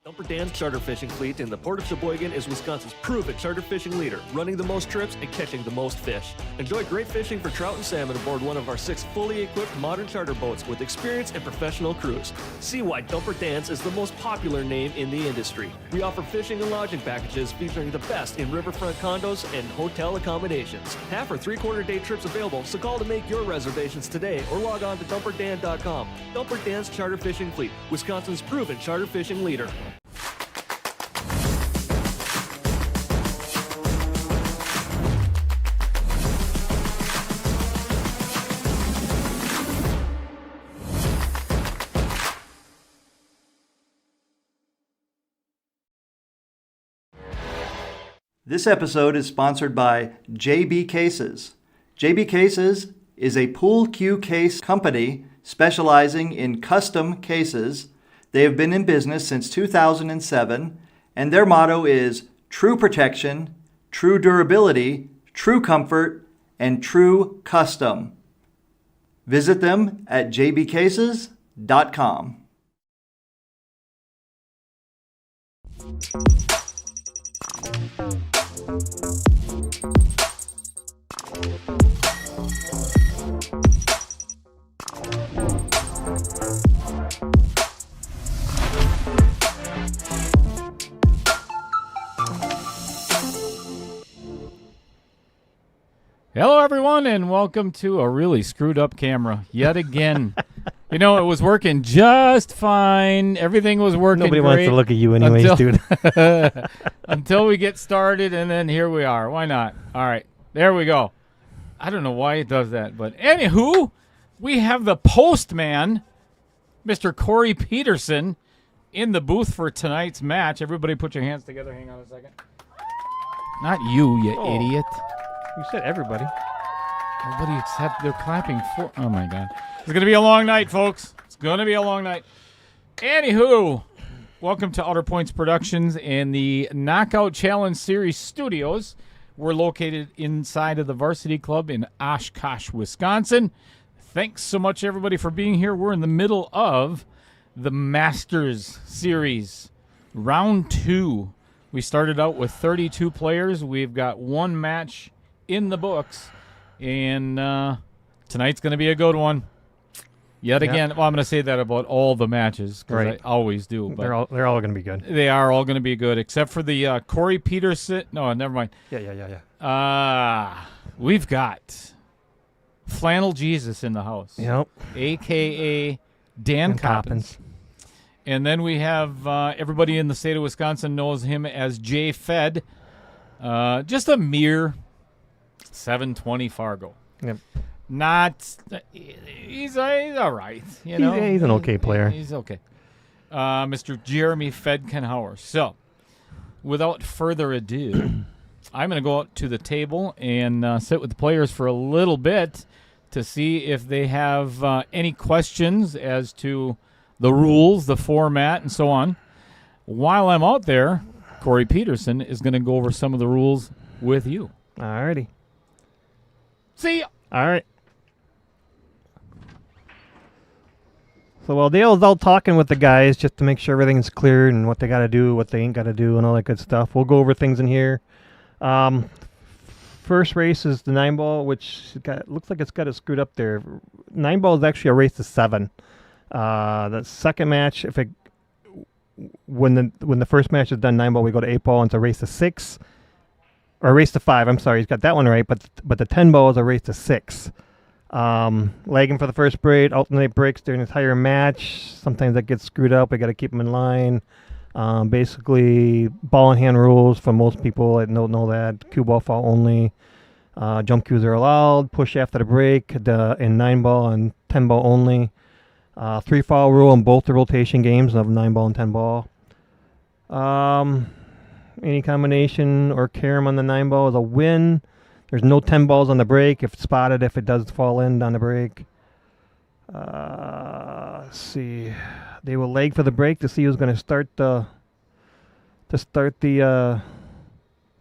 Dumper Dan's charter fishing fleet in the Port of Sheboygan is Wisconsin's proven charter fishing leader, running the most trips and catching the most fish. Enjoy great fishing for trout and salmon aboard one of our 6 fully equipped modern charter boats with experience and professional crews. See why Dumper Dan's is the most popular name in the industry. We offer fishing and lodging packages featuring the best in riverfront condos and hotel accommodations. Half or 3/4 day trips available, so call to make your reservations today or log on to dumperdan.com. Dumper Dan's charter fishing fleet, Wisconsin's proven charter fishing leader. This episode is sponsored by JB Cases. JB Cases is a pool cue case company specializing in custom cases. They have been in business since 2007, and their motto is true protection, true durability, true comfort, and true custom. Visit them at jbcases.com. Hello, everyone, and welcome to a really screwed up camera yet again. You know, it was working just fine. Everything was working Nobody great wants to look at you anyways, dude. until we get started, and then here we are. Why not? All right, there we go. I don't know why it does that, but anywho, we have the postman, Mr. Corey Peterson, in the booth for tonight's match. Everybody put your hands together. Hang on a second. Not you, you idiot. You said everybody. Nobody except they're clapping for. Oh, my God. It's going to be a long night, folks. It's going to be a long night. Anywho, welcome to Outer Points Productions and the Knockout Challenge Series studios. We're located inside of the Varsity Club in Oshkosh, Wisconsin. Thanks so much, everybody, for being here. We're in the middle of the Masters Series, Round 2. We started out with 32 players. We've got one match in the books, and tonight's going to be a good one. Yet again, well, I'm going to say that about all the matches, because I always do. But they're all going to be good. They are all going to be good, except for the Corey Peterson. No, never mind. Yeah. We've got Flannel Jesus in the house. Yep. A.K.A. Dan Coppens. And then we have everybody in the state of Wisconsin knows him as J. Fed. Just a mere 720 Fargo. Yep. He's all right. You know? He's an okay player. He's okay. Mr. Jeremy Fedkenheuer. So, without further ado, I'm going to go out to the table and sit with the players for a little bit to see if they have any questions as to the rules, the format, and so on. While I'm out there, Corey Peterson is going to go over some of the rules with you. All righty. See ya. All right. So while Dale's out talking with the guys just to make sure everything's clear and what they got to do, what they ain't got to do, and all that good stuff, we'll go over things in here. First race is the 9-ball, which looks like it's got it screwed up there. 9-ball is actually a race to 7. The second match, when the first match is done 9-ball, we go to 8-ball, and it's a race to 6. Or a race to 5, I'm sorry. He's got that one right, but the 10-ball is a race to 6. Lagging for the first braid, alternate breaks during the entire match. Sometimes that gets screwed up. We got to keep them in line. Basically, ball in hand rules for most people. I don't know that. Cue ball foul only. Jump cues are allowed. Push after the break in 9-ball and 10-ball only. 3 foul rule in both the rotation games of 9-ball and 10-ball. Any combination or carom on the 9-ball is a win. There's no 10 balls on the break if spotted, if it does fall in on the break. Let's see. They will leg for the break to see who's going to start the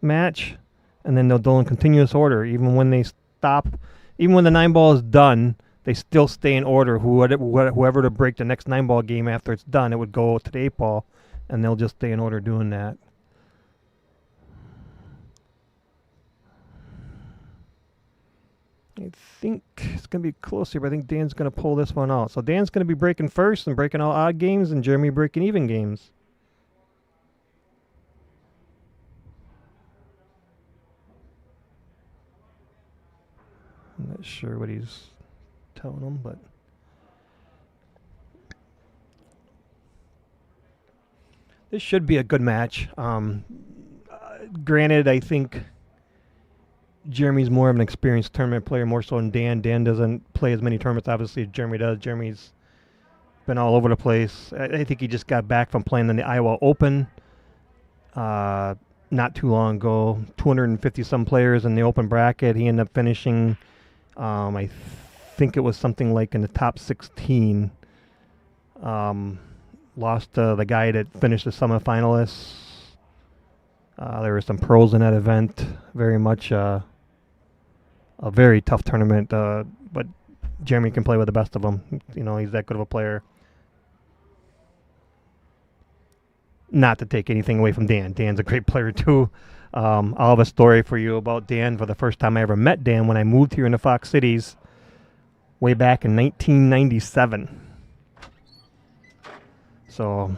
match, and then they'll do in continuous order. Even when they stop, even when the 9-ball is done, they still stay in order. Whoever to break the next 9-ball game after it's done, it would go to the 8-ball, and they'll just stay in order doing that. I think it's going to be close here, but I think Dan's going to pull this one out. So Dan's going to be breaking first and breaking all odd games, and Jeremy breaking even games. I'm not sure what he's telling him, but this should be a good match. Granted, I think Jeremy's more of an experienced tournament player, more so than Dan. Dan doesn't play as many tournaments, obviously, as Jeremy does. Jeremy's been all over the place. I think he just got back from playing in the Iowa Open not too long ago. 250-some players in the open bracket. He ended up finishing, I think it was something like in the top 16. Lost to the guy that finished the semifinalists. There were some pros in that event. Very much a very tough tournament, but Jeremy can play with the best of them. You know, he's that good of a player. Not to take anything away from Dan. Dan's a great player, too. I'll have a story for you about Dan. For the first time I ever met Dan when I moved here into Fox Cities way back in 1997. So,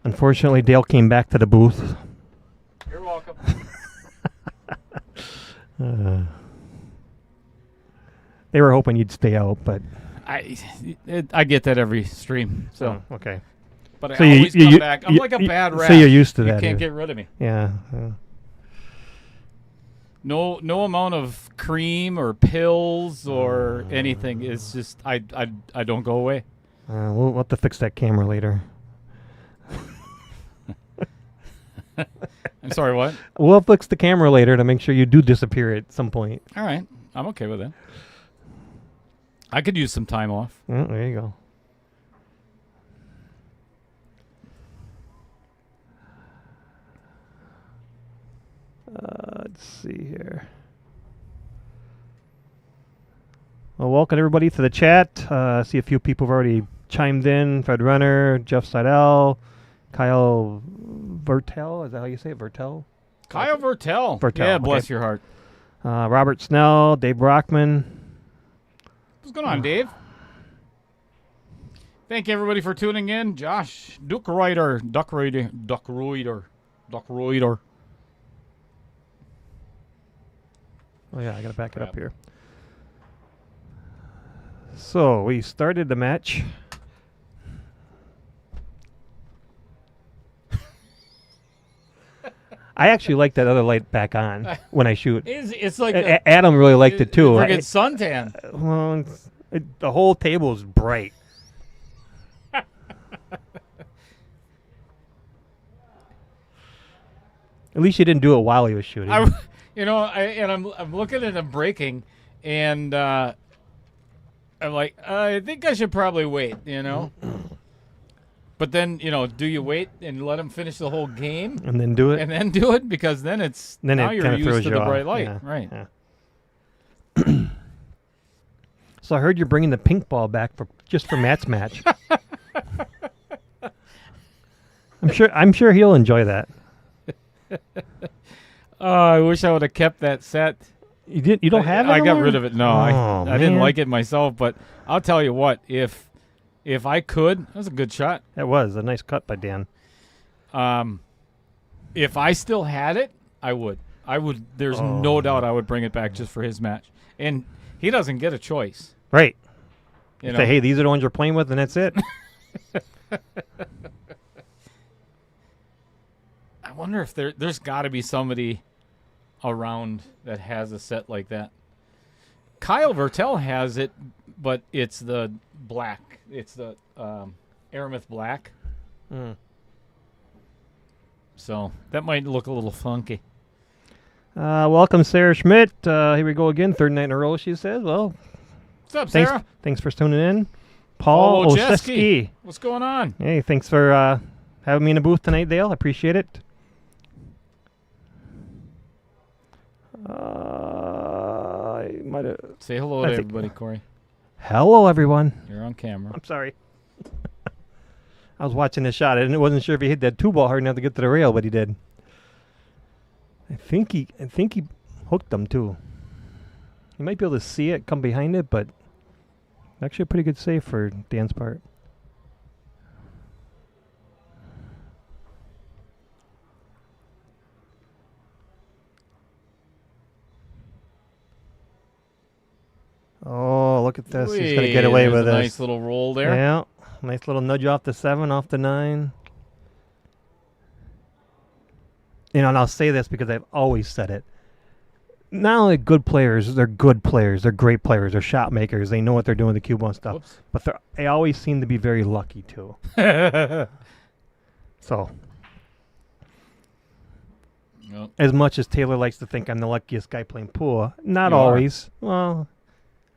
unfortunately, Dale came back to the booth. You're welcome. They were hoping you'd stay out, but I get that every stream. So okay. But So I always come you- back. I'm like a bad rat. So you're used to You that. can't get rid of me. Yeah. No amount of cream or pills or anything. It's just I don't go away. We'll have to fix that camera later. I'm sorry, what? We'll fix the camera later to make sure you do disappear at some point. All right. I'm okay with that. I could use some time off. Oh, there you go. Let's see here. Well, welcome everybody to the chat. I see a few people have already chimed in. Fred Renner, Jeff Seidel, Kyle Vertel. Is that how you say it? Vertel? Kyle Vertel. Vertel, Yeah, okay. bless your heart. Robert Snell, Dave Brockman. What's going on, Dave? Thank you, everybody, for tuning in. Josh, Duckreiter. Oh, yeah, I got to back it up here. So, we started the match. I actually like that other light back on when I shoot. It's like Adam really liked it, too. Friggin' suntan. Well, the whole table is bright. At least you didn't do it while he was shooting. I'm looking at him breaking, and I'm like, I think I should probably wait, you know. But then, do you wait and let him finish the whole game and then do it? and then do it? Because then now you're used to the bright light, Yeah, right? yeah. So I heard you're bringing the pink ball back just for Matt's match. I'm sure he'll enjoy that. I wish I would have kept that set. You don't have it? I got anymore? rid of it. No, Oh, I didn't man. like it myself. But I'll tell you what, if I could, that was a good shot. That was a nice cut by Dan. If I still had it, I would. There's no doubt I would bring it back just for his match. And he doesn't get a choice. Right. You Say, hey, these are the ones you're playing with, and that's it. I wonder if there's got to be somebody around that has a set like that. Kyle Vertel has it, but it's the black. It's the Aramith black. Mm. So that might look a little funky. Welcome, Sarah Schmidt. Here we go again. Third night in a row, she says. Well, What's up, Sarah? Thanks for tuning in. Paul Oseski. What's going on? Hey, thanks for having me in the booth tonight, Dale. I appreciate it. I might have. Say hello to everybody, Corey. Hello, everyone. You're on camera. I'm sorry. I was watching the shot, and I wasn't sure if he hit that 2 ball hard enough to get to the rail, but he did. I think he hooked them too. You might be able to see it come behind it, but actually a pretty good save for Dan's part. Oh, look at this. He's going to get away with a this. Nice little roll there. Yeah. Nice little nudge off the 7, off the 9. You know, and I'll say this because I've always said it. Not only good players, they're good players. They're great players. They're shot makers. They know what they're doing with the cue ball and stuff. Whoops. But they always seem to be very lucky, too. So, Nope. as much as Taylor likes to think I'm the luckiest guy playing pool, not You are. always. Well,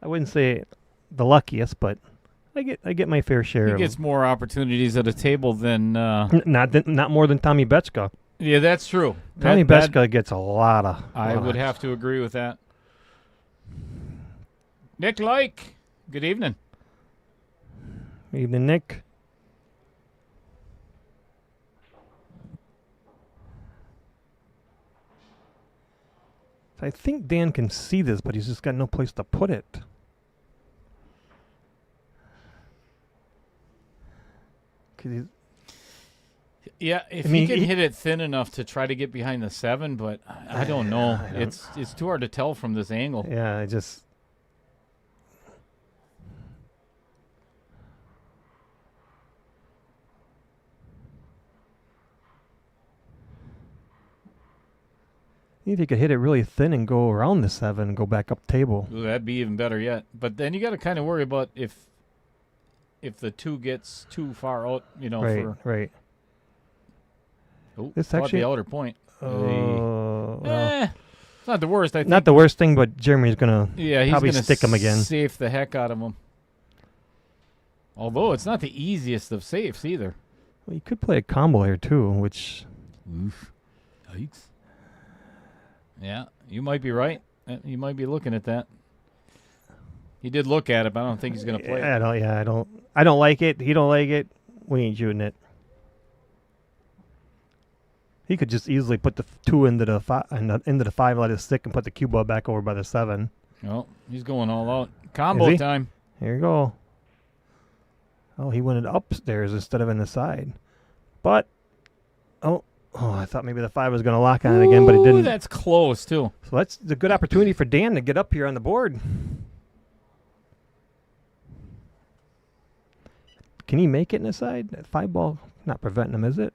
I wouldn't say the luckiest, but I get my fair share He of gets them. more opportunities at a table than. Not more than Tommy Betchka. Yeah, that's true. Tommy That- Betchka gets a lot of. I would have to agree with that. Nick Like, good evening. Evening, Nick. I think Dan can see this, but he's just got no place to put it. Yeah, if I mean, he can he- hit it thin enough to try to get behind the 7, but I don't know. I don't- It's too hard to tell from this angle. Yeah, I just. If you could hit it really thin and go around the 7 and go back up table. Ooh, that'd be even better yet. But then you got to kind of worry about if the 2 gets too far out, you know. Right. Oh, This caught actually- the outer point. Well, It's not the worst. I think. not the worst thing, but Jeremy's gonna. Yeah, he's probably gonna stick him again. Safe the heck out of him. Although it's not the easiest of safes either. Well, you could play a combo here too, which. Oof. Yikes. Yeah, you might be right. You might be looking at that. He did look at it, but I don't think he's going to play it. I don't like it. He don't like it. We ain't shooting it. He could just easily put the 2 into the 5, let it stick, and put the cue ball back over by the 7. No, he's going all out. Combo Is he? time. Here you go. Oh, he went it upstairs instead of in the side. But, oh, I thought maybe the 5 was going to lock on it again, but it Ooh, didn't. that's close, too. So that's a good opportunity for Dan to get up here on the board. Can he make it in the side? That 5 ball not preventing him, is it?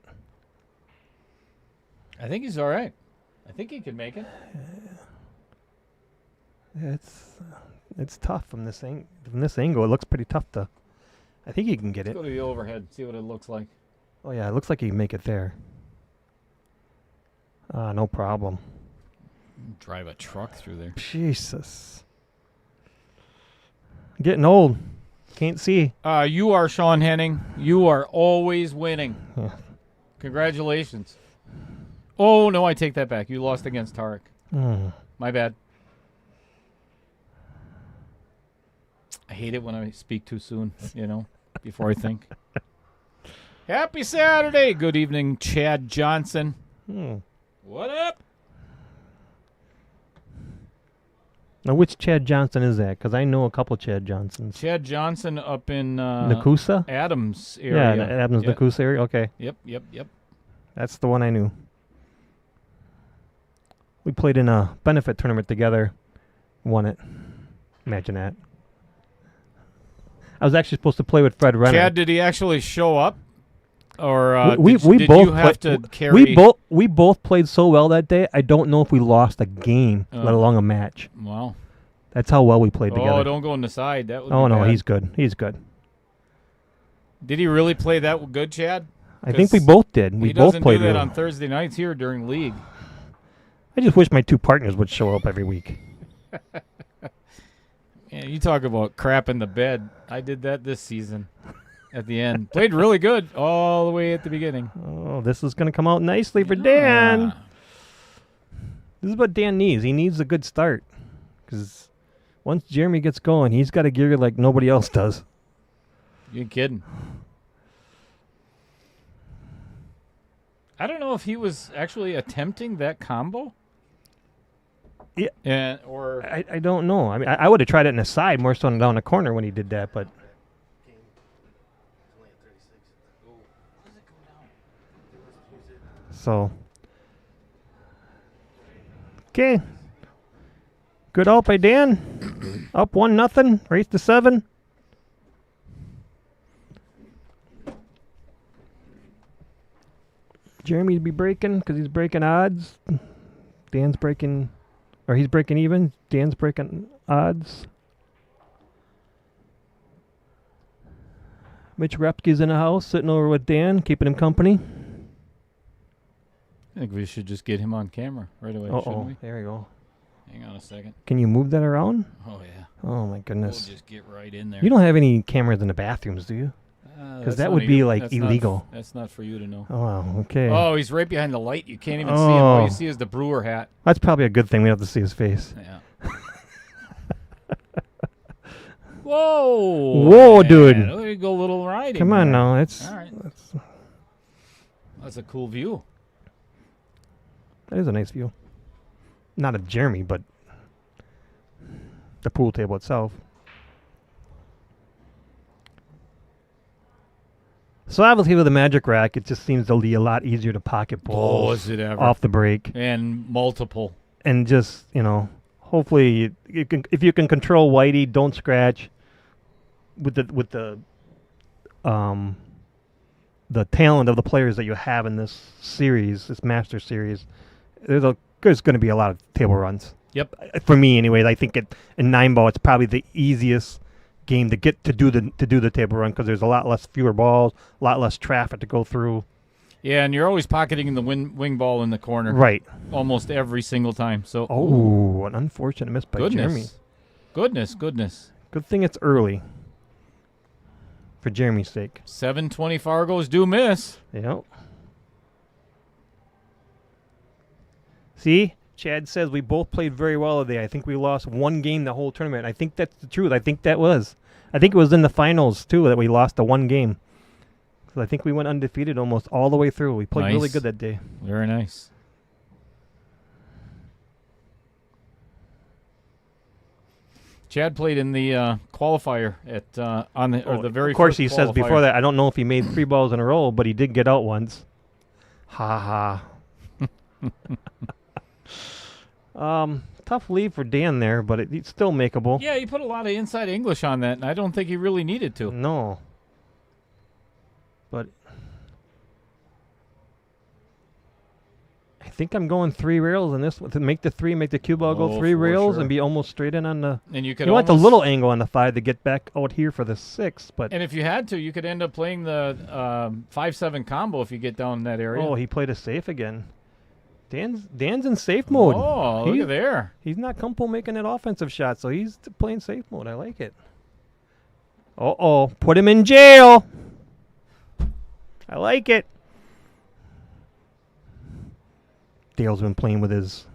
I think he's all right. I think he can make it. It's tough from this angle. It looks pretty tough to. I think he can get Let's it. go to the overhead, see what it looks like. Oh yeah, it looks like he can make it there. No problem. Drive a truck through there. Jesus. Getting old. Can't see. You are Sean Henning. You are always winning. Yeah. Congratulations. Oh, no, I take that back. You lost against Tarek. My bad. I hate it when I speak too soon, before I think. Happy Saturday. Good evening, Chad Johnson. What up? Now, which Chad Johnson is that? Because I know a couple Chad Johnsons. Chad Johnson up in Nakusa? Adams Yeah, area. the Adams Yep. Nakusa area. Okay, Yep. that's the one I knew. We played in a benefit tournament together. Won it. Imagine that. I was actually supposed to play with Fred Renner. Chad, did he actually show up? Or we did both you have pla- to carry? we both played so well that day. I don't know if we lost a game, let alone a match. Wow. That's how well we played Oh, together. don't go on the side. That would Oh be no, bad. he's good. He's good. Did he really play that good, Chad? I think we both did. We He both doesn't played do that really. on Thursday nights here during league. I just wish my 2 partners would show up every week. Yeah, you talk about crap in the bed. I did that this season at the end. Played really good all the way at the beginning. Oh, this is going to come out nicely for Dan. This is what Dan needs. He needs a good start. Because once Jeremy gets going, he's got a gear like nobody else does. You kidding? I don't know if he was actually attempting that combo. Yeah. Or I don't know. I mean, I would have tried it in the side more so than down the corner when he did that, but. So. Okay. Good out by Dan. Up 1-0. Race to 7. Jeremy'd be breaking because he's breaking odds. Dan's breaking, or he's breaking even. Dan's breaking odds. Mitch Repke's in the house, sitting over with Dan, keeping him company. I think we should just get him on camera right away, shouldn't we? There we go. Hang on a second. Can you move that around? Oh, yeah. Oh, my goodness. We'll just get right in there. You don't have any cameras in the bathrooms, do you? Because that would be, like, illegal. That's not for you to know. Oh, okay. Oh, he's right behind the light. You can't even see him. All you see is the brewer hat. That's probably a good thing. We don't have to see his face. Yeah. Whoa. Whoa, man. dude. There you go, little riding. Come on there. now. All right. That's a cool view. That is a nice view. Not of Jeremy, but the pool table itself. So obviously with the Magic Rack, it just seems to be a lot easier to pocket balls is it ever. off the break. And multiple. And just, hopefully you can, if you can control Whitey, don't scratch with the talent of the players that you have in this series, this Master Series. There's going to be a lot of table runs. Yep. For me, anyways, I think in 9-ball it's probably the easiest game to get to do the table run because there's fewer balls, a lot less traffic to go through. Yeah, and you're always pocketing the wing ball in the corner. Right. Almost every single time. So. Oh, an unfortunate miss by Jeremy. Goodness. Good thing it's early. For Jeremy's sake. 720 Fargos do miss. Yep. See? Chad says we both played very well today. I think we lost one game the whole tournament. I think that's the truth. I think it was in the finals, too, that we lost the one game. So I think we went undefeated almost all the way through. We played really good that day. Very nice. Chad played in the qualifier at the very. Of course, first he says qualifier. before that. I don't know if he made 3 balls in a row, but he did get out once. Ha ha. Tough lead for Dan there, but it's still makeable. Yeah, he put a lot of inside English on that, and I don't think he really needed to. No. But I think I'm going 3 rails in this one to make the cue ball go 3 rails sure. and be almost straight in on the. And you want the little angle on the 5 to get back out here for the 6, but. And if you had to, you could end up playing the 5-7 combo if you get down in that area. Oh, he played a safe again. Dan's in safe mode. Oh, look at there. He's not comfortable making that offensive shot, so he's playing safe mode. I like it. Uh-oh. Put him in jail. I like it. Dale's been playing with his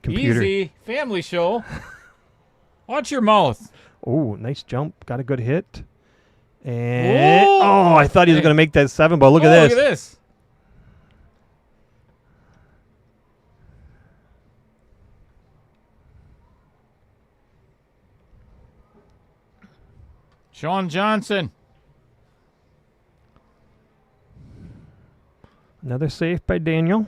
computer. Easy. Family show. Watch your mouth. Oh, nice jump. Got a good hit. And I thought he was going to make that 7 ball. Look at this. Look at this. Sean Johnson. Another safe by Daniel.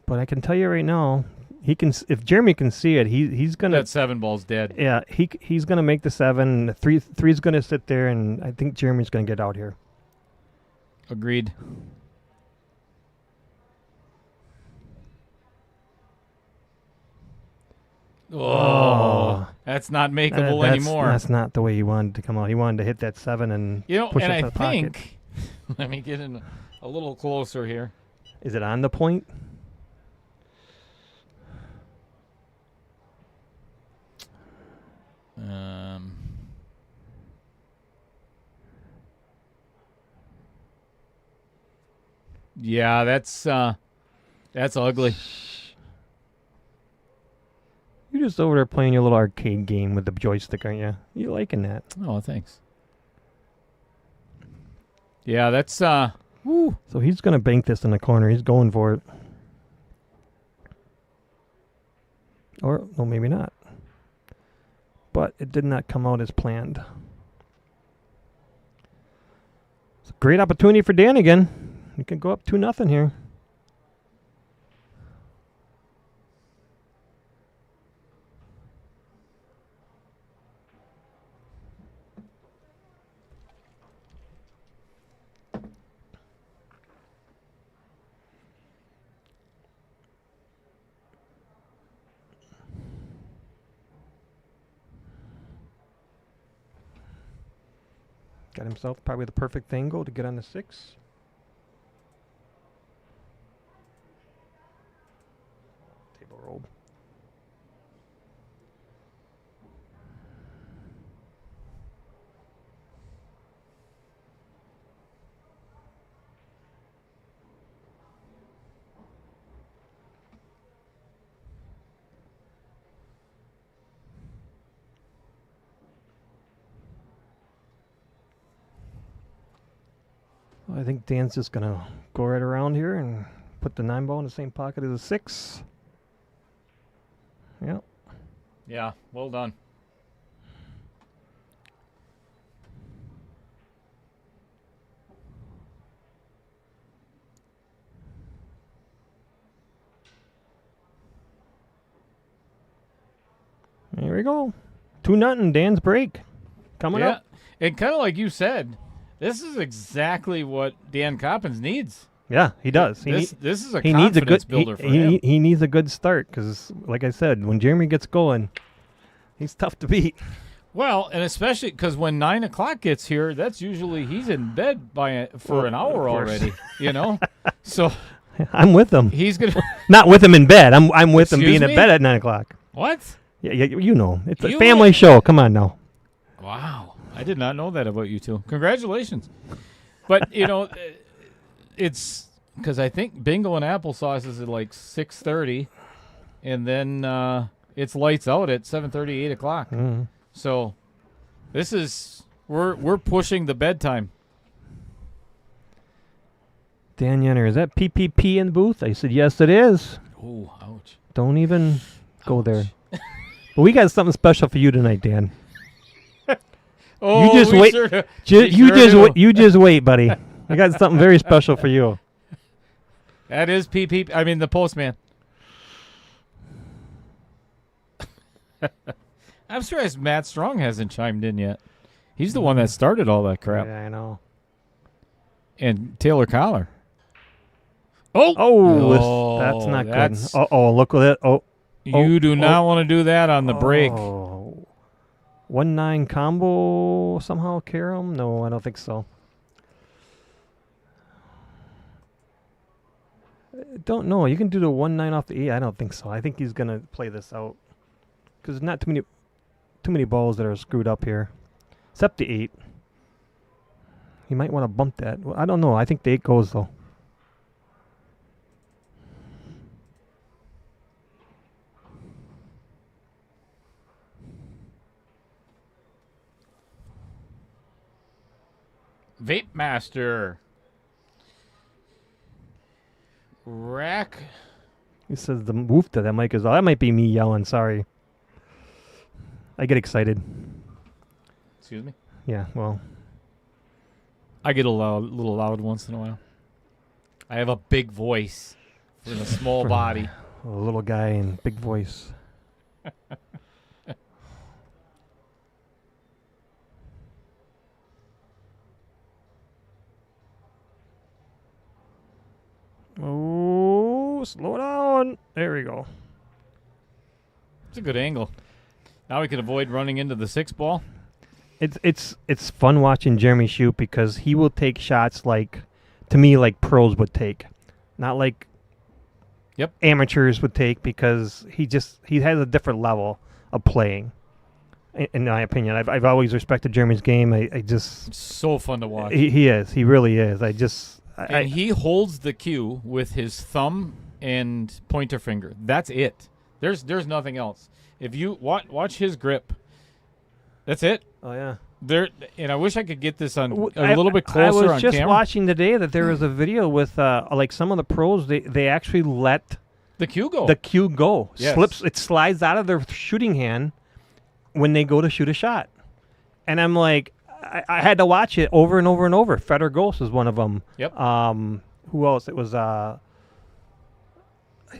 But I can tell you right now, he can. If Jeremy can see it, he's gonna. That 7 ball's dead. Yeah, he's gonna make the 7. The three's gonna sit there, and I think Jeremy's gonna get out here. Agreed. Oh, that's not makeable anymore. That's not the way he wanted to come out. He wanted to hit that 7 and push it to the pocket. Let me get in a little closer here. Is it on the point? Yeah, that's ugly. You're just over there playing your little arcade game with the joystick, aren't you? You liking that? Oh, thanks. Yeah, that's Woo. So he's going to bank this in the corner. He's going for it. Or, no, maybe not. But it did not come out as planned. It's a great opportunity for Dan again. He can go up 2-0 here. Got himself probably the perfect angle to get on the 6. Table rolled. I think Dan's just going to go right around here and put the 9 ball in the same pocket as the 6. Yep. Yeah, well done. Here we go. 2-0, Dan's break. Coming up. And kind of like you said, this is exactly what Dan Coppens needs. Yeah, he does. This is a he needs a confidence good builder for him. He needs a good start because, like I said, when Jeremy gets going, he's tough to beat. Well, and especially because when 9 o'clock gets here, that's usually he's in bed for an hour already. So I'm with him. he's gonna Not with him in bed. I'm with him Excuse being me? in bed at 9 o'clock. what? Yeah, you know, it's a You- family show. Come on now. Wow, I did not know that about you two. Congratulations. But it's because I think bingo and applesauce is at like 6:30, and then it's lights out at 7:30, 8 o'clock. Mhm. So this is we're pushing the bedtime. Dan Yenner, is that PPP in the booth? I said, yes, it is. Oh, ouch. Don't even go Ouch. there. But we got something special for you tonight, Dan. Oh, just we wait. Sure do. You We sure just do. wait. You just wait, buddy. I got something very special for you. That is PP. I mean the postman. I'm surprised Matt Strong hasn't chimed in yet. He's the one that started all that crap. Yeah, I know. And Taylor Collar. Oh, Oh, that's not that's- good. Oh, look at that. Oh, you do not want to do that on the break. Oh. 1-9 combo somehow, Karam? No, I don't think so. Don't know. You can do the 1-9 off the 8. I don't think so. I think he's gonna play this out because there's not too many balls that are screwed up here, except the 8. He might want to bump that. Well, I don't know. I think the 8 goes though. Vape Master. Rack. He says the woof to that mic is. That might be me yelling. Sorry. I get excited. Excuse me. Yeah. Well. I get a little loud once in a while. I have a big voice for a small body. A little guy and big voice. Oh, slow down. There we go. It's a good angle. Now we can avoid running into the 6 ball. It's fun watching Jeremy shoot because he will take shots like pros would take, not like amateurs would take because he has a different level of playing. In my opinion, I've always respected Jeremy's game. I just It's so fun to watch. he is. He really is. And he holds the cue with his thumb and pointer finger. That's it. There's nothing else. If you watch his grip, that's it. Oh yeah. There, and I wish I could get this on a I- little bit closer I was on just camera. watching today that there was a video with like some of the pros. They actually let The cue go. the cue go. Yes. It slides out of their shooting hand when they go to shoot a shot. And I'm like, I had to watch it over and over and over. Feder Ghost is one of them. Yep. Who else? It was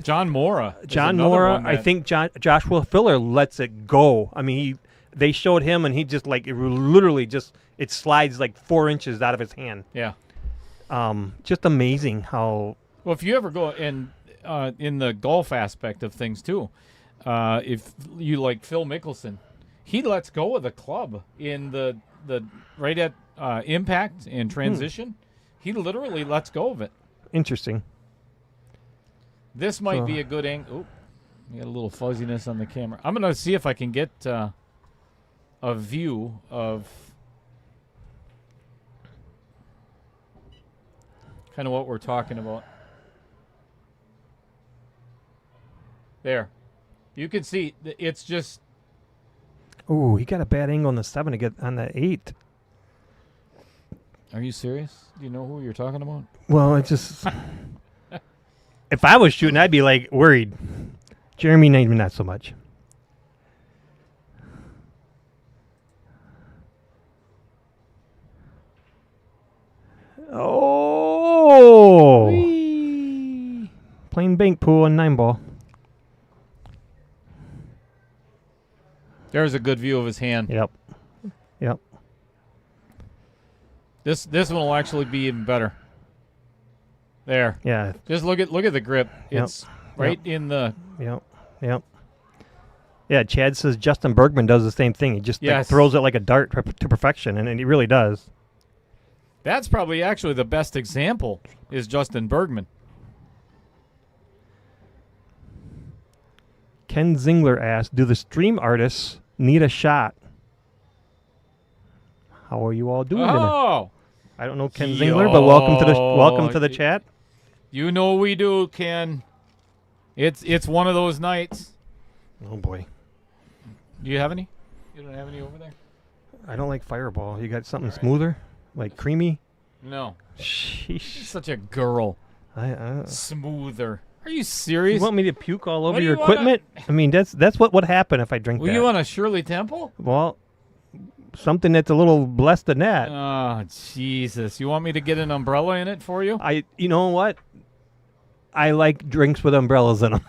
John Mora. is John another Mora. one I that- think Joshua Filler lets it go. I mean, they showed him, and he just like it literally just it slides like 4 inches out of his hand. Yeah. Just amazing how. Well, if you ever go in the golf aspect of things too, if you like Phil Mickelson, he lets go of the club in the right at impact and transition. He literally lets go of it. Interesting. This might be a good angle. Oh, we got a little fuzziness on the camera. I'm gonna see if I can get a view of kind of what we're talking about. There, you can see it's just. Ooh, he got a bad angle on the 7 to get on the 8. Are you serious? Do you know who you're talking about? Well, it just. If I was shooting, I'd be like worried. Jeremy, maybe not so much. Oh! Plain bank pool and 9-ball. There's a good view of his hand. Yep. Yep. This one will actually be even better. There. Yeah. Just look at the grip. Yep. It's right in the. Yep. Yep. Yeah, Chad says Justin Bergman does the same thing. He just like, Yes. throws it like a dart to perfection, and he really does. That's probably actually the best example is Justin Bergman. Ken Zingler asked, "Do the stream artists need a shot?" How are you all doing tonight? Oh, I don't know Ken Zingler, but welcome to the Yo. chat. you know we do, Ken. It's one of those nights. Oh boy, Do you have any? You don't have any over there? I don't like Fireball. You got something smoother, like creamy? No. Sheesh. Such a girl. I Smoother. Are you you serious? want me to puke all over do your you wanna- equipment? I mean, that's what would happen if I drink Were that. you on a Shirley Temple? Well, something that's a little less than that. Oh, Jesus. You want me to get an umbrella in it for you? You know what? I like drinks with umbrellas in them.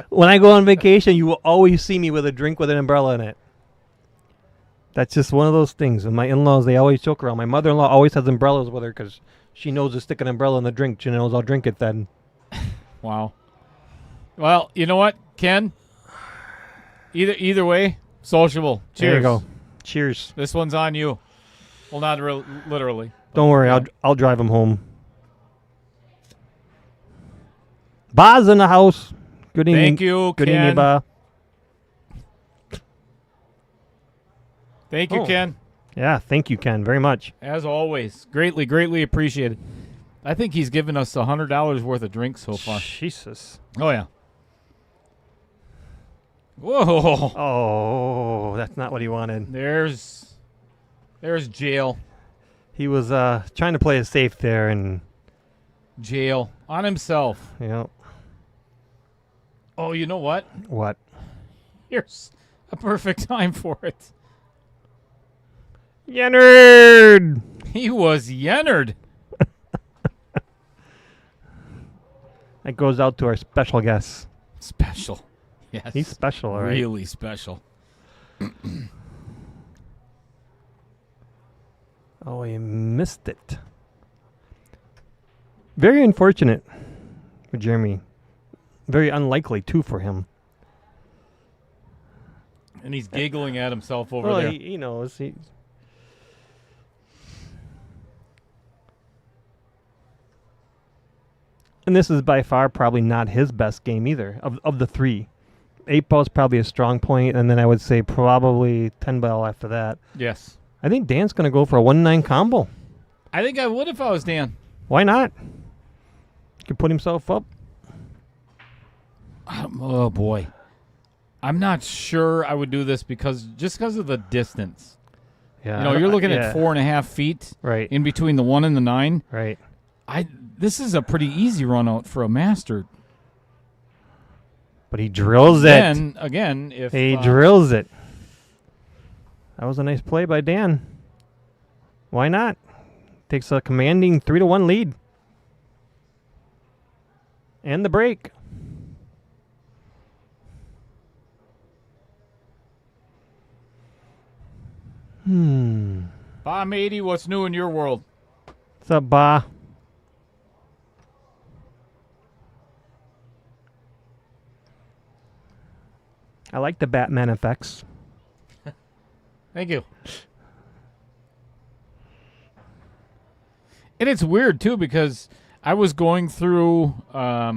When I go on vacation, you will always see me with a drink with an umbrella in it. That's just one of those things. And my in-laws, they always joke around. My mother-in-law always has umbrellas with her because she knows to stick an umbrella in the drink. She knows I'll drink it then. Wow. Well, you know what, Ken? Either way, sociable. Cheers. There you go. Cheers. This one's on you. Well, not literally. Don't worry. Yeah. I'll drive him home. Ba's in the house. Good evening. Thank you, Good Ken. evening, Ba. Thank you, Oh. Ken. Yeah, thank you, Ken, very much. As always, greatly appreciated. I think he's given us $100 worth of drinks so far. Jesus. Oh yeah. Whoa. Oh, that's not what he wanted. There's jail. He was trying to play it safe there, and Jail on himself. you know Oh, you know what? what? Here's a perfect time for it. Yeah, nerd. He was yennered. That goes out to our special guest. Special. Yes. He's special, all right. Really special. Oh, he missed it. Very unfortunate for Jeremy. Very unlikely too for him. And he's giggling at himself over Well, there. he knows. And this is by far probably not his best game either of the three. 8-ball is probably a strong point, and then I would say probably 10-ball after that. Yes. I think Dan's going to go for a 1-9 combo. I think I would if I was Dan. Why not? He could put himself up. Oh, boy. I'm not sure I would do this because of the distance. Yeah, You know, you're looking at 4.5 feet right in between the 1 and the 9. Right. This is a pretty easy run out for a master. But he drills it. Then again, if He drills it. That was a nice play by Dan. Why not? Takes a commanding 3-1 lead. And the break. Ba matey, what's new in your world? What's up, Ba? I like the Batman effects. Thank you. And it's weird, too, because I was going through... I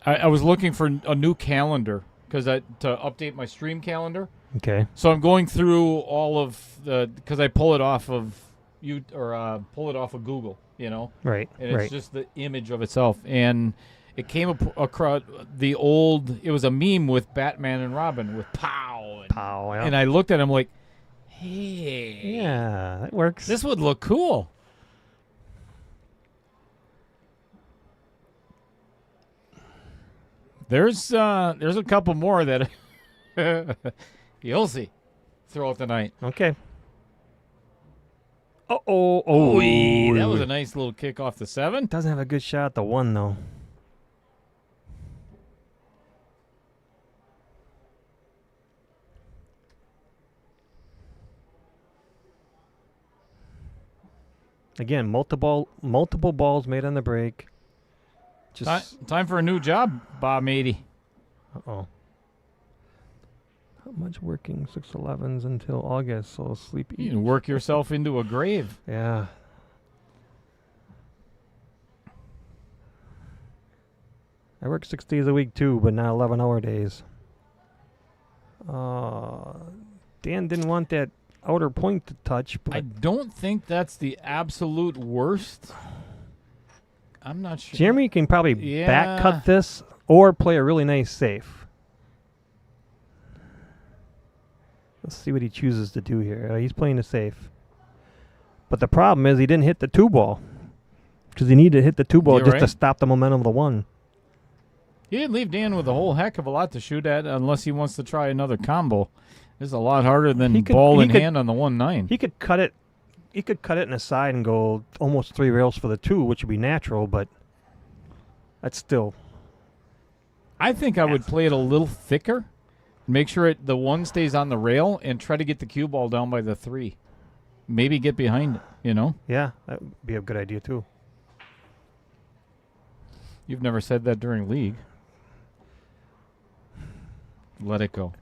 was looking for a new calendar to update my stream calendar. Okay. So I'm going through all of the... Because I pull it off of pull it off of Google, you know? Right, And it's just the image of itself. And it came across the old... It was a meme with Batman and Robin with pow. And, Pow, yeah. and I looked at him like, hey. Yeah, that works. This would look cool. There's a couple more that you'll see throughout the night. Okay. Oh, that was a nice little kick off the 7. Doesn't have a good shot at the 1, though. Again, multiple balls made on the break. Just Time for a new job, Bob Matey. Uh-oh. How much working 611s until August, so sleep. You can work yourself into a grave. Yeah. I work 6 days a week too, but not 11-hour days. Dan didn't want that outer point to touch, but I don't think that's the absolute worst. I'm not sure. Jeremy can probably Yeah. back cut this or play a really nice safe. Let's see what he chooses to do here. He's playing a safe. But the problem is he didn't hit the 2 ball. Because he needed to hit the 2 ball You're just right. to stop the momentum of the 1. He didn't leave Dan with a whole heck of a lot to shoot at unless he wants to try another combo. This is a lot harder than ball in hand on the 1-9. He could cut it. He could cut it in the side and go almost 3 rails for the 2, which would be natural, but that's still. I think I would play it a little thicker. Make sure the 1 stays on the rail and try to get the cue ball down by the 3. Maybe get behind it, you know? Yeah, that would be a good idea too. You've never said that during league. Let it go.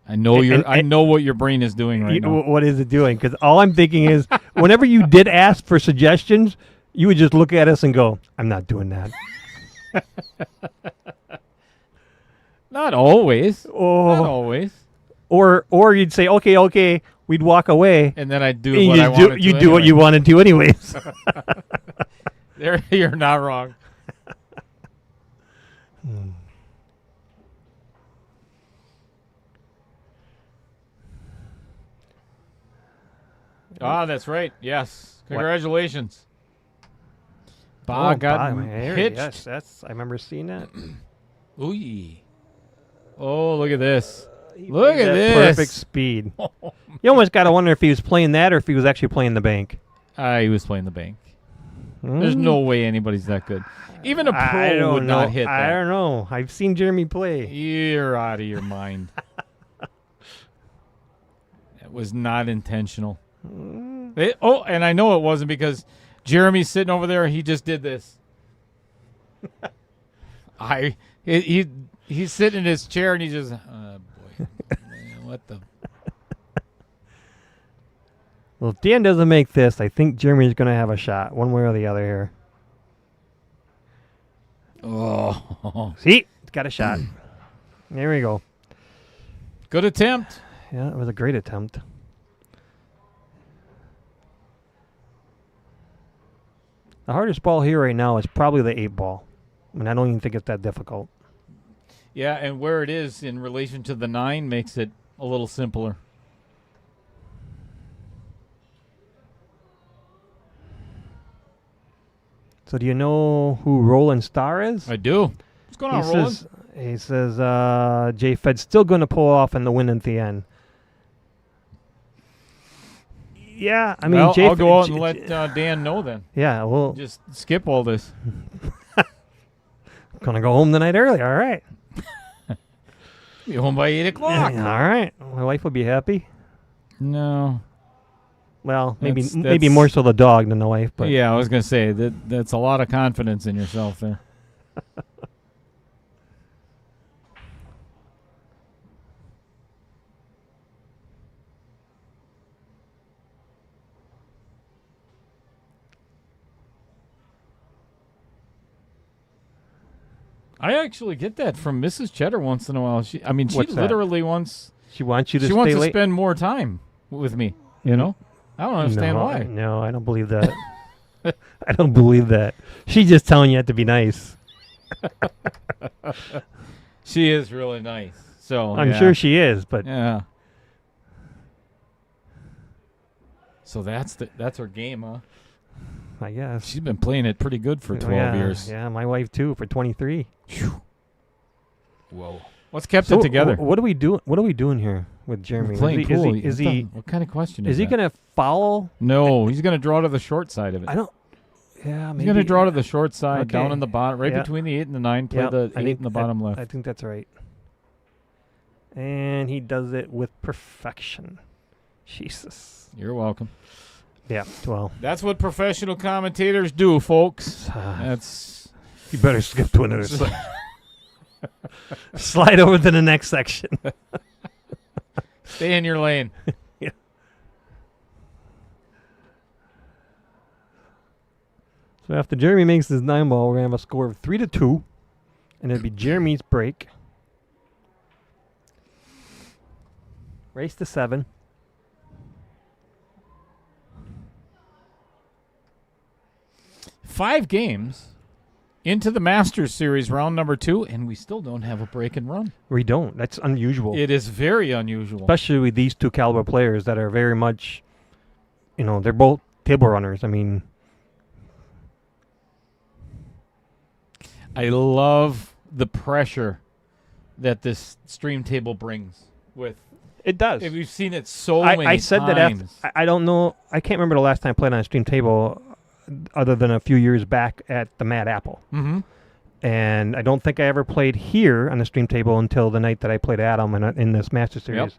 I know I know what your brain is doing right now. What is it doing? Because all I'm thinking is, whenever you did ask for suggestions, you would just look at us and go, "I'm not doing that." Not always. Oh. Not always. Or you'd say, "Okay." We'd walk away, And then I'd do and what I wanted to. you do what you want to do anyways. There, you're not wrong. That's right. Yes. Congratulations. Bob got hitched. Yes, I remember seeing that. Ooh. Oh, look at this. Look at this. Perfect speed. You almost got to wonder if he was playing that or if he was actually playing the bank. He was playing the bank. There's no way anybody's that good. Even a pro would not hit that. I don't know. I've seen Jeremy play. You're out of your mind. It was not intentional. And I know it wasn't because Jeremy's sitting over there. He just did this. He's sitting in his chair and he just, boy, man, what the. Well, if Dan doesn't make this, I think Jeremy's going to have a shot, one way or the other here. Oh, See, it's got a shot. There we go. good attempt. Yeah, it was a great attempt. The hardest ball here right now is probably the 8 ball. I mean, I don't even think it's that difficult. Yeah, and where it is in relation to the 9 makes it a little simpler. So do you know who Roland Starr is? I do. What's going on, Roland? He says J Fed's still going to pull off in the win at the end. Yeah, I mean, well, J I'll go out and let Dan know then. Yeah, well, Just skip all this. gonna go home tonight early. All right. Be home by 8 o'clock. Yeah, all right. My wife will be happy. No. Well, maybe That's more so the dog than the wife. But yeah, I was gonna say that's a lot of confidence in yourself there. I actually get that from Mrs. Cheddar once in a while. She What's that? literally wants she wants you to she stay wants to late. spend more time with me. You know, I don't understand no, why. No, I don't believe that. I don't believe that. She's just telling you to be nice. She is really nice. So I'm yeah. sure she is, but Yeah. So that's her game, huh? I guess. She's been playing it pretty good for 12 years. Yeah, my wife too for 23. Whoa. What's kept So it together? What are we doing? What are we doing here with Jeremy? Playing pool. Is he What kind of question is is he that? gonna foul? No, he's going to draw to the short side of it. I don't. Yeah, maybe. He's going to draw to the short side, Okay. down in the bottom, right Yeah. between the 8 and the 9. Play Yep, the I 8 think in the bottom left. I think that's right. And he does it with perfection. Jesus. You're welcome. Yeah. Well, That's what professional commentators do, folks. That's you better skip to another slide over to the next section. stay in your lane. Yeah. So after Jeremy makes his 9 ball, we're gonna have a score of 3-2, and it'll be Jeremy's break. Race to 7. Five games into the Masters Series, round number 2, and we still don't have a break and run. We don't. That's unusual. It is very unusual. Especially with these two caliber players that are very much, they're both table runners. I mean, I love the pressure that this stream table brings. With it does. we've seen it so many I said times. that I don't know. I can't remember the last time I played on a stream table other than a few years back at the Mad Apple. Mm-hmm. And I don't think I ever played here on the stream table until the night that I played Adam in this Master Series. Yep.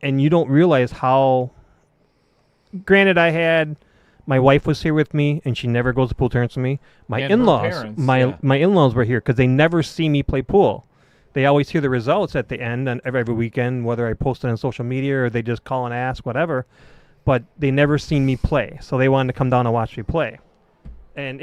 And you don't realize how. Granted, my wife was here with me, and she never goes to pool tournaments with me. My And her in-laws, parents, my in-laws were here because they never see me play pool. They always hear the results at the end and every weekend, whether I post it on social media or they just call and ask, whatever. But they never seen me play, so they wanted to come down and watch me play. And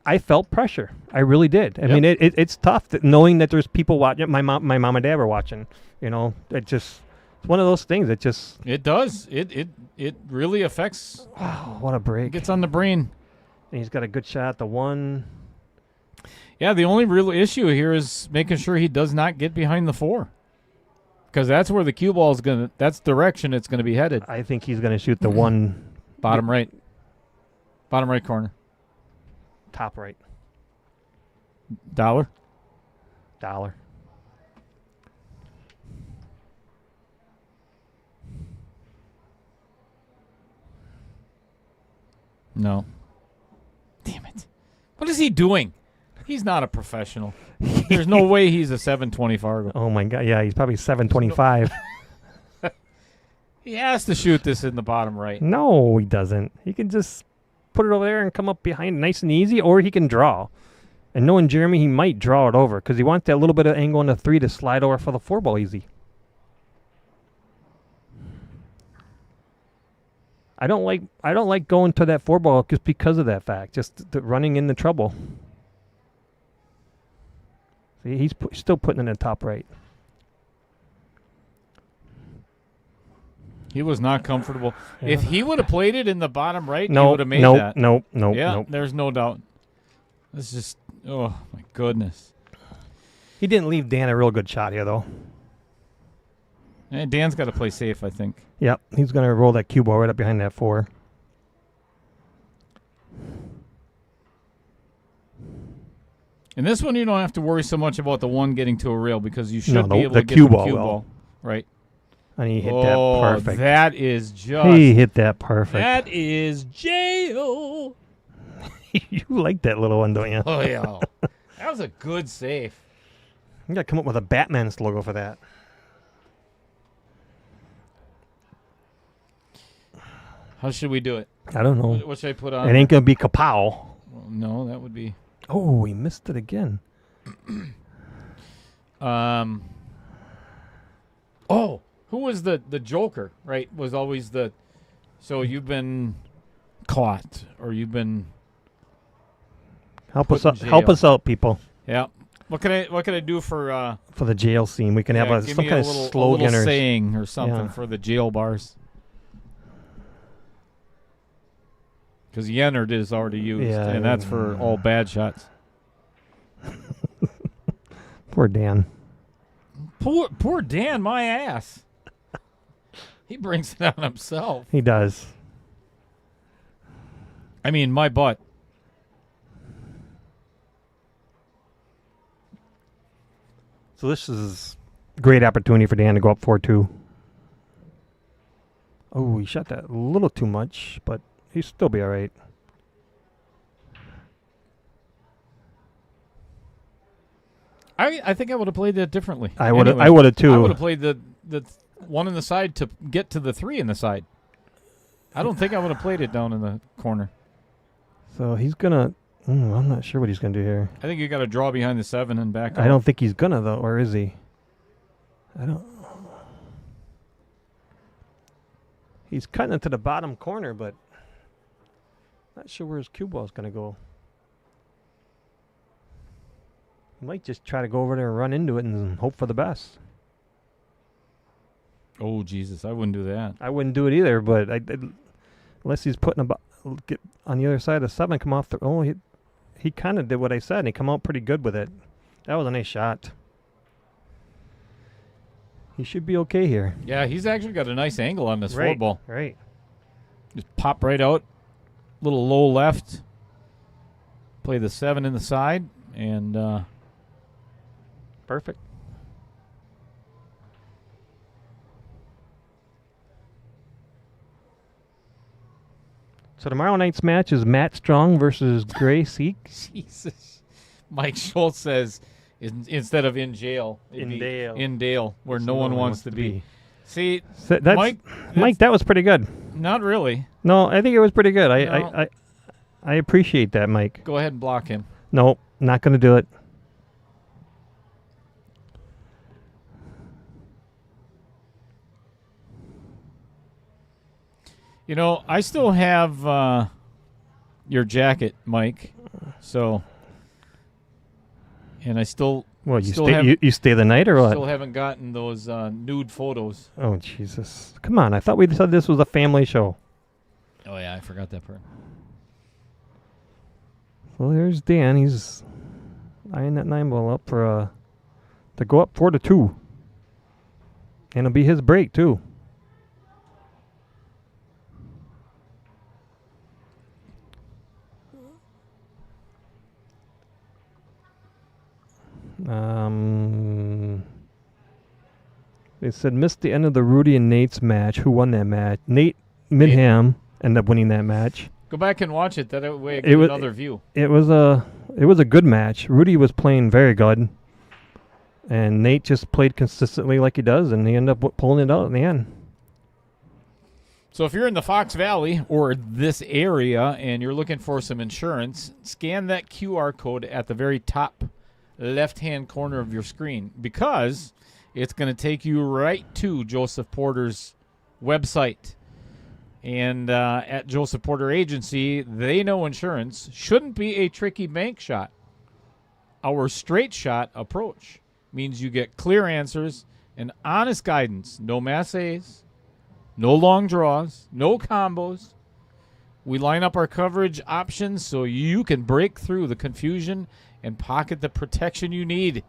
I felt pressure. I really did. I mean, it's tough knowing that there's people watching. My mom and dad were watching. It's one of those things. It does. It really affects. Wow, what a break! Gets on the brain. And he's got a good shot at the 1. Yeah, the only real issue here is making sure he does not get behind the 4. Because that's where the cue ball is going to, that's the direction it's going to be headed. I think he's going to shoot the 1. Bottom right corner. Top right. Dollar. No. Damn it. What is he doing? He's not a professional. There's no way he's a 720 Fargo. Oh, my God. Yeah, he's probably 725. He has to shoot this in the bottom right. No, he doesn't. He can just put it over there and come up behind nice and easy, or he can draw. And knowing Jeremy, he might draw it over because he wants that little bit of angle on the 3 to slide over for the 4 ball easy. I don't like going to that 4 ball just because of that fact, just the running into trouble. See, he's still putting it in the top right. He was not comfortable. Yeah. If he would have played it in the bottom right, he No, would have made no, that. no, Yeah, no. there's no doubt. This is just, oh, my goodness. He didn't leave Dan a real good shot here, though. And Dan's got to play safe, I think. Yep, he's going to roll that cue ball right up behind that 4. In this one, you don't have to worry so much about the one getting to a rail because you should No, be able the to get cue the ball cue will. ball. Right. And he hit that perfect. That is just... He hit that perfect. That is jail. You like that little one, don't you? Oh, yeah. That was a good save. You got to come up with a Batman's logo for that. How should we do it? I don't know. What should I put on? It ain't going to be kapow. Well, no, that would be... Oh, he missed it again. Oh, who was the Joker, right? Was always the... So you've been caught, or you've been... Help put us in out, jail. help us out, people. Yeah. What can I do for... For the jail scene, we can have give some me kind of a little slogan or saying or something Yeah. for the jail bars. Because Yennard is already used, Yeah, and that's for all bad shots. Poor Dan. Poor Dan, my ass. He brings it on himself. He does. I mean, my butt. So this is a great opportunity for Dan to go up 4-2. Oh, he shot that a little too much, but he'll still be all right. I think I would have played that differently. I would have Anyway, too. I would have played the one in the side to get to the 3 in the side. I don't think I would have played it down in the corner. So he's gonna. I'm not sure what he's gonna do here. I think you got to draw behind the 7 and back up. I don't think he's gonna though, or is he? I don't. He's cutting into the bottom corner, but not sure where his cue ball is gonna go. He might just try to go over there and run into it and hope for the best. Oh, Jesus, I wouldn't do that. I wouldn't do it either, but unless he's putting get on the other side of the 7, come off the. Oh, he kind of did what I said, and he come out pretty good with it. That was a nice shot. He should be okay here. Yeah, he's actually got a nice angle on this 4 Right, ball. right. Just pop right out. Little low left. Play the 7 in the side, and Perfect. So tomorrow night's match is Matt Strong versus Gray Seek. Jesus. Mike Schultz says instead of in jail, it'd be Dale. in Dale, where no one wants to be. See, So that's, Mike, that was pretty good. not really. No, I think it was pretty good. No. I appreciate that, Mike. Go ahead and block him. No, not going to do it. You know, I still have your jacket, Mike. So, and I still Well, you Still stay have- you stay the night or what? still haven't gotten those nude photos. Oh Jesus! Come on! I thought we said this was a family show. Oh yeah, I forgot that part. Well, there's Dan. He's eyeing that 9 ball up for to go up 4-2, and it'll be his break too. They said missed the end of the Rudy and Nate's match. Who won that match? Nate Midham ended up winning that match. Go back and watch it. That way I It get was- another view. It was a good match. Rudy was playing very good, and Nate just played consistently like he does, and he ended up pulling it out in the end. So if you're in the Fox Valley or this area and you're looking for some insurance, scan that QR code at the very top left-hand corner of your screen, because it's going to take you right to Joseph Porter's website. And at Joseph Porter Agency, they know insurance shouldn't be a tricky bank shot. Our straight shot approach means you get clear answers and honest guidance. No mass A's, no long draws, no combos. We line up our coverage options so you can break through the confusion and pocket the protection you need.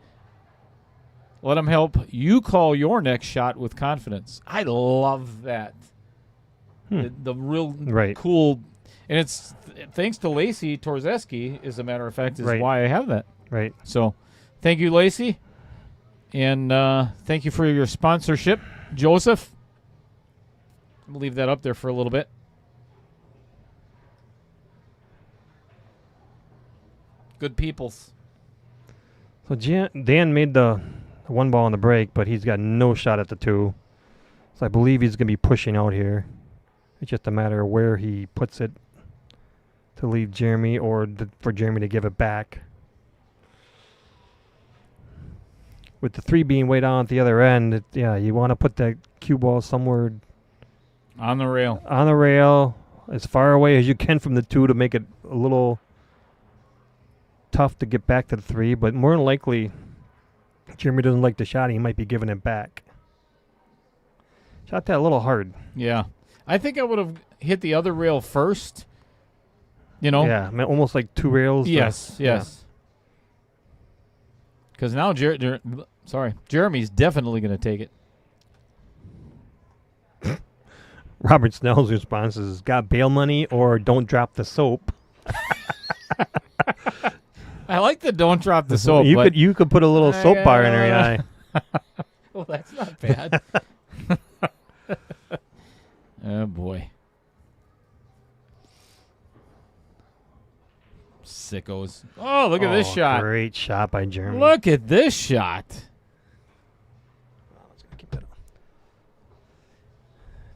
Let them help you call your next shot with confidence. I love that. The real cool, and it's thanks to Lacey Torzeski, as a matter of fact, is why I have that. Right. So, thank you, Lacey, and thank you for your sponsorship, Joseph. I'm gonna leave that up there for a little bit. Good peoples. So Dan made the one ball on the break, but he's got no shot at the 2. So I believe he's going to be pushing out here. It's just a matter of where he puts it to leave Jeremy or for Jeremy to give it back. With the 3 being way down at the other end, you want to put that cue ball somewhere on the rail. On the rail, as far away as you can from the 2 to make it a little tough to get back to the 3, but more than likely, Jeremy doesn't like the shot. He might be giving it back. Shot that a little hard. Yeah. I think I would have hit the other rail first. You know? Yeah, almost like 2 rails. Yes. Because now Jeremy's definitely going to take it. Robert Snell's response is, got bail money or don't drop the soap. I like the don't drop the soap. You could put a little soap bar in her eye. Well, that's not bad. Oh, boy. Sickos. Oh, look at this shot. Great shot by Jeremy. Look at this shot. Keep that up.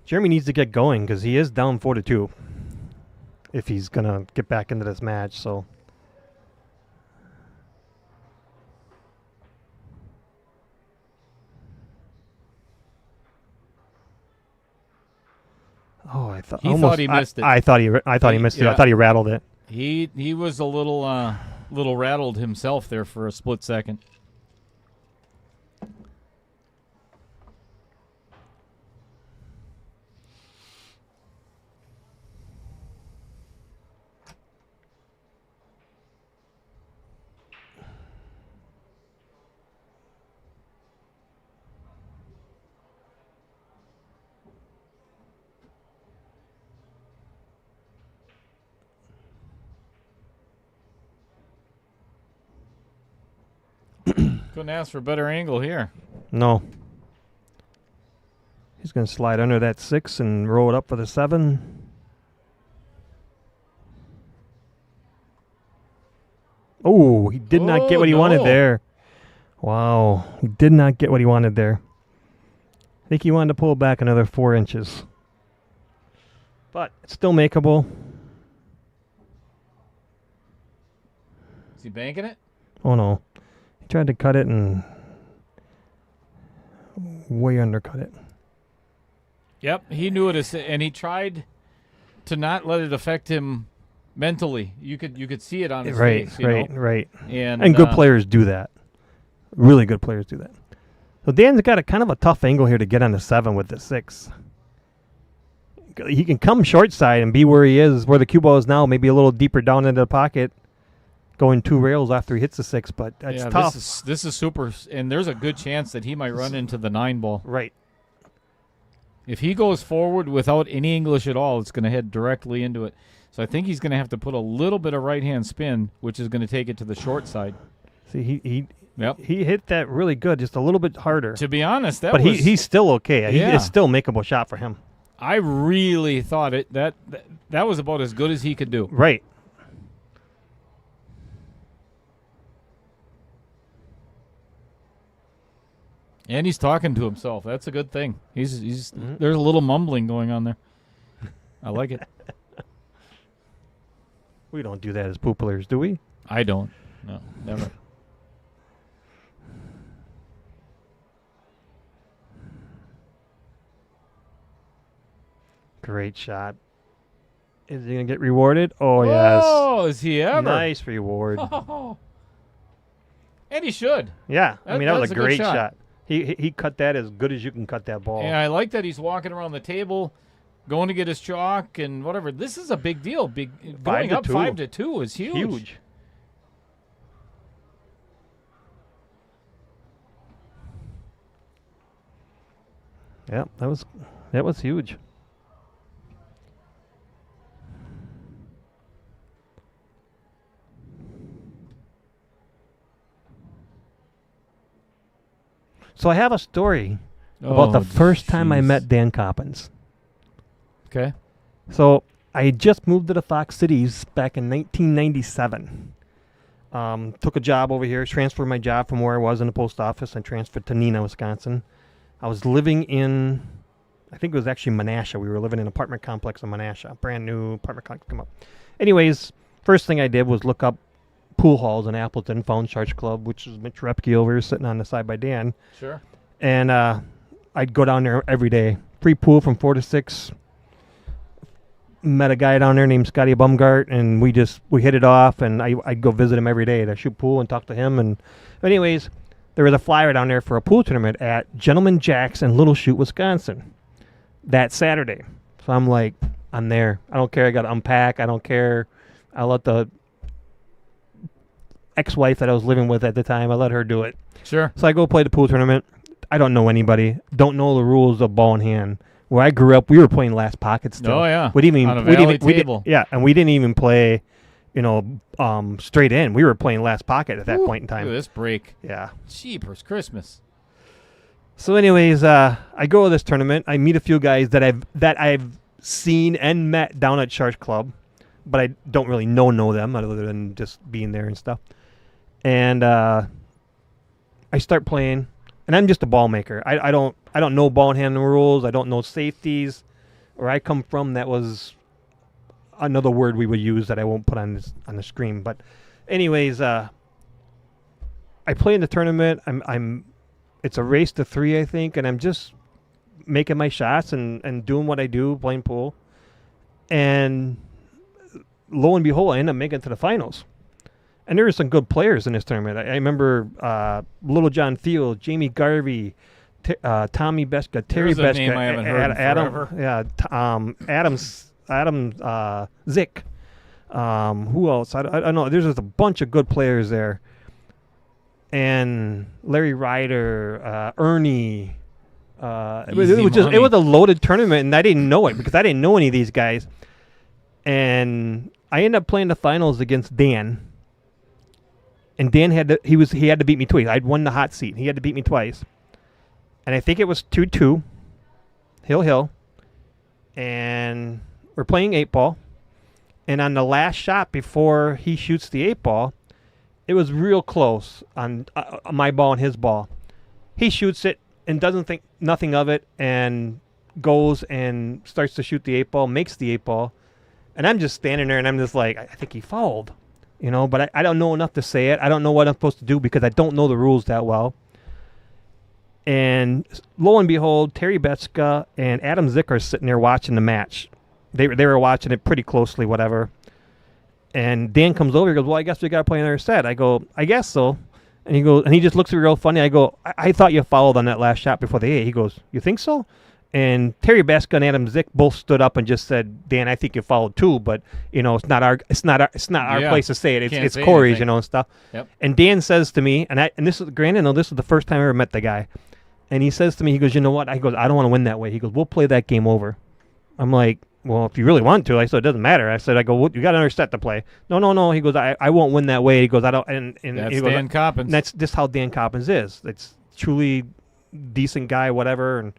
Jeremy needs to get going because he is down 4-2 if he's going to get back into this match. So. Oh, I thought he missed it. I thought he missed it. I thought he rattled it. He was a little rattled himself there for a split second. Couldn't ask for a better angle here. No. He's going to slide under that 6 and roll it up for the 7. Oh, he did not get what he wanted there. Wow. He did not get what he wanted there. I think he wanted to pull back another 4 inches. But it's still makeable. Is he banking it? Oh, no. He tried to cut it and way undercut it. Yep, he knew it, and he tried to not let it affect him mentally. You could see it on his face. Right. And good players do that. Really good players do that. So Dan's got a kind of a tough angle here to get on the 7 with the 6. He can come short side and be where he is, where the cue ball is now, maybe a little deeper down into the pocket, going 2 rails after he hits the 6, but it's tough. This is super, and there's a good chance that he might run into the 9 ball. Right. If he goes forward without any English at all, it's going to head directly into it. So I think he's going to have to put a little bit of right-hand spin, which is going to take it to the short side. See, he hit that really good, just a little bit harder. To be honest, he's still okay. Yeah. It's still a makeable shot for him. I really thought that was about as good as he could do. Right. And he's talking to himself. That's a good thing. He's there's a little mumbling going on there. I like it. We don't do that as pool players, do we? I don't. No, never. Great shot. Is he going to get rewarded? Oh, yes. Oh, is he ever? Nice reward. And he should. Yeah. That was a great shot. He cut that as good as you can cut that ball. And I like that he's walking around the table, going to get his chalk and whatever. This is a big deal. Going up 5-2 is huge. Yeah, that was huge. So I have a story about the first time I met Dan Coppens. Okay. So I had just moved to the Fox Cities back in 1997. Took a job over here, transferred my job from where I was in the post office and transferred to Neenah, Wisconsin. I was living in, I think it was actually Menasha. We were living in an apartment complex in Menasha. Brand new apartment complex come up. Anyways, first thing I did was look up pool halls in Appleton, found Charge Club, which is Mitch Repke over sitting on the side by Dan. Sure. And I'd go down there every day. Free pool from 4 to 6. Met a guy down there named Scotty Bumgart, and we hit it off, and I'd go visit him every day to shoot pool and talk to him. And anyways, there was a flyer down there for a pool tournament at Gentleman Jack's in Little Chute, Wisconsin that Saturday. So I'm like, I'm there. I don't care. I got to unpack. I don't care. I let the ex-wife that I was living with at the time, I let her do it. Sure. So I go play the pool tournament. I don't know anybody. Don't know the rules of ball in hand. Where I grew up, we were playing last pocket still. Oh yeah. We didn't even on a valley table. and we didn't even play, straight in. We were playing last pocket at that point in time. Look at this break. Yeah. Jeepers Christmas. So anyways, I go to this tournament. I meet a few guys that I've seen and met down at Charge Club, but I don't really know them other than just being there and stuff. And I start playing, and I'm just a ball maker. I don't know ball handling rules. I don't know safeties. Where I come from, that was another word we would use that I won't put on the screen. But anyways, I play in the tournament. It's a race to 3, I think, and I'm just making my shots and doing what I do, playing pool. And lo and behold, I end up making it to the finals. And there were some good players in this tournament. I remember Little John Field, Jamie Garvey, Tommy Beska, Terry There's a Beska, name I haven't heard in forever. Adam Zick. Who else? I don't know. There's just a bunch of good players there. And Larry Ryder, Ernie. It was a loaded tournament, and I didn't know it because I didn't know any of these guys. And I ended up playing the finals against Dan. And Dan had to beat me twice. I'd won the hot seat. He had to beat me twice. And I think it was 2-2. Hill. And we're playing 8-ball. And on the last shot before he shoots the 8-ball, it was real close on my ball and his ball. He shoots it and doesn't think nothing of it and goes and starts to shoot the 8-ball, makes the 8-ball. And I'm just standing there and I'm just like, I think he fouled. But I don't know enough to say it. I don't know what I'm supposed to do because I don't know the rules that well. And lo and behold, Terry Beska and Adam Zick are sitting there watching the match. They were watching it pretty closely, whatever. And Dan comes over. He goes, "Well, I guess we got to play another set." I go, "I guess so." And he just looks at me real funny. I go, I thought you fouled on that last shot before the 8." He goes, "You think so?" And Terry Beska and Adam Zick both stood up and just said, "Dan, I think you fouled too, but it's not our place to say it. It's Corey's, anything. And stuff." Yep. And Dan says to me, and this is granted, this is the first time I ever met the guy, and he says to me, he goes, "You know what?" I goes, "I don't want to win that way." He goes, "We'll play that game over." I'm like, "Well, if you really want to," I said, "It doesn't matter." I said, well, "You got another set to play." No. He goes, I won't win that way. He goes, "I don't." And That's he goes, Dan Coppens. and that's just how Dan Coppens is. It's truly decent guy, whatever.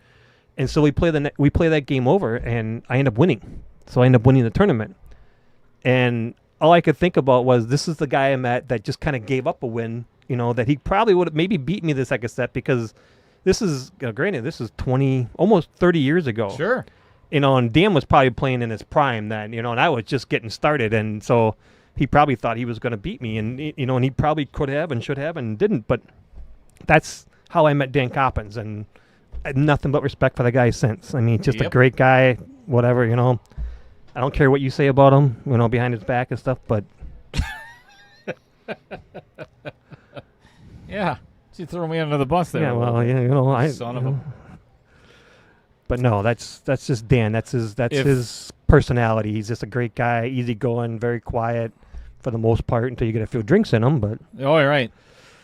And so we play that game over, and I end up winning. So I end up winning the tournament. And all I could think about was, this is the guy I met that just kind of gave up a win, that he probably would have maybe beat me the second set, because this is, granted, this is almost 30 years ago. Sure. And Dan was probably playing in his prime then, and I was just getting started. And so he probably thought he was going to beat me, and, and he probably could have and should have and didn't. But that's how I met Dan Coppens, and I had nothing but respect for the guy since. I mean, just a great guy, whatever, I don't care what you say about him, behind his back and stuff, but yeah. You throw me under the bus there. Yeah, well, yeah, son of a. But no, that's just Dan. That's his personality. He's just a great guy, easygoing, very quiet for the most part until you get a few drinks in him. But oh, right.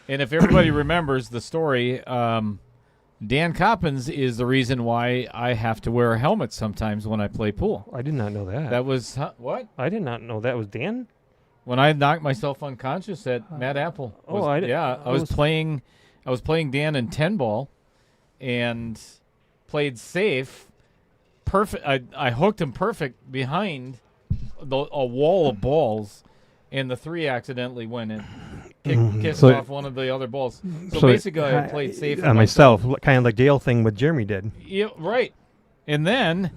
And if everybody remembers the story, Dan Coppens is the reason why I have to wear a helmet sometimes when I play pool. I did not know that. That was what? I did not know that was Dan. When I knocked myself unconscious at Mad Apple. I was playing Dan in 10 ball and played safe. Perfect. I hooked him perfect behind a wall of balls, and the 3 accidentally went in. Kissed off one of the other balls. So basically, I played safe. Myself, kind of like Dale thing what Jeremy did. Yeah, right. And then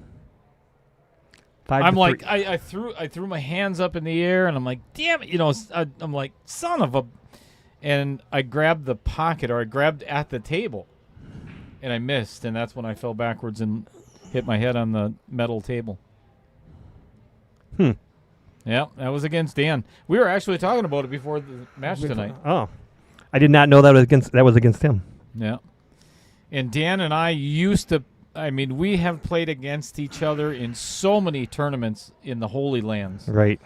I threw my hands up in the air, and I'm like, damn it, I'm like, son of a, and I grabbed the pocket, or I grabbed at the table, and I missed, and that's when I fell backwards and hit my head on the metal table. Yeah, that was against Dan. We were actually talking about it before the match tonight. Oh, I did not know that was against him. Yeah, and Dan and I used to. I mean, we have played against each other in so many tournaments in the Holy Lands. Right.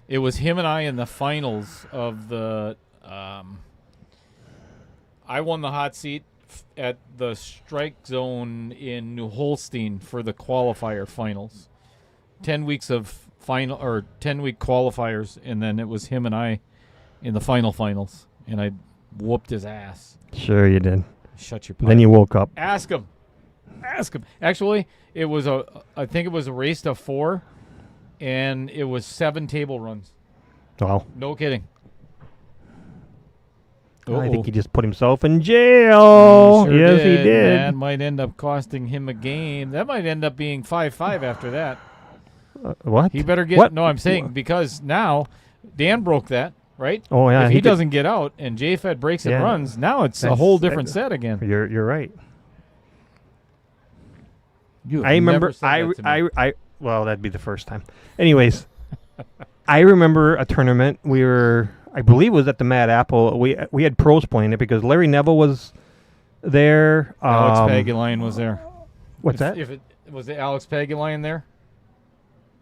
It was him and I in the finals of the. I won the hot seat at the strike zone in New Holstein for the qualifier finals. 10 weeks of 10-week qualifiers, and then it was him and I in the finals, and I whooped his ass. Sure you did. Shut your pipe. Then you woke up. Ask him. Actually, I think it was a race to 4, and it was 7 table runs. Wow. No kidding. I think he just put himself in jail. Sure yes, did. he did. That might end up costing him a game. That might end up being 5-5 after that. What? He better get. What? No, I'm saying because now Dan broke that, right? Oh yeah. If he doesn't get out and JFed breaks and runs, now it's a whole different set again. You're right. I remember. Well, that'd be the first time. Anyways, I remember a tournament. I believe it was at the Mad Apple. We had pros playing it because Larry Neville was there. Alex Pagulayan was there. What's that? Was it Alex Pagulayan there?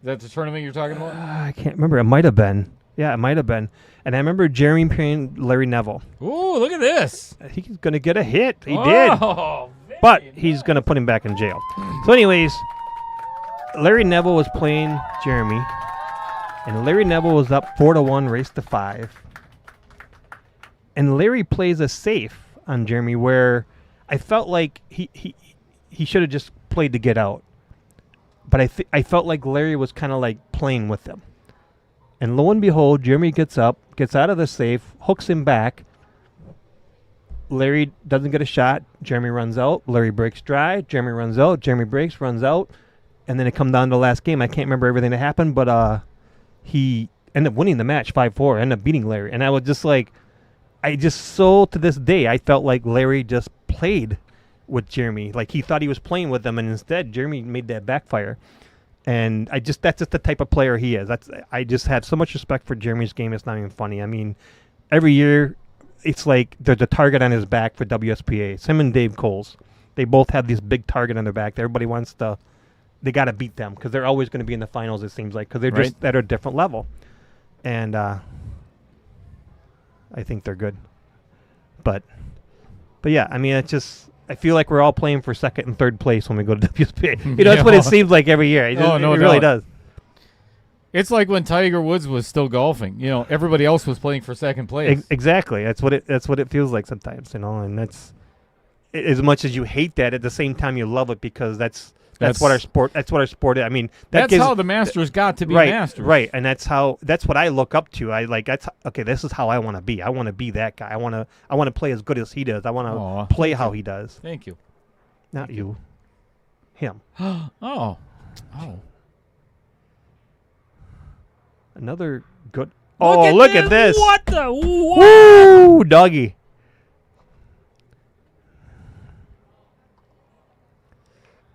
Is that the tournament you're talking about? I can't remember. It might have been. Yeah, it might have been. And I remember Jeremy playing Larry Neville. Ooh, look at this. He's going to get a hit. He did. But he's going to put him back in jail. So anyways, Larry Neville was playing Jeremy. And Larry Neville was up 4-1, race to 5. And Larry plays a safe on Jeremy where I felt like he should have just played to get out. But I felt like Larry was kind of like playing with him. And lo and behold, Jeremy gets up, gets out of the safe, hooks him back. Larry doesn't get a shot. Jeremy runs out. Larry breaks dry. Jeremy runs out. Jeremy breaks, runs out. And then it comes down to the last game. I can't remember everything that happened, but he ended up winning the match 5-4, ended up beating Larry. And I was just like, to this day, I felt like Larry just played with Jeremy. Like he thought he was playing with them, and instead Jeremy made that backfire. And that's just the type of player he is. I just have so much respect for Jeremy's game. It's not even funny. I mean, every year it's like there's a target on his back for WSPA. It's him and Dave Coles. They both have this big target on their back. Everybody wants to. They got to beat them because they're always going to be in the finals. It seems like because they're just at a different level. And I think they're good. But yeah, I mean, it's just. I feel like we're all playing for second and third place when we go to WSPA. That's what it seems like every year. It really does. It's like when Tiger Woods was still golfing. Everybody else was playing for second place. Exactly. That's what it feels like sometimes. And that's as much as you hate that, at the same time you love it because that's what our sport. That's what our sport is. I mean, that's how the Masters got to be Masters. Right, and that's what I look up to. This is how I want to be. I want to be that guy. I want to play as good as he does. I want to play how he does. Thank you. Not you. Him. Oh. Another good. Look at this. What the? Woo, doggy.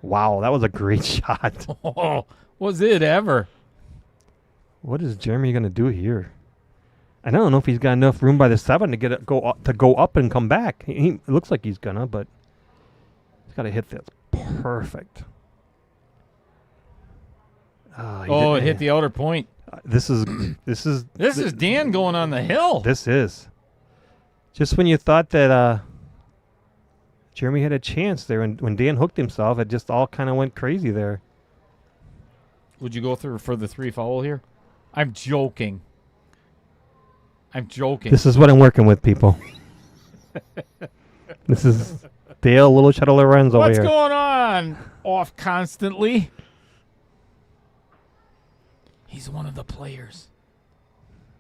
Wow, that was a great shot. Oh, was it ever? What is Jeremy going to do here? I don't know if he's got enough room by the 7 to go up and come back. It looks like he's gonna, but he's got to hit this perfect. It hit the outer point. This is Dan going on the hill. This is just when you thought that Jeremy had a chance there, and when Dan hooked himself, it just all kind of went crazy there. Would you go through for the 3 foul here? I'm joking. This is what I'm working with, people. This is Dale Little Shadow Lorenz over What's here. going on? Off constantly. He's one of the players.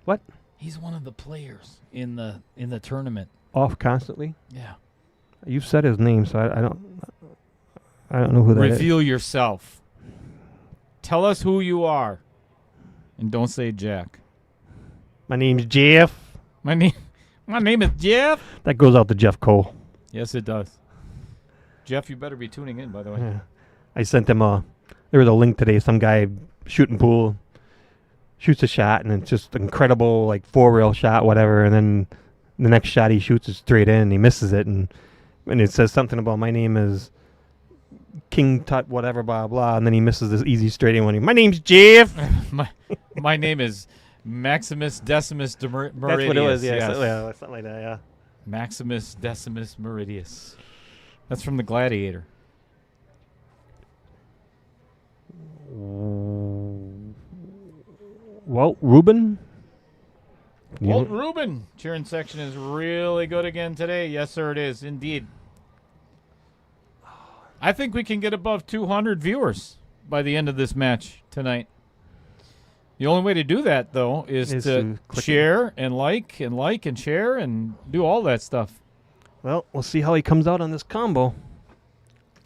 What? He's one of the players in the tournament. Off constantly? Yeah. You've said his name, so I don't know who that is. Reveal yourself. Tell us who you are. And don't say Jack. My name's Jeff. My name is Jeff. That goes out to Jeff Cole. Yes, it does. Jeff, you better be tuning in, by the way. Yeah. I sent him there was a link today, some guy shooting pool, shoots a shot, and it's just incredible, like 4-rail shot, whatever, and then the next shot he shoots is straight in, and he misses it, and it says something about my name is King Tut, whatever, blah, blah, and then he misses this easy straight in one. My name's Jeff. my name is Maximus Decimus Meridius. That's what it was, yeah. Yes. Yeah, something like that, yeah. Maximus Decimus Meridius. That's from the Gladiator. Walt Rubin? Walt Rubin. Cheering section is really good again today. Yes, sir, it is, indeed. I think we can get above 200 viewers by the end of this match tonight. The only way to do that, though, is to share and like and share and do all that stuff. Well, we'll see how he comes out on this combo.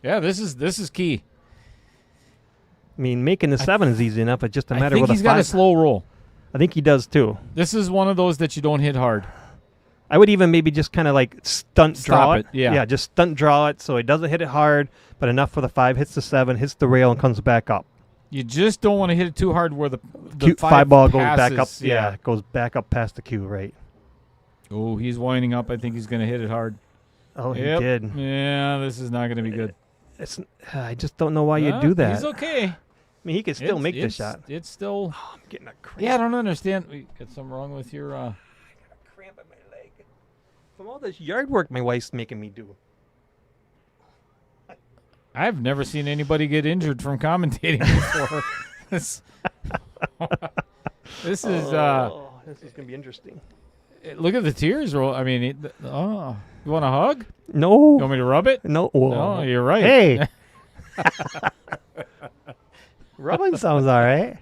Yeah, this is key. I mean, making the 7 is easy enough. It's just a matter I think of he's got a slow roll. I think he does, too. This is one of those that you don't hit hard. I would even maybe just kind of like draw Stop it. it, yeah. Yeah, just stunt draw it so he doesn't hit it hard, but enough for the 5, hits the 7, hits the rail, and comes back up. You just don't want to hit it too hard where the five ball goes passes, back up. Yeah, goes back up past the cue, right. Oh, he's winding up. I think he's going to hit it hard. Oh, Yep. he did. Yeah, this is not going to be good. I just don't know why you do that. He's okay. I mean, he can still make the shot. It's still... Oh, I'm getting a cramp. Yeah, I don't understand. We got something wrong with your... I got a cramp in my leg. From all this yard work my wife's making me do. I've never seen anybody get injured from commentating before. This is... this is going to be interesting. Look at the tears roll. I mean, you want a hug? No. You want me to rub it? No. No, you're right. Hey. Rubbing sounds all right.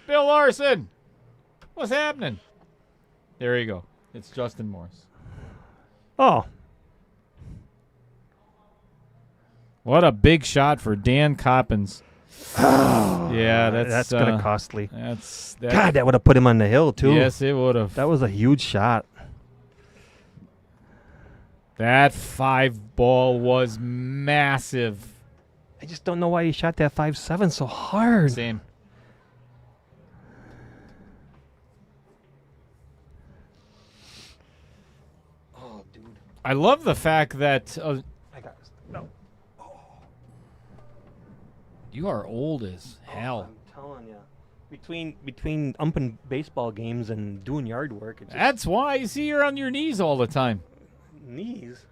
Bill Larson. What's happening? There you go. It's Justin Morris. Oh. What a big shot for Dan Coppens. Yeah, that's going to costly. God, that would have put him on the hill, too. Yes, it would have. That was a huge shot. That 5 ball was massive. I just don't know why he shot that 5-7 so hard. Same. Oh, dude. I love the fact that I got this. No. you are old as hell. I'm telling you. Between umping baseball games and doing yard work, it's just That's why you see you're on your knees all the time. knees.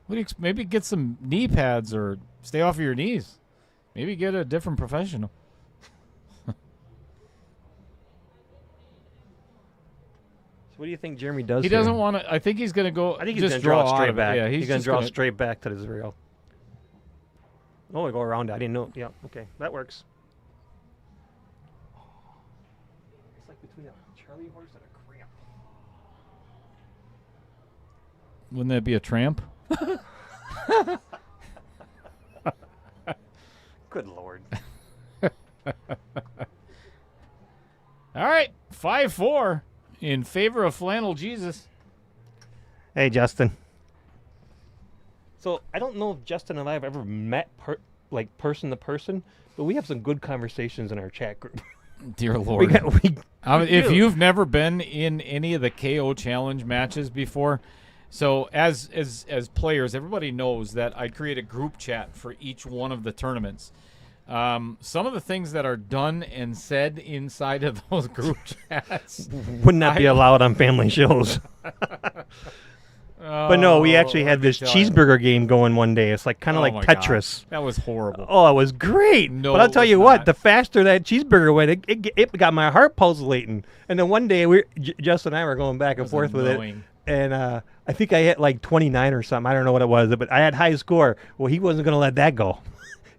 What do you maybe get some knee pads or stay off of your knees. Maybe get a different professional. So what do you think Jeremy does? He doesn't want to. I think he's going to go. I think he's just going to draw out straight of it. back. Yeah, he's going to just draw gonna- straight back to the rail. Oh, I go around it. I didn't know. Yeah, okay, that works. It's like between a Charlie horse and a cramp. Wouldn't that be a tramp? Good Lord. All right, 5-4 in favor of Flannel Jesus. Hey, Justin. So I don't know if Justin and I have ever met person to person, but we have some good conversations in our chat group. Dear Lord. If do. you've never been in any of the KO Challenge matches before, so as players, everybody knows that I create a group chat for each one of the tournaments. Some of the things that are done and said inside of those group chats Wouldn't that be allowed on family shows? But no, we actually let had me this tell you. cheeseburger game going one day. It's like kind of Oh like my God. Tetris. That was horrible. Oh, it was great. No, but I'll it tell was you what, not. the faster that cheeseburger went, it got my heart pulsating. And then one day, Justin and I were going back and That was forth with annoying. it. And I think I hit like 29 or something. I don't know what it was, but I had high score. Well, he wasn't going to let that go.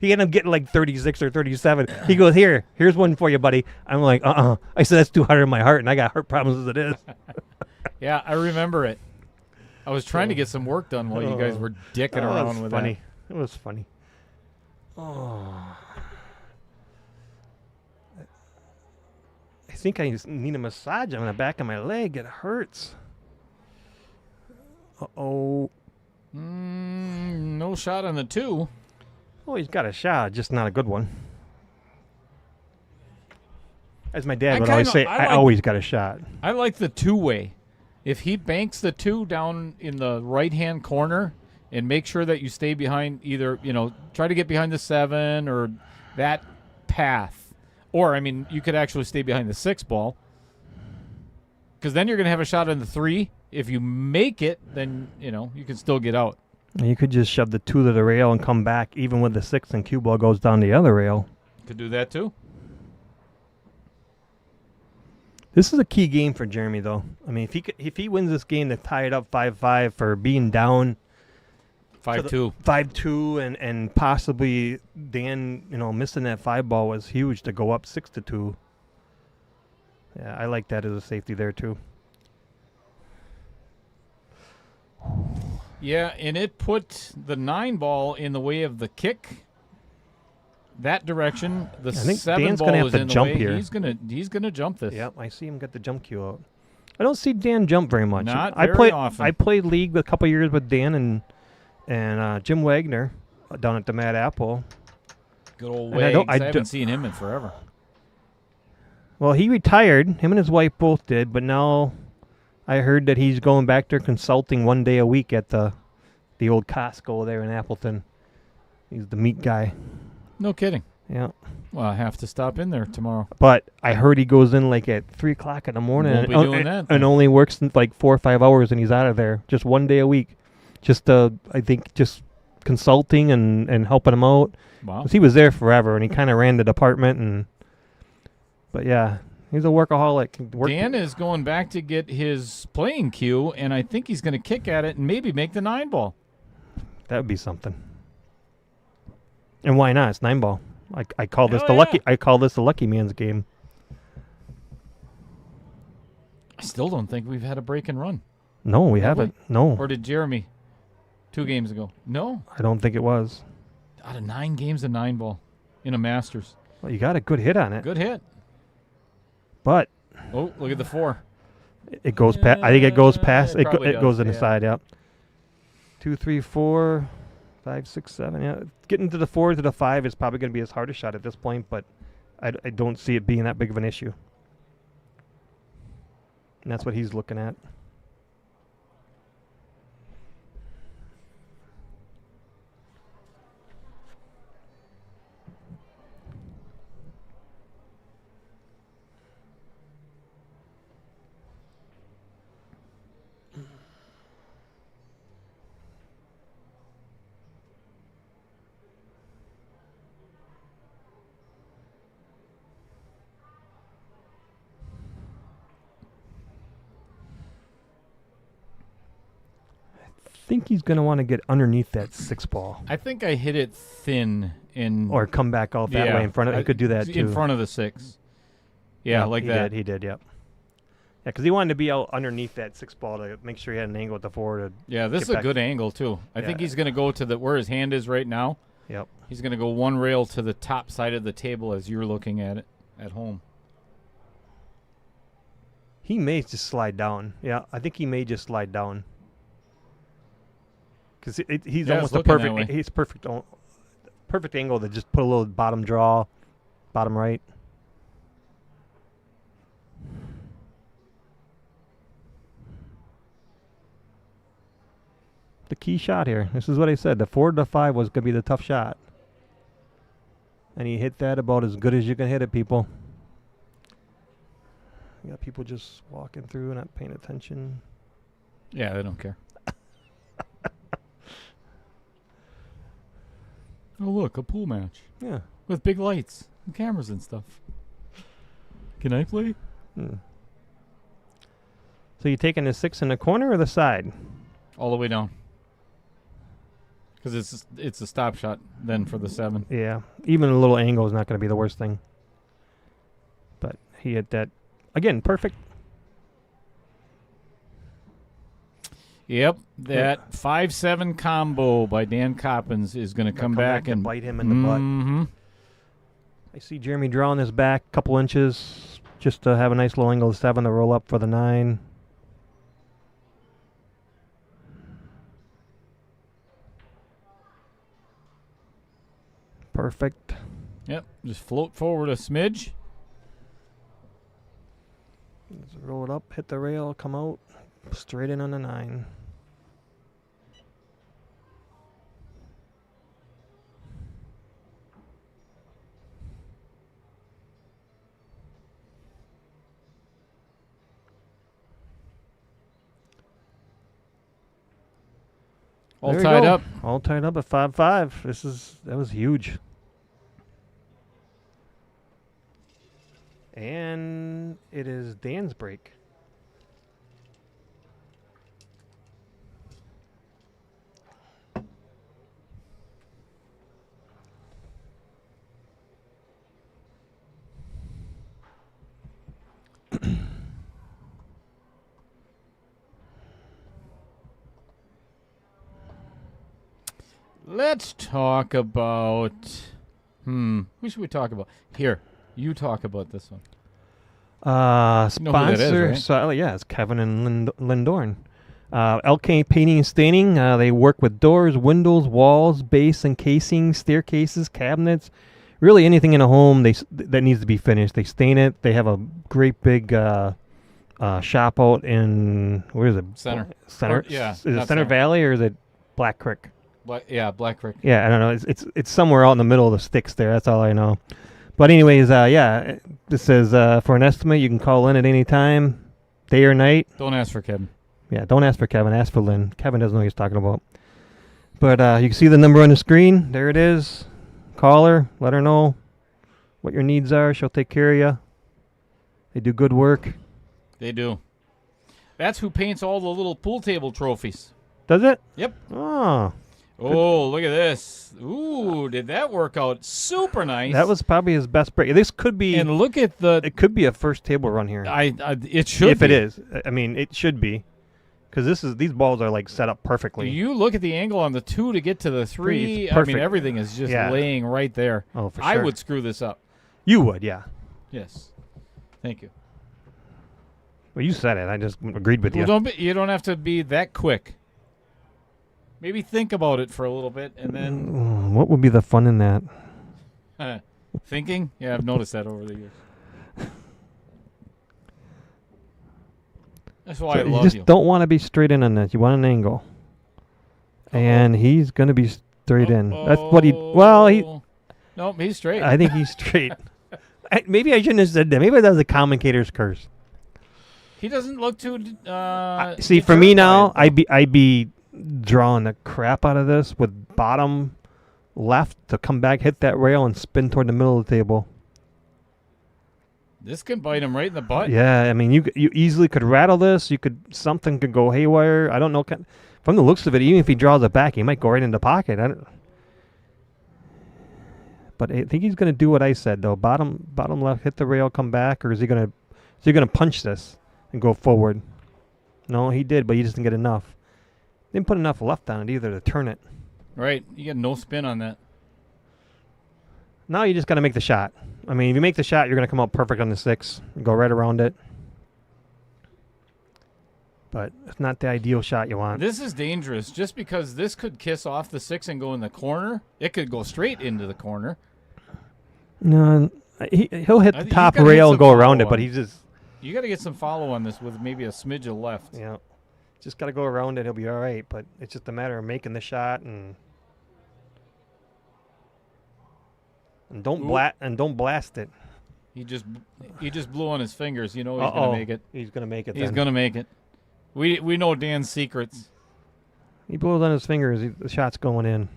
He ended up getting like 36 or 37. He goes, here's one for you, buddy. I'm like, I said, that's too hard on my heart, and I got heart problems as it is. Yeah, I remember it. I was trying to get some work done while you guys were dicking around with funny. It was funny. Oh. I think I just need a massage on the back of my leg. It hurts. Uh-oh. No shot on the 2. Oh, he's got a shot, just not a good one. As my dad would always say, I always got a shot. I like the 2-way. If he banks the 2 down in the right-hand corner and make sure that you stay behind either, try to get behind the 7 or that path. Or, you could actually stay behind the 6 ball. Because then you're going to have a shot on the 3. If you make it, then, you can still get out. You could just shove the 2 to the rail and come back, even with the 6 and cue ball goes down the other rail. Could do that too. This is a key game for Jeremy, though. If he wins this game to tie it up 5-5 for being down 5-2. 5-2, and possibly Dan, missing that 5 ball was huge to go up 6-2. Yeah, I like that as a safety there too. Yeah, and it put the 9 ball in the way of the kick. That direction, the I think 7 Dan's ball gonna have is to in the jump way. here. He's gonna jump this. Yep, I see him get the jump cue out. I don't see Dan jump very much. Not I very often. I played league a couple years with Dan and Jim Wagner down at the Mad Apple. Good old And I Wags. don't- I, I haven't don't- seen him in forever. Well, he retired. Him and his wife both did, but now I heard that he's going back there consulting one day a week at the old Costco there in Appleton. He's the meat guy. No kidding. Yeah. Well, I have to stop in there tomorrow. But I heard he goes in like at 3 o'clock in the morning Won't be doing that then. and only works in like 4 or 5 hours and he's out of there just one day a week. Just, I think, just consulting and helping him out. Wow. 'Cause he was there forever and he kind of ran the department. But yeah, he's a workaholic. Dan is going back to get his playing cue, and I think he's going to kick at it and maybe make the 9 ball. That would be something. And why not? It's 9 ball. I call this Hell the yeah. lucky. I call this the lucky man's game. I still don't think we've had a break and run. No, we Have we? haven't. No, Or did Jeremy 2 games ago? No. I don't think it was. Out of 9 games, a 9 ball in a Masters. Well, you got a good hit on it, Good hit. but Oh, look at the 4. it goes past. I think it goes past. It probably It goes does, in the yeah. side. Yep. 2, 3, 4, 5, 6, 7. Yeah, getting to the 4 to the 5 is probably going to be his hardest shot at this point, but I don't see it being that big of an issue. And that's what he's looking at. I think he's going to want to get underneath that 6 ball I think I hit it thin in or come back out that way in front of. He could do that too. in front of the 6. Yeah, like he that. He did. Yep. Yeah, because he wanted to be out underneath that 6 ball to make sure he had an angle at the 4 to. Yeah, this get is a back. good angle too. I think Yeah. he's going to go to where his hand is right now. Yep. He's going to go 1 rail to the top side of the table as you're looking at it at home. He may just slide down. Yeah, I think he may just slide down. Because he's Yeah, almost it's a looking that perfect. way. He's perfect angle to just put a little bottom draw, bottom right. The key shot here. This is what I said. The 4 to 5 was going to be the tough shot. And he hit that about as good as you can hit it, people. You got people just walking through, not paying attention. Yeah, they don't care. Oh, look, a pool match. Yeah. With big lights and cameras and stuff. Can I play? So you taking the 6 in the corner or the side? All the way down. Because it's a stop shot then for the 7. Yeah. Even a little angle is not going to be the worst thing. But he hit that. Again, perfect. Yep. That 5-7 combo by Dan Coppens is going to come back and bite him in the butt. I see Jeremy drawing his back a couple inches just to have a nice low angle 7 to roll up for the 9. Perfect. Yep. Just float forward a smidge. Just roll it up, hit the rail, come out, straight in on the 9. All There you tied go. up. All tied up at 5-5. That was huge. And it is Dan's break. Let's talk about... Who should we talk about? Here, you talk about this one. Sponsor. You know who that is, right? So, yeah, it's Kevin and Lindorn. LK Painting and Staining. They work with doors, windows, walls, base and casing, staircases, cabinets. Really anything in a home that needs to be finished. They stain it. They have a great big shop out in... Where is it? Center. Center? Yeah. Is it Center Valley or is it Black Creek? Black Creek. Yeah, I don't know. It's somewhere out in the middle of the sticks there. That's all I know. But anyways, yeah, this says for an estimate, you can call in at any time, day or night. Don't ask for Kevin. Yeah, don't ask for Kevin. Ask for Lynn. Kevin doesn't know what he's talking about. But you can see the number on the screen. There it is. Call her. Let her know what your needs are. She'll take care of you. They do good work. They do. That's who paints all the little pool table trophies. Does it? Yep. Oh. Oh, look at this. Ooh, did that work out super nice. That was probably his best break. This could be... And look at the... It could be a first table run here. It should if be. it is. I mean, it should be. Because these balls are like set up perfectly. You look at the angle on the 2 to get to the 3. It's I mean, perfect. everything is just laying right there. Oh, for sure. I would screw this up. You would, yeah. Yes. Thank you. Well, you said it. I just agreed with you. You don't have to be that quick. Maybe think about it for a little bit and then... What would be the fun in that? Thinking? Yeah, I've noticed that over the years. That's why I love you. Just don't want to be straight in on that. You want an angle. And he's going to be straight in. That's what he... Well, he... Nope, he's straight. I think he's straight. Maybe I shouldn't have said that. Maybe that was a commentator's curse. He doesn't look too... see, for me now, I'd be drawing the crap out of this with bottom left to come back, hit that rail, and spin toward the middle of the table. This can bite him right in the butt. Yeah, I mean, you easily could rattle this. Something could go haywire. I don't know. From the looks of it, even if he draws it back, he might go right in the pocket. But I think he's going to do what I said, though. Bottom left, hit the rail, come back, or is he going to punch this and go forward? No, he did, but he just didn't get enough. Didn't put enough left on it either to turn it. Right. You get no spin on that. Now you just got to make the shot. I mean, if you make the shot, you're going to come out perfect on the 6 and go right around it. But it's not the ideal shot you want. This is dangerous. Just because this could kiss off the 6 and go in the corner, it could go straight into the corner. No, he'll hit the top rail and go around it, but he's just... You got to get some follow on this with maybe a smidge of left. Yeah. Just got to go around it. He'll be all right. But it's just a matter of making the shot and don't blast it. He just blew on his fingers. You know he's gonna make it. He's gonna make it. He's gonna make it. We know Dan's secrets. He blows on his fingers. The shot's going in.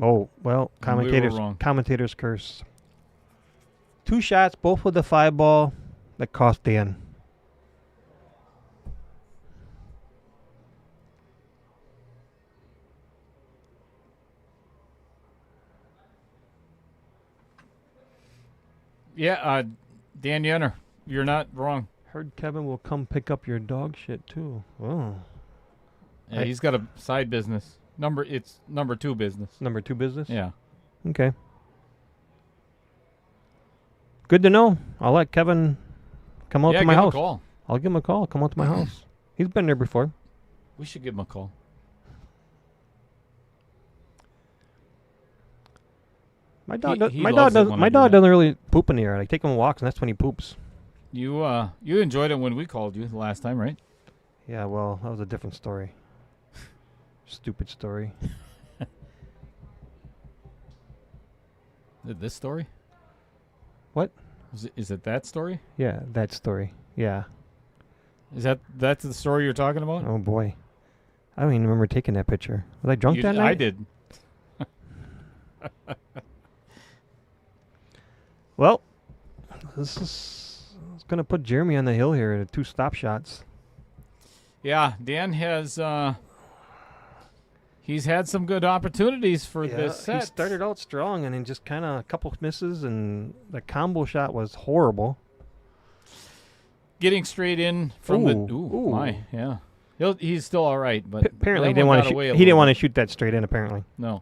Oh, well, And we were wrong. commentators curse. 2 shots, both with the 5 ball, that cost Dan. Yeah, Dan Yenner, you're not wrong. Heard Kevin will come pick up your dog shit too. Oh, Yeah, he's got a side business. It's number 2 business. number 2 business. Yeah. Okay. Good to know. I'll let Kevin come out Yeah, to my give him a house. call. I'll give him a call. Come out to my house. He's been there before. We should give him a call. My dog. He My loves dog. it when I My do dog that. doesn't really poop in the yard. I take him on walks, and that's when he poops. You enjoyed it when we called you the last time, right? Yeah. Well, that was a different story. Stupid story. This story? What? Is it that story? Yeah, that story. Yeah. That's the story you're talking about? Oh boy. I don't even remember taking that picture. Was I drunk that night? I did. Well, this is going to put Jeremy on the hill here at 2 stop shots. Yeah, Dan has he's had some good opportunities for this set. He started out strong and then just kind of a couple misses, and the combo shot was horrible. Getting straight in from Ooh. my, yeah. He's still all right, but Apparently, that he one didn't want got to. away a He little didn't want to bit. shoot that straight in. Apparently, No.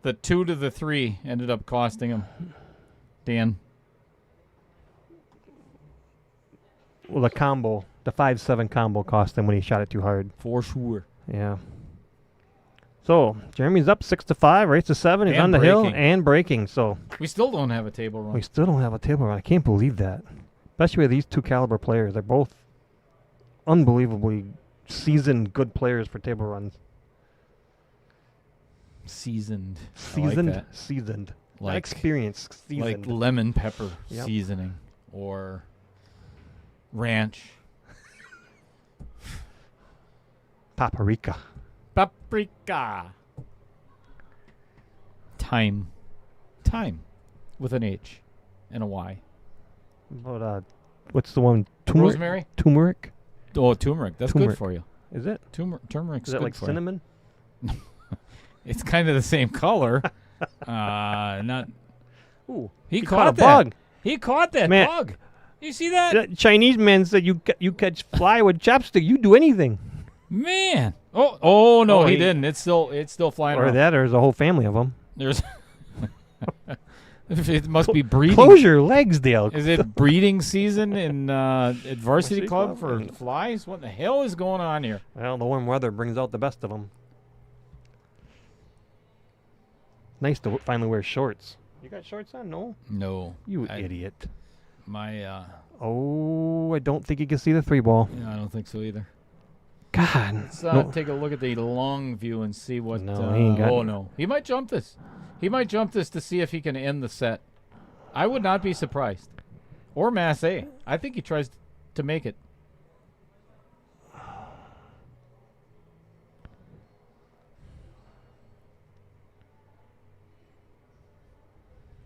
The 2 to the 3 ended up costing him. Dan. well, the 5-7 combo cost him when he shot it too hard. For sure. Yeah. So Jeremy's up 6-5, race to 7. He's And on the hill breaking. and breaking. So We still don't have a table run. we still don't have a table run. I can't believe that, especially with these 2 caliber players. They're both unbelievably seasoned, good players for table runs. Seasoned. Seasoned, I like that. seasoned, not Like, experienced. like Seasoned. lemon pepper Yep. seasoning or ranch. Paprika. Paprika. Thyme. With an H and a Y. But what's the one? Rosemary? Turmeric. Oh, turmeric. That's Turmeric. good for you. Is it? Turmeric's Is that good like for cinnamon? you. It's kind of the same color. Not. Ooh, He caught a that. bug. He caught that Man. bug. You see that? The Chinese man said you catch fly with chopstick. You do anything. Man. Oh no, Oh, he he- didn't. It's still flying Or around. that, or there's a whole family of them. There's. It must be breeding. Close your legs, Dale. Is it breeding season in Adversity Varsity Club Club? for flies? What the hell is going on here? Well, the warm weather brings out the best of them. Nice to finally wear shorts. You got shorts on? No? No. You I- idiot. My, Oh, I don't think you can see the 3 ball. I don't think so either. God. Let's no. take a look at the long view and see what. No, he ain't got oh it. no, he might jump this. He might jump this to see if he can end the set. I would not be surprised. Or Mass A. I think he tries to make it.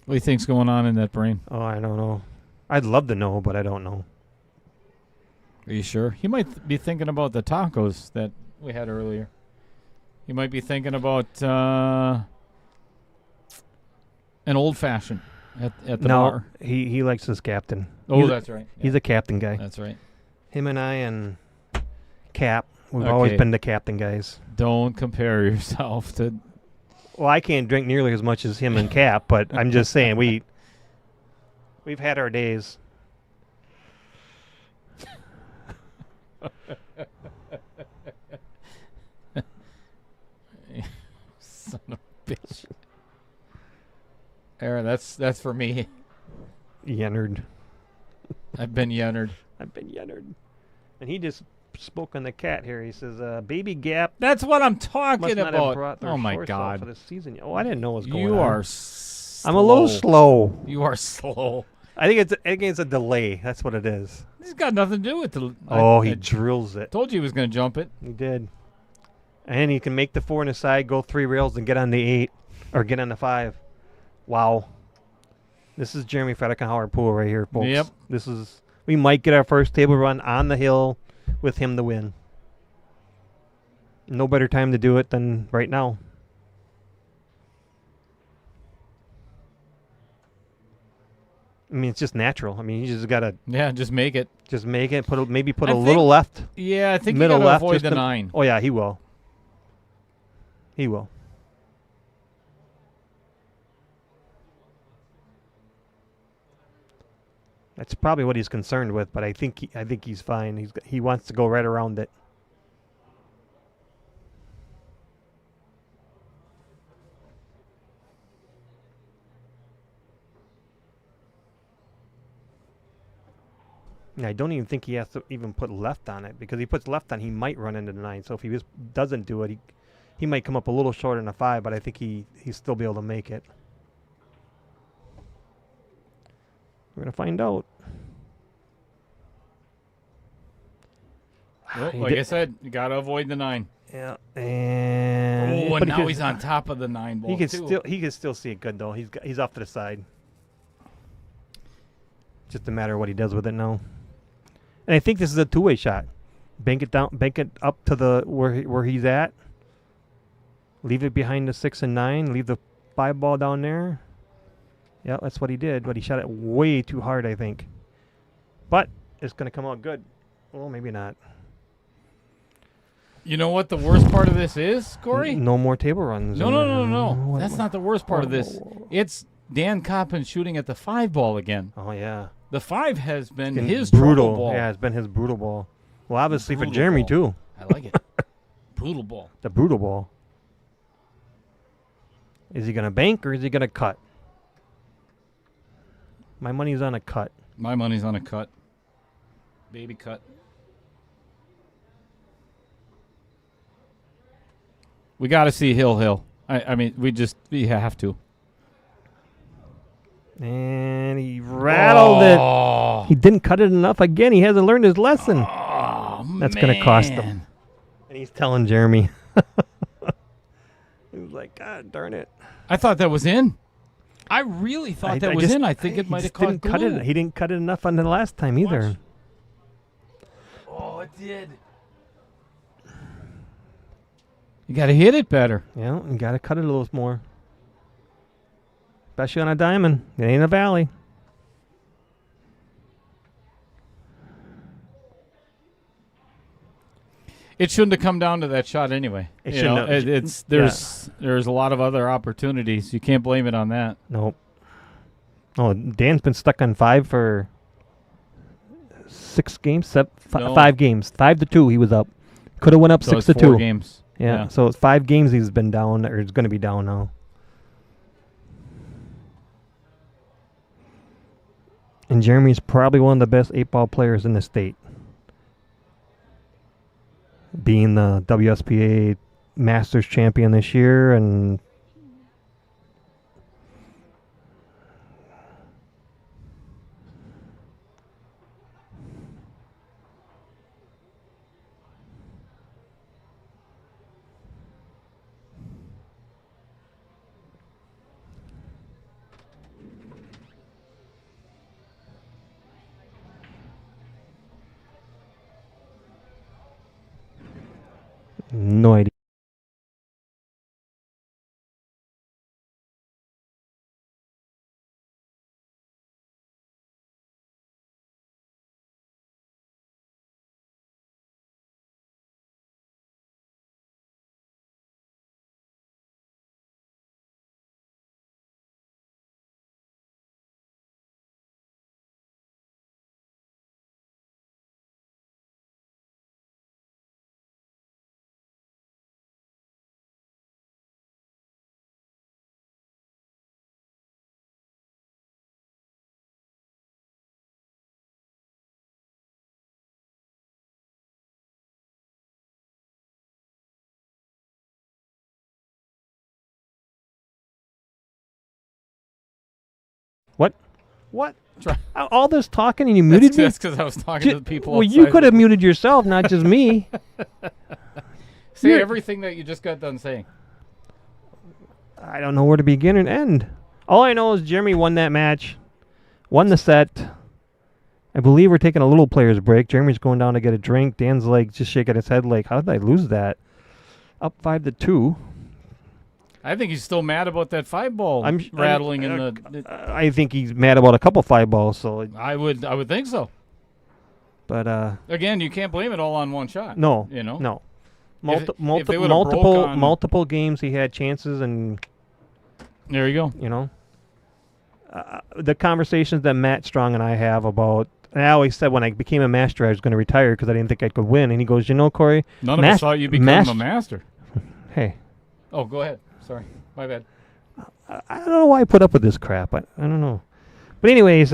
What do you think's going on in that brain? Oh, I don't know. I'd love to know, but I don't know. Are you sure? He might be thinking about the tacos that we had earlier. He might be thinking about an old fashioned at the No, bar. he likes his captain. Oh, He's- that's right. He's a captain guy. That's right. Him and I and Cap, we've Okay. always been the captain guys. Don't compare yourself to. Well, I can't drink nearly as much as him and Cap, but I'm just saying we've had our days. Son of a bitch. Aaron, that's for me. Yennard. I've been yennered. I've been Yennard. And he just spoke on the cat here. He says, "Baby Gap That's what I'm must talking not have about. brought their Oh my shorts out for God. this season." Oh, I didn't know what was going You on. are. I'm a little slow. You are slow. I think it's a delay. That's what it is. This has got nothing to do with the. He I drills it. told you he was going to jump it. He did. And he can make the 4 on the side, go 3 rails, and get on the 8 or get on the 5. Wow. This is Jeremy Fedkenheuer pool right here, folks. Yep. We might get our first table run on the hill with him to win. No better time to do it than right now. I mean, it's just natural. I mean, you just gotta Just make it. make it. Maybe put I a think- little left. Yeah, I think Middle you got to left, avoid just the to- 9. Oh yeah, he will. He will. That's probably what he's concerned with, but I think he's fine. He wants to go right around it. And I don't even think he has to even put left on it, because if he puts left on, he might run into the 9. So if he just doesn't do it, he might come up a little short on a 5, but I think he'll still be able to make it. We're gonna find out. Well, He like did- I said, you got to avoid the 9. Yeah, and Oh, but and he now can- he's on top of the 9 ball He can too. still see it good though. He's off to the side. Just a matter of what he does with it now. And I think this is a 2-way shot. Bank it down, bank it up to the where he's at. Leave it behind the 6 and 9. Leave the 5 ball down there. Yeah, that's what he did. But he shot it way too hard, I think. But it's gonna come out good. Well, maybe not. You know what the worst part of this is, Corey? No more table runs. No. What- That's not the worst part of this. It's Dan Coppens shooting at the 5 ball again. Oh yeah. The 5 has been Getting his brutal trouble ball. Yeah, it's been his brutal ball. Well, obviously for Brutal Jeremy ball. too. I like it. Brutal ball. The brutal ball. Is he gonna bank or is he gonna cut? My money's on a cut. My money's on a cut. Baby cut. We got to see Hill. I mean, we have to. And he rattled it. He didn't cut it enough. Again, he hasn't learned his lesson. Oh, That's gonna cost him. man. And he's telling Jeremy. He was like, God darn it. I thought that was in. I really thought that was in. I think it might have caught didn't cut glue. it. He didn't cut it enough on the last time either. Watch. Oh, it did. You got to hit it better. Yeah, you got to cut it a little more. Especially on a diamond. It ain't a valley. It shouldn't have come down to that shot anyway. It You shouldn't know, have. there's a lot of other opportunities. You can't blame it on that. Nope. Oh, Dan's been stuck on 5 for 6 games, No. 5 games, 5-2. He was up. Could have went up So it's 6-2. 4 games. Yeah, so it's 5 games he's been down, or is going to be down now. And Jeremy's probably one of the best 8-ball players in the state. Being the WSPA Masters champion this year, and no idea. What? What? Try- All this talking and you muted me? That's because I was talking to the people. Well, you outside. could have muted yourself, not just me. Say You're- everything that you just got done saying. I don't know where to begin and end. All I know is Jeremy won that match, won the set. I believe we're taking a little player's break. Jeremy's going down to get a drink. Dan's like just shaking his head like, how did I lose that? Up 5-2. I think he's still mad about that 5-ball rattling in the. I think he's mad about a couple 5-balls. So, I would think so. but Again, you can't blame it all on one shot. no, You know. no. If they would've broke on- Multiple games he had chances, and There you go. you know, the conversations that Matt Strong and I have about. And I always said when I became a master I was going to retire because I didn't think I could win. And he goes, Corey, None of us thought you become a master. Hey, Oh, go ahead. Sorry, my bad. I don't know why I put up with this crap. I don't know. But anyways,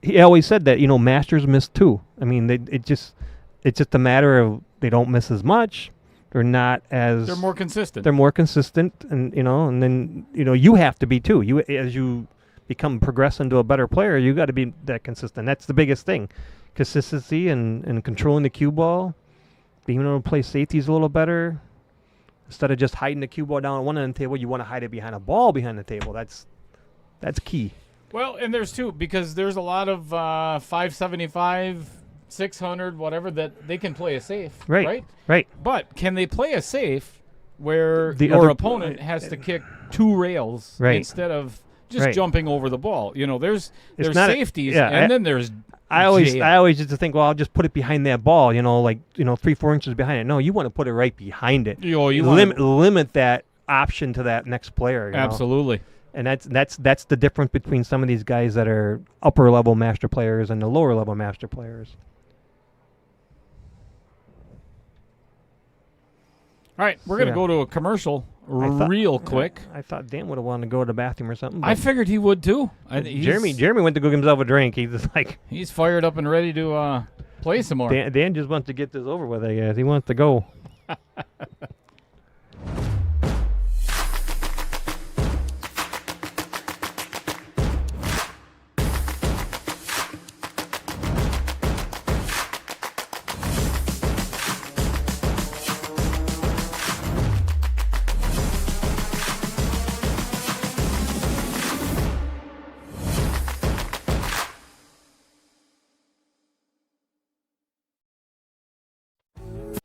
he always said that masters miss too. I mean, it's just a matter of they don't miss as much. They're not as They're more consistent. They're more consistent, and and then you have to be too. You as you progress into a better player, you got to be that consistent. That's the biggest thing, consistency and controlling the cue ball, being able to play safeties a little better. Instead of just hiding the cue ball down at one end of the table, you want to hide it behind a ball behind the table. That's key. Well, and there's two, because there's a lot of 575, 600, whatever, that they can play a safe. Right. But can they play a safe where The your other- opponent has to kick 2 rails Right. instead of just Right. jumping over the ball? There's not a- safeties, yeah, and then there's I always jail. used to think, well, I'll just put it behind that ball, 3-4 inches behind it. No, you want to put it right behind it. You Limit that option to that next player. you know? Absolutely. And that's the difference between some of these guys that are upper level master players and the lower level master players. All right, we're going to Yeah. go to a commercial thought- real quick. I thought Dan would have wanted to go to the bathroom or something. I but figured he would too. Jeremy went to go get himself a drink. He's just like He's fired up and ready to play some more. Dan just wants to get this over with. I guess he wants to go.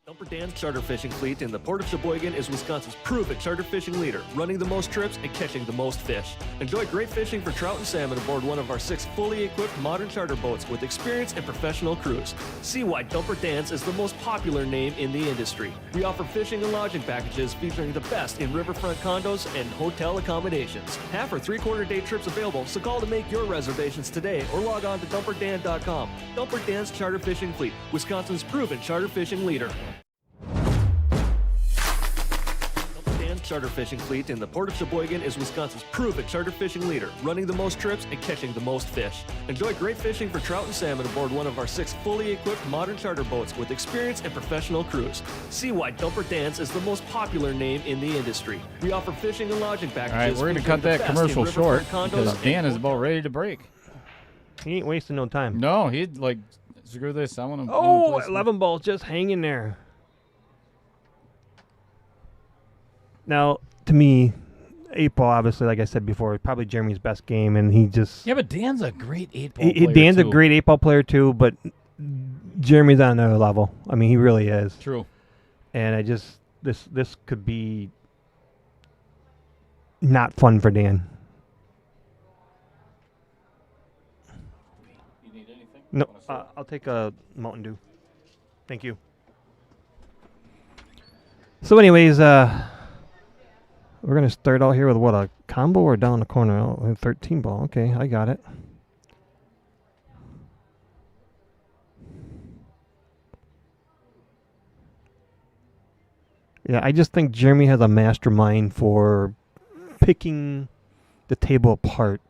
Dumper Dan's charter fishing fleet in the Port of Sheboygan is Wisconsin's proven charter fishing leader, running the most trips and catching the most fish. Enjoy great fishing for trout and salmon aboard one of our 6 fully equipped modern charter boats with experience and professional crews. See why Dumper Dan's is the most popular name in the industry. We offer fishing and lodging packages featuring the best in riverfront condos and hotel accommodations. Half or 3/4 day trips available, so call to make your reservations today or log on to dumperdan.com. Dumper Dan's charter fishing fleet, Wisconsin's proven charter fishing leader. Charter fishing fleet in the Port of Sheboygan is Wisconsin's proven charter fishing leader, running the most trips and catching the most fish. Enjoy great fishing for trout and salmon aboard one of our 6 fully equipped modern charter boats with experience and professional crews. See why Dumper Dan's is the most popular name in the industry. We offer fishing and lodging All right, packages. we're going to featuring cut the that best in commercial short riverfront because condos Dan and is about ready to break. He ain't wasting no time. No, he'd like, screw this. I want to. Oh, 11 balls just hanging there. Now, to me, 8-ball, obviously, like I said before, probably Jeremy's best game, and he just... Yeah, but Dan's a great 8-ball player, Dan's too. a great 8-ball player, too, but Jeremy's on another level. I mean, he really is. True. And I just... This could be not fun for Dan. You need anything? No, I'll take a Mountain Dew. Thank you. So anyways, we're going to start out here with what, a combo or down the corner? Oh, 13 ball. Okay, I got it. Yeah, I just think Jeremy has a mastermind for picking the table apart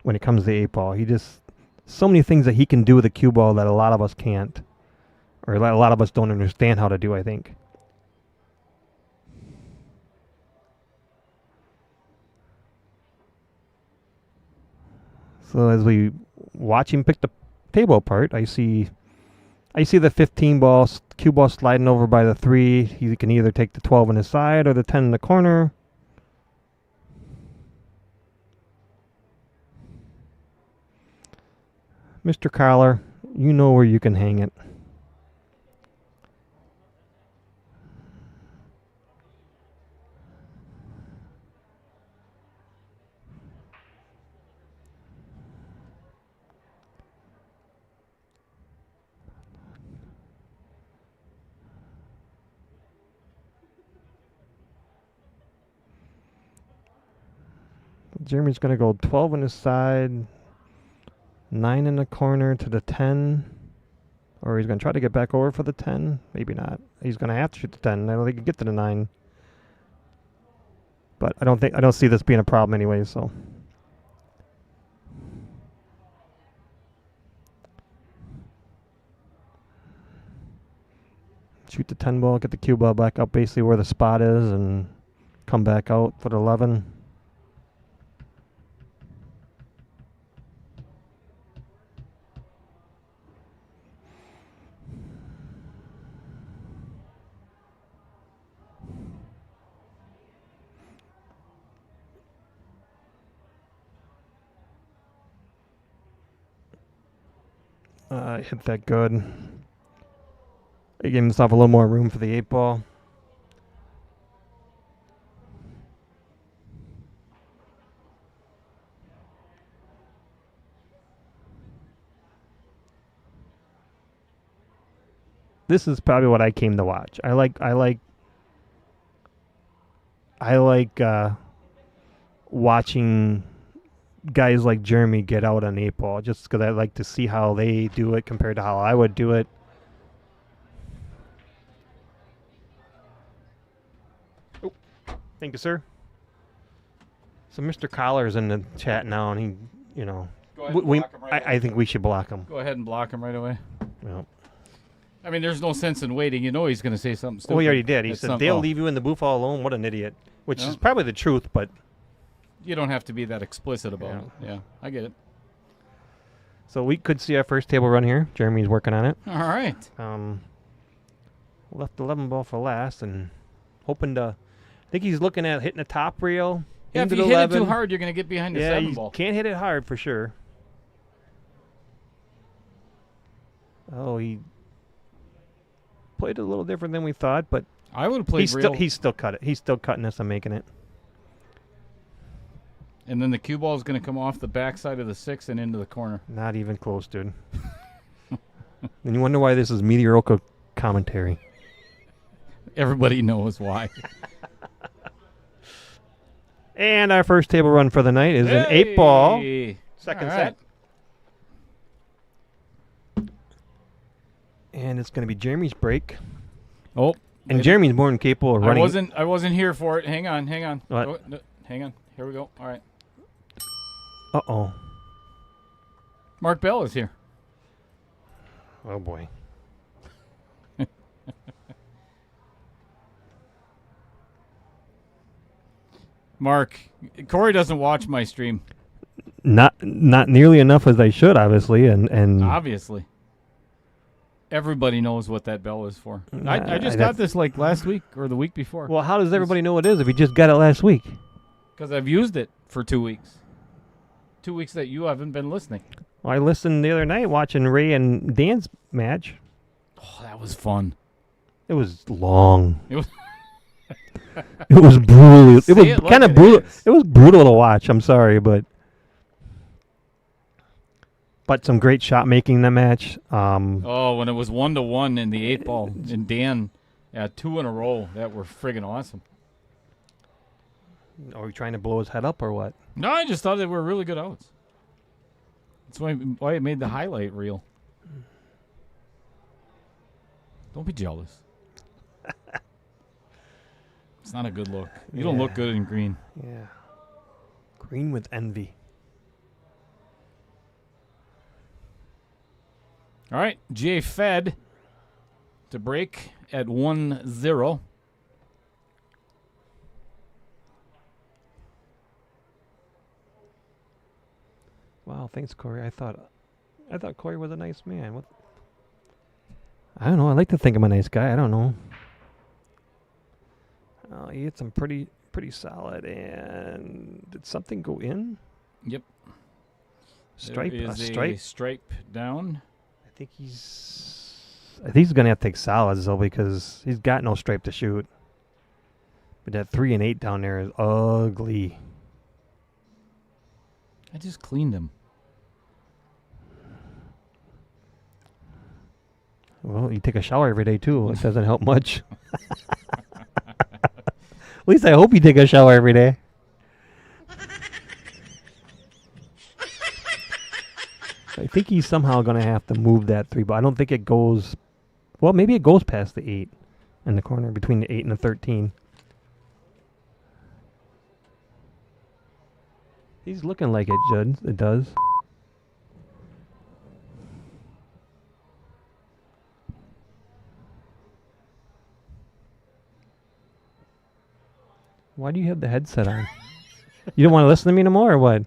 when it comes to 8-ball. He just... So many things that he can do with a cue ball that a lot of us can't. Or a lot of us don't understand how to do, I think. So as we watch him pick the table apart, I see the 15 ball, cue ball sliding over by the 3. He can either take the 12 on his side or the 10 in the corner. Mr. Collar, you know where you can hang it. Jeremy's going to go 12 on his side, 9 in the corner to the 10. Or he's going to try to get back over for the 10. Maybe not. He's going to have to shoot the 10. I don't think he can get to the 9. But I don't see this being a problem anyway, so. Shoot the 10 ball, get the cue ball back up basically where the spot is, and come back out for the 11. Hit that good. He gave himself a little more room for the 8 ball. This is probably what I came to watch. I like watching guys like Jeremy get out on 8 ball, just because I like to see how they do it compared to how I would do it. Oh, thank you, sir. So Mr. Collar's in the chat now, and he, you know, Go ahead and block him right away. I think we should block him. Go ahead and block him right away. Well, I mean, there's no sense in waiting. You know he's going to say something stupid. well, he already did. He It's said some- they'll oh. leave you in the booth all alone. What an idiot! Which Yeah. is probably the truth, but You don't have to be that explicit about Yeah. it. Yeah, I get it. so we could see our first table run here. Jeremy's working on it. All right. Left 11 ball for last, and hoping to. I think he's looking at hitting the top reel. Yeah, if into you the hit 11. it too hard, you're going to get behind the Yeah, 7 you ball. can't hit it hard for sure. Oh, he played it a little different than we thought, but I would have played real. he's still cut it. He's still cutting us and making it. And then the cue ball is going to come off the backside of the 6 and into the corner. Not even close, dude. And you wonder why this is mediocre commentary. Everybody knows why. And our first table run for the night is an 8 ball. Hey! Second All right. set. And it's going to be Jeremy's break. Oh, And Jeremy's more than capable of running. I wasn't here for it. Hang on. What? Oh, no, hang on. Here we go. All right. Uh-oh. Mark Bell is here. Oh, boy. Mark, Corey doesn't watch my stream, Not nearly enough as I should, obviously, and obviously. Everybody knows what that bell is for. I just I'd got have- this like last week or the week before. well, how does everybody know what it is if you just got it last week? Because I've used it for 2 weeks. 2 weeks that you haven't been listening. Well, I listened the other night watching Ray and Dan's match. Oh, that was fun. It was long. It was It was brutal. It Say was it like kind of it brutal. is. It was brutal to watch. I'm sorry, but some great shot making in that match. oh, when it was 1-1 in the 8 ball, and Dan, 2 in a row that were friggin' awesome. Are we trying to blow his head up or what? No, I just thought they were really good outs. That's why it made the highlight reel. Don't be jealous. It's not a good look. You don't look Yeah. good in green. Yeah. Green with envy. All right, J Fed to break at 1-0. Wow, thanks, Corey. I thought I thought Corey was a nice man. What? I don't know. I like to think I'm a nice guy. I don't know. Oh, he hit some pretty solid. And did something go in? Yep. Stripe. There A is stripe. a stripe down. I think he's gonna have to take solids though because he's got no stripe to shoot. But that 3 and 8 down there is ugly. I just cleaned him. Well, you take a shower every day too. It doesn't help much. At least I hope you take a shower every day. I think he's somehow going to have to move that 3 ball. I don't think it goes... Well, maybe it goes past the 8 in the corner, between the 8 and the 13. He's looking like it, Judd. It does. Why do you have the headset on? You don't want to listen to me anymore, or what?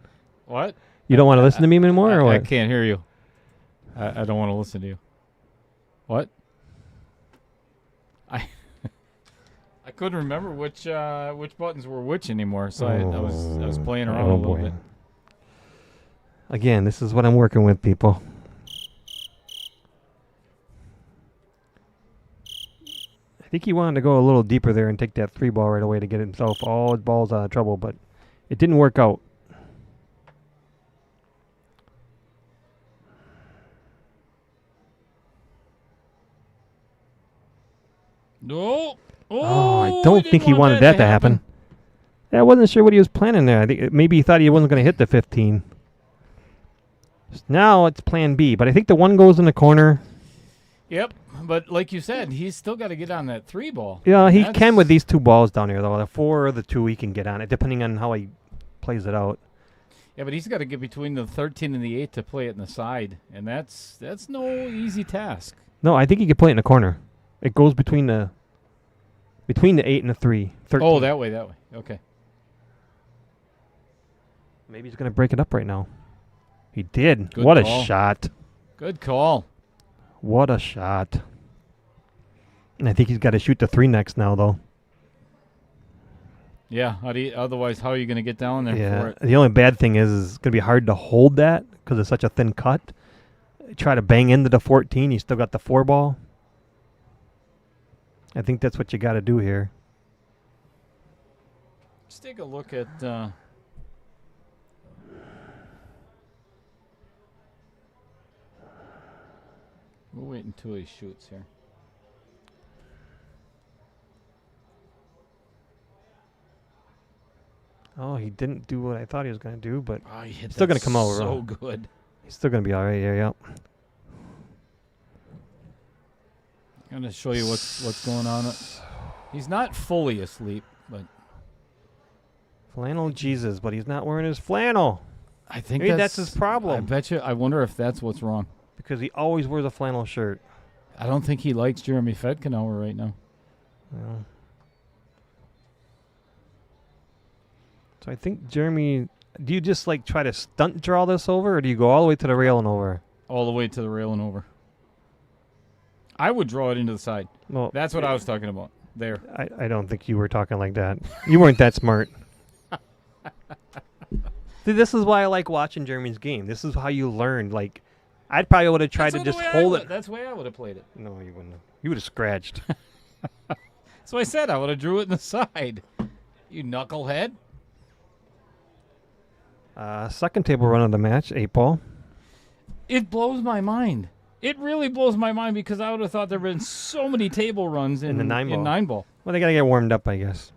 What? You don't want to listen to me anymore, or what? I can't hear you. I don't want to listen to you. What? I couldn't remember which buttons were which anymore, so I was playing around a little bit. Again, this is what I'm working with, people. I think he wanted to go a little deeper there and take that 3 ball right away to get himself all his balls out of trouble, but it didn't work out. No. Oh, I don't think he wanted that to happen. Yeah, I wasn't sure what he was planning there. I think maybe he thought he wasn't going to hit the 15. Now it's plan B, but I think the one goes in the corner. Yep, but like you said, he's still got to get on that 3 ball. Yeah, he can with these 2 balls down here, though. The 4 or the 2, he can get on it, depending on how he plays it out. Yeah, but he's got to get between the 13 and the 8 to play it in the side, and that's no easy task. No, I think he can play it in the corner. It goes between the 8 and the 3. 13. Oh, that way. Okay. Maybe he's going to break it up right now. He did. Good What call. a shot. Good call. What a shot. And I think he's got to shoot the 3 next now, though. Yeah, otherwise, how are you going to get down there for it? The only bad thing is it's going to be hard to hold that because it's such a thin cut. Try to bang into the 14. You still got the 4 ball. I think that's what you got to do here. Let's take a look at... We'll wait until he shoots here. Oh, he didn't do what I thought he was going to do, but He hit still that going to come over. so good. He's still going to be all right here, yep. I'm going to show you what's going on. He's not fully asleep, but... Flannel Jesus, but he's not wearing his flannel. I think Maybe that's his problem. I bet you. I wonder if that's what's wrong. Because he always wears a flannel shirt. I don't think he likes Jeremy Fedkenheuer right now. Well, so I think Jeremy, do you just like try to stunt draw this over, or do you go all the way to the rail and over? All the way to the rail and over. I would draw it into the side. Well, That's what I was talking about. There. I don't think you were talking like that. You weren't that smart. See, this is why I like watching Jeremy's game. This is how you learn. Like, I probably would have tried to just hold it. That's the way I would have played it. No, you wouldn't have. You would have scratched. That's what I said. I would have drew it in the side. You knucklehead. Second table run of the match, 8 ball. It blows my mind. It really blows my mind because I would have thought there had been so many table runs in the 9 ball. In 9 ball. Well, they got to get warmed up, I guess.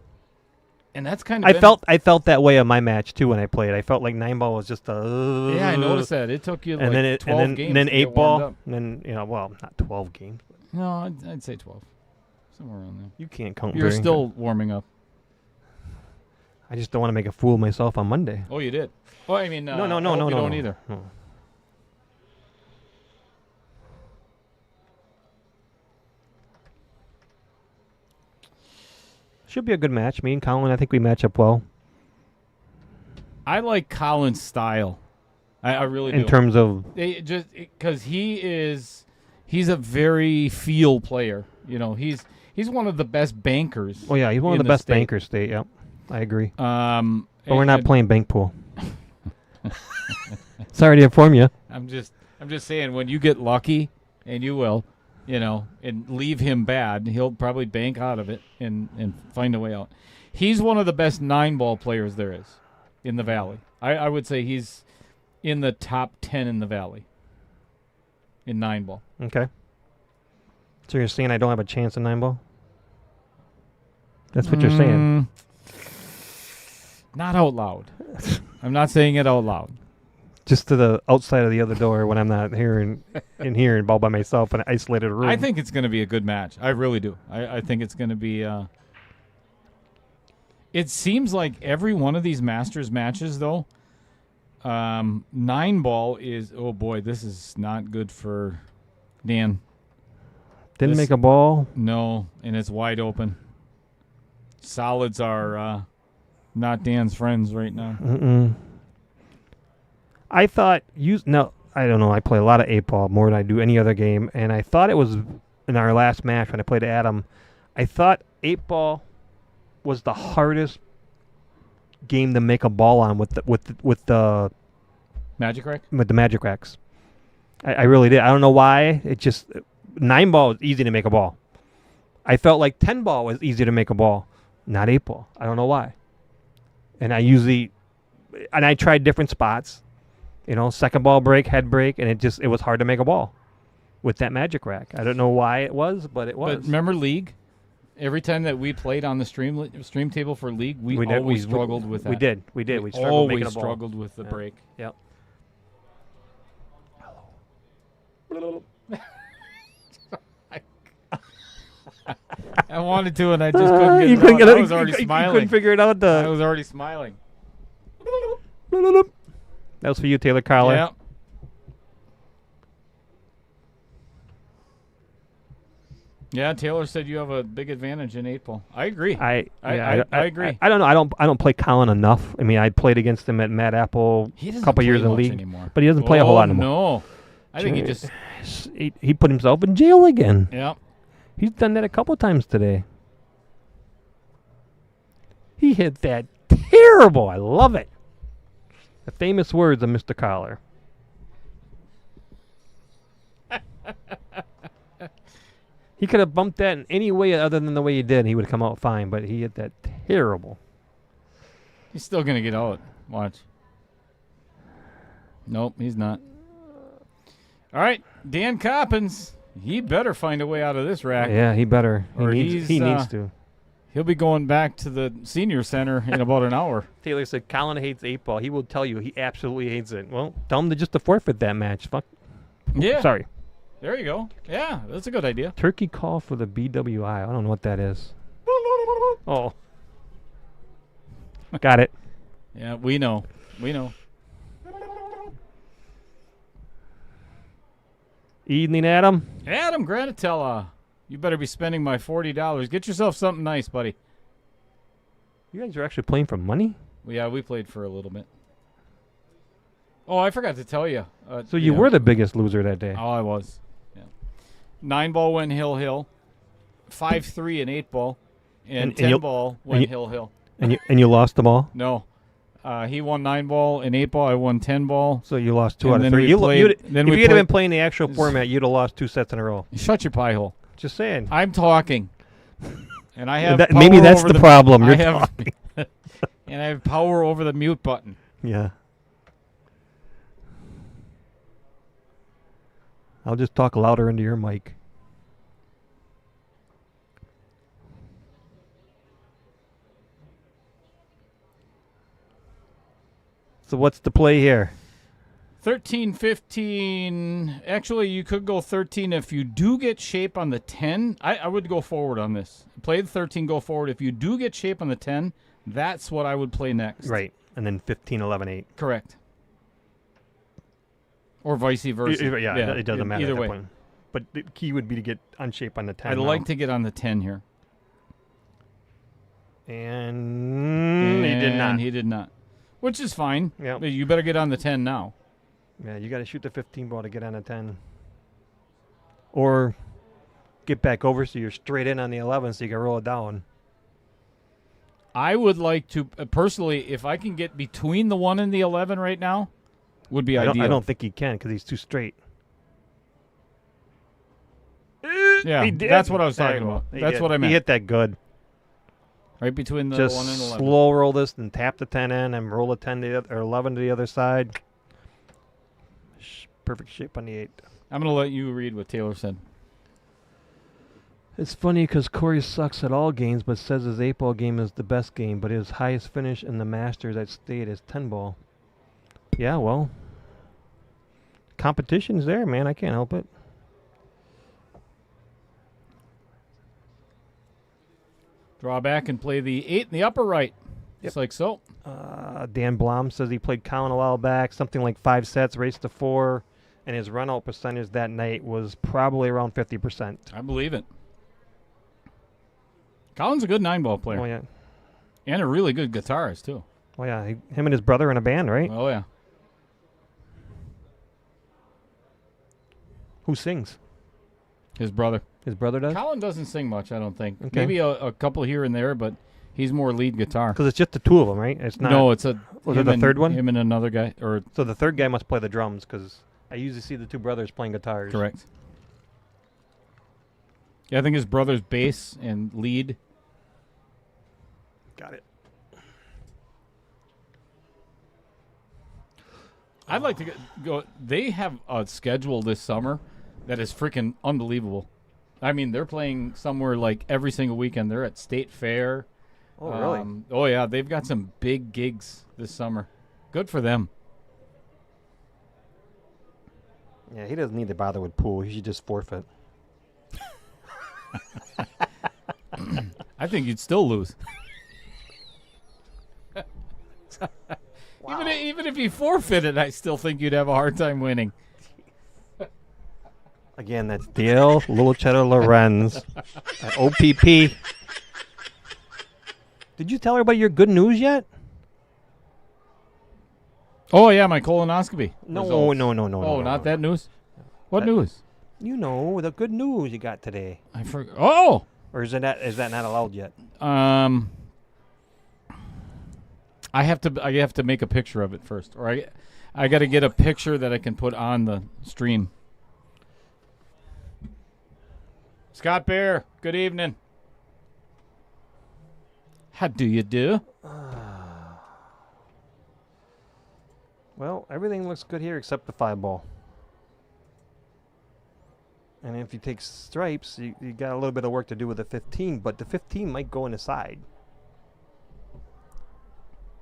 And that's kind of I felt that way on my match too when I played. I felt like 9 ball was just a Yeah, I noticed that. It took you and like then 12 games and then to 8 get warmed ball, up. and then well, not 12 games. No, I'd say 12. Somewhere around there. You can't count. You're very still good. warming up. I just don't want to make a fool of myself on Monday. Oh, you did? Oh, I mean, No, I hope you don't either. No. Should be a good match. Me and Colin, I think we match up well. I like Colin's style. I really do. In terms of Just because he's a very feel player. You know, he's one of the best bankers. oh yeah, he's one of in the best state. bankers state. Yep, I agree. But But we're not playing bank pool. Sorry to inform you. I'm just saying, when you get lucky, and you will, you know, and leave him bad, he'll probably bank out of it and find a way out. He's one of the best 9-ball players there is in the Valley. I would say he's in the top 10 in the Valley in 9-ball. Okay. So you're saying I don't have a chance in 9-ball? That's what you're saying. Not out loud. I'm not saying it out loud. Just to the outside of the other door when I'm not here and all by myself in an isolated room. I think it's going to be a good match. I really do. I think it's going to be. It seems like every one of these Masters matches, though, 9-ball is. Oh boy, this is not good for Dan. Didn't make a ball. No, and it's wide open. Solids are not Dan's friends right now. Mm-mm. I thought I don't know. I play a lot of 8-ball more than I do any other game, and I thought it was in our last match when I played Adam. I thought 8-ball was the hardest game to make a ball on with the Magic Rack? with the Magic Racks. I really did. I don't know why. It just 9-ball is easy to make a ball. I felt like 10-ball was easy to make a ball, not 8-ball. I don't know why. And I tried different spots. You know, second ball break, head break, and it was hard to make a ball with that Magic Rack. I don't know why it was, but it was. But remember League? Every time that we played on the stream table for League, we always struggled with that. We did. We struggled always making a ball. struggled with the break. Yep. I wanted to, and I just couldn't get it out. I was already smiling. You couldn't figure it out. I was already smiling. That was for you, Taylor Carler. Yeah. Yeah, Taylor said you have a big advantage in 8-ball. I agree. I agree. I don't know. I don't play Colin enough. I mean, I played against him at Mad Apple a couple years in the league, anymore. but he doesn't play a whole lot anymore. No, I think he just he put himself in jail again. Yeah. He's done that a couple times today. He hit that terrible. I love it. The famous words of Mr. Collar. He could have bumped that in any way other than the way he did. He would have come out fine, but he hit that terrible. He's still going to get out. Watch. Nope, he's not. All right, Dan Coppens. He better find a way out of this rack. Yeah, he better. Or he needs to. He'll be going back to the senior center in about an hour. Taylor said Colin hates 8-ball. He will tell you he absolutely hates it. Well, tell him to forfeit that match. Fuck. Yeah. Sorry. There you go. Yeah, that's a good idea. Turkey call for the BWI. I don't know what that is. Oh. Got it. Yeah, we know. We know. Evening, Adam. Adam Granatella. You better be spending my $40. Get yourself something nice, buddy. You guys are actually playing for money? Yeah, we played for a little bit. Oh, I forgot to tell you. So you were the biggest loser that day. Oh, I was. Yeah. 9-ball went Hill. 5-3 and 8-ball. And 10-ball went Hill. And you lost them all? No. He won 9-ball and 8-ball. I won 10-ball. So you lost 2 out of then 3. we played- If then you we had played- been playing the actual format, you'd have lost 2 sets in a row. Shut your pie hole. Just saying. I'm talking. And I have maybe power that's over the problem. You're I have, talking. and I have power over the mute button. Yeah. I'll just talk louder into your mic. So what's the play here? 13, 15. Actually, you could go 13 if you do get shape on the 10. I would go forward on this. Play the 13, go forward. If you do get shape on the 10, that's what I would play next. Right. And then 15, 11, 8. Correct. Or vice versa. Yeah, it doesn't matter either at that way. point. But the key would be to get on shape on the 10. I'd like to get on the 10 here. And he did not. He did not. Which is fine. Yep. But you better get on the 10 now. Yeah, you got to shoot the 15 ball to get on a 10. Or get back over so you're straight in on the 11 so you can roll it down. I would like to, personally, if I can get between the 1 and the 11 right now, would be ideal. I don't think he can because he's too straight. Yeah, He did. that's what I was There talking you go. about. He That's did. what I meant. He hit that good. Right between the Just 1 and 11. slow roll this and tap the 10 in and roll the 10 to the other, or 11 to the other side. Perfect shape on the 8. I'm going to let you read what Taylor said. It's funny because Corey sucks at all games, but says his 8-ball game is the best game, but his highest finish in the Masters at State is 10-ball. Yeah, well, competition's there, man. I can't help it. Draw back and play the 8 in the upper right. Just like so. Dan Blom says he played Colin a while back, something like 5 sets, raced to 4, and his run-out percentage that night was probably around 50%. I believe it. Colin's a good 9-ball player. Oh, yeah. And a really good guitarist, too. Oh, yeah. Him and his brother in a band, right? Oh, yeah. Who sings? His brother. His brother does? Colin doesn't sing much, I don't think. Okay. Maybe a couple here and there, but he's more lead guitar. Because it's just the two of them, right? It's not. No, it's a. Was it him the and- third one? Him and another guy, or So the third guy must play the drums because I usually see the two brothers playing guitars. correct. Yeah, I think his brother's bass and lead. Got it. I'd like to go. They have a schedule this summer that is freaking unbelievable. I mean, they're playing somewhere like every single weekend. They're at State Fair. Oh, really? Oh, yeah. They've got some big gigs this summer. Good for them. Yeah, he doesn't need to bother with pool. He should just forfeit. I think you'd still lose. Even if you forfeited, I still think you'd have a hard time winning. Again, that's Dale Little Cheddar Lorenz at OPP. Did you tell her about your good news yet? Oh, yeah, my colonoscopy. No, results. no. Oh, not that news? What news? You know, the good news you got today. I forgot. Oh! Or is that not allowed yet? I have to make a picture of it first, or I got to get a picture that I can put on the stream. Scott Bear, good evening. How do you do? Well, everything looks good here except the 5-ball. And if you take stripes, you got a little bit of work to do with the 15, but the 15 might go in the side.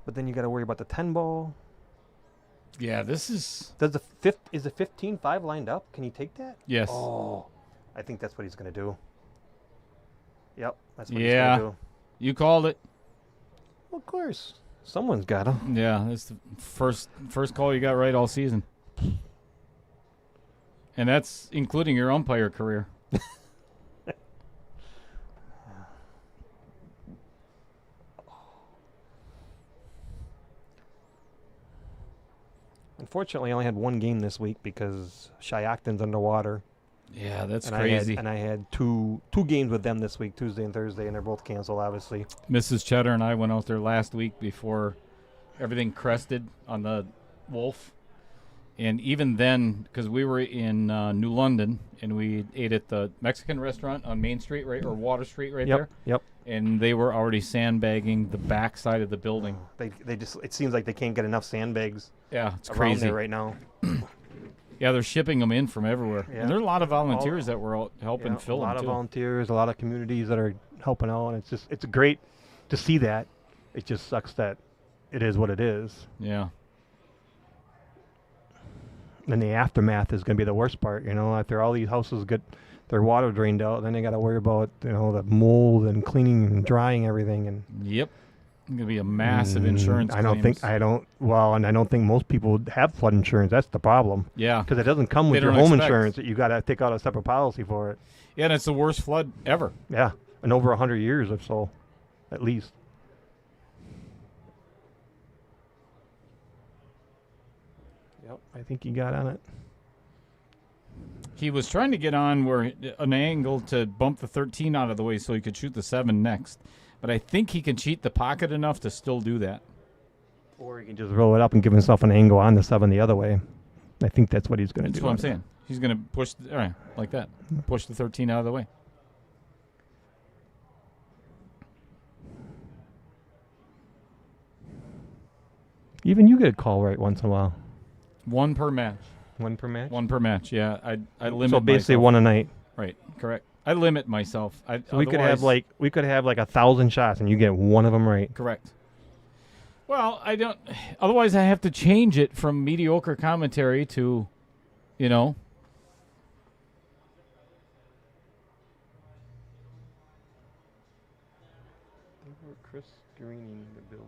But then you got to worry about the 10-ball. Yeah, this is... Is the 15-5 lined up? Can you take that? Yes. Oh, I think that's what he's going to do. Yep, that's what Yeah. he's going to do. You called it. Well, of course. Someone's got to. Yeah, that's the first call you got right all season. And that's including your umpire career. Unfortunately, I only had one game this week because Shiocton's underwater. Yeah, that's and crazy. I had two games with them this week, Tuesday and Thursday, and they're both canceled, obviously. Mrs. Cheddar and I went out there last week before everything crested on the Wolf. And even then, because we were in New London, and we ate at the Mexican restaurant on Main Street, right, or Water Street right there. Yep. And they were already sandbagging the back side of the building. They just, it seems like they can't get enough sandbags Yeah, it's around crazy. there right now. Yeah, they're shipping them in from everywhere. Yeah. And there are a lot of volunteers that were out helping fill a them, lot of too. volunteers, a lot of communities that are helping out, and it's great to see that. It just sucks that it is what it is. Yeah. And the aftermath is going to be the worst part, after all these houses get their water drained out, then they got to worry about, the mold and cleaning and drying everything. And Yep. It's going to be a massive insurance I don't claims. think most people have flood insurance. That's the problem. Yeah. Because it doesn't come They with your don't home expect. insurance. You got to take out a separate policy for it. Yeah, and it's the worst flood ever. Yeah. In over 100 years or so, at least. Yep, I think he got on it. He was trying to get on where an angle to bump the 13 out of the way so he could shoot the 7 next. But I think he can cheat the pocket enough to still do that. Or he can just roll it up and give himself an angle on the 7 the other way. I think that's what he's going to do. That's what I'm saying. He's going to push like that. Push the 13 out of the way. Even you get a call right once in a while. One per match. One per match? One per match, yeah. I limit So basically myself. one a night. Right, correct. I limit myself. So we could have like 1,000 shots and you get one of them right. Correct. Well, I don't. Otherwise, I have to change it from mediocre commentary to, you know. Chris screening the building.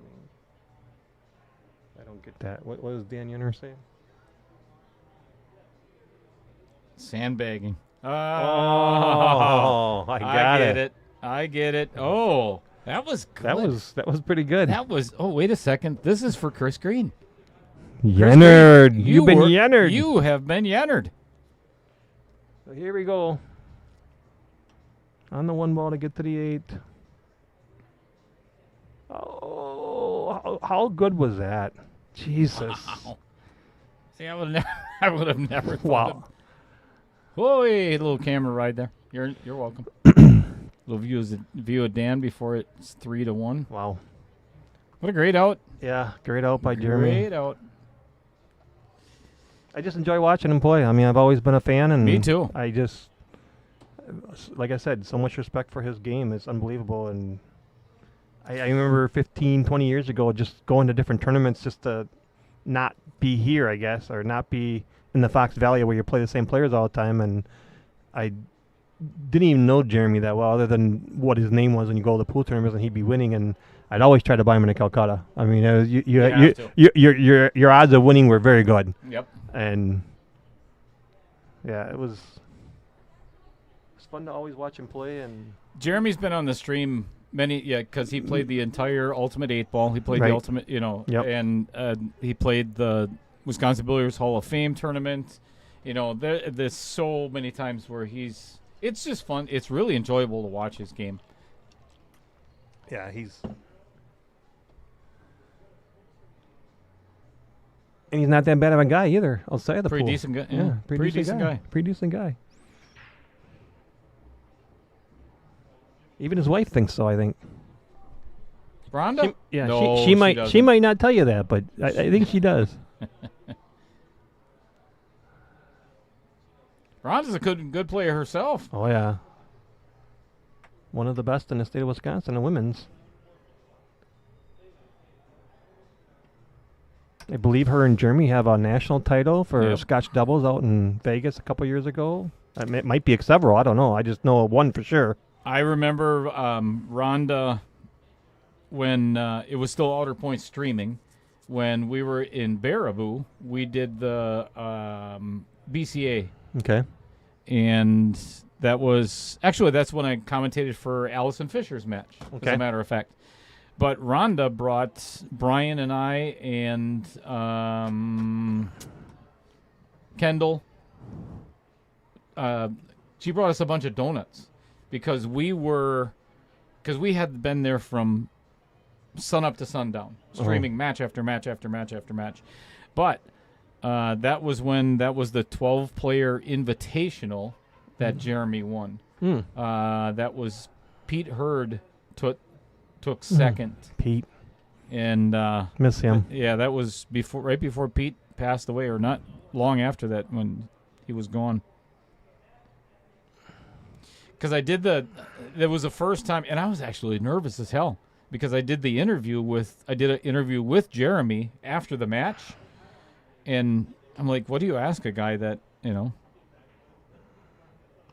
I don't get that. What does Dan Yenner say? Sandbagging. Oh, I get it. I get it. Oh, that was good. That was pretty good. That was. Oh, wait a second. This is for Chris Green. Yennerd. You've been Yennerd. You have been Yennerd. So here we go. On the 1 ball to get to the 8. Oh, how good was that? Jesus. Wow. See, I would have never thought. Wow. Oh, little camera ride there. You're welcome. Little view of Dan before it's 3-1. Wow. What a great out. Yeah, great out by Jeremy. Great out. I just enjoy watching him play. I mean, I've always been a fan, and Me too. I just, like I said, so much respect for his game. It's unbelievable, and I remember 15, 20 years ago just going to different tournaments just to not be here, I guess, or not be in the Fox Valley where you play the same players all the time, and I didn't even know Jeremy that well, other than what his name was when you go to the pool tournaments and he'd be winning, and I'd always try to buy him in a Calcutta. I mean, your odds of winning were very good. Yep. And yeah, it was fun to always watch him play. And Jeremy's been on the stream because he played the entire Ultimate 8-Ball. He played Right. the Ultimate, Yep. and he played the Wisconsin Billiards Hall of Fame tournament. There's so many times where it's just fun. It's really enjoyable to watch his game. yeah, he's not that bad of a guy either. I'll say the Pretty pool. decent guy. Yeah, Pretty decent guy. Pretty decent guy. Even his wife thinks so, I think. Rhonda? No, she she doesn't. might not tell you that, but I think she does. Rhonda's a good player herself. Oh yeah. One of the best in the state of Wisconsin in women's. I believe her and Jeremy have a national title for Yep. Scotch doubles out in Vegas a couple years ago. It might be several. I don't know. I just know one for sure. I remember Rhonda when it was still Outer Point streaming. When we were in Baraboo, we did the BCA. Okay. And that's when I commentated for Allison Fisher's match, as a matter of fact. But Rhonda brought Brian and I and Kendall. She brought us a bunch of donuts because we had been there from sun up to sundown, streaming match after match after match after match. But that was the 12-player invitational that Jeremy won. That was Pete Hurd took second. Pete. And Miss him. yeah, that was right before Pete passed away, or not long after that when he was gone. Because there was the first time, and I was actually nervous as hell because I did an interview with Jeremy after the match, and I'm like, what do you ask a guy that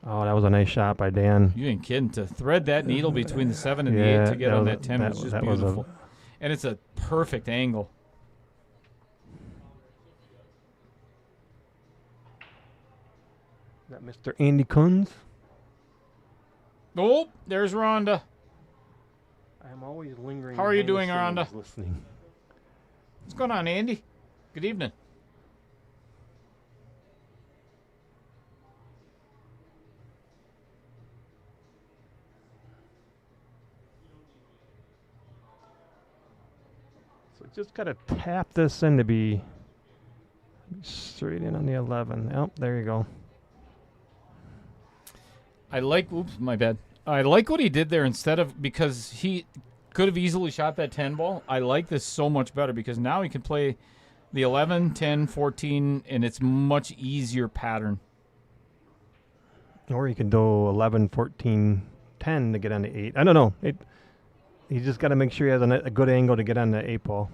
Oh, that was a nice shot by Dan. You ain't kidding. To thread that needle between the 7 and the 8 to get on that 10 was just beautiful. And it's a perfect angle. That Mr. Andy Kunz. Oh, there's Rhonda. I'm always lingering. How are you behind the doing, scenes Rhonda? Listening. What's going on, Andy? Good evening. So just got to tap this in to be straight in on the 11. Oh, there you go. Oops, my bad. I like what he did there because he could have easily shot that 10 ball. I like this so much better because now he can play the 11, 10, 14, and it's much easier pattern. Or you can do 11, 14, 10 to get on the 8. I don't know. He just got to make sure he has a good angle to get on the 8 ball,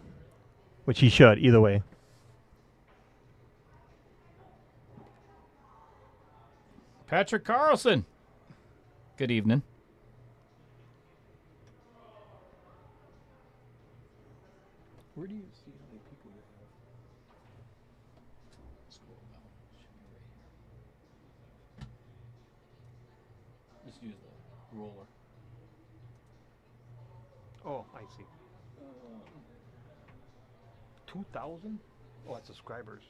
which he should either way. Patrick Carlson. Good evening. Where do you see how many people you have? Scroll down. Should be right here. Just use the roller. Oh, I see. 2,000? Oh, that's subscribers.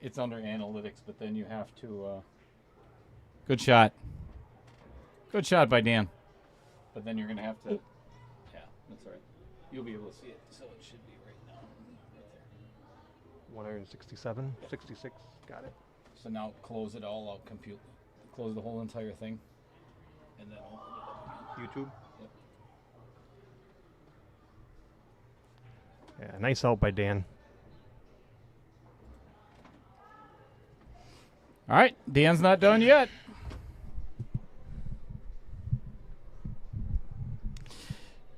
It's under analytics, but then you have to. Good shot. Good shot by Dan. But then you're going to have to. Yeah, that's all right. You'll be able to see it, so it should be right now. Right there. 167, 66. Got it. So now close it all out, close the whole entire thing. And then open it up again. YouTube? Yep. Yeah, nice out by Dan. All right, Dan's not done yet.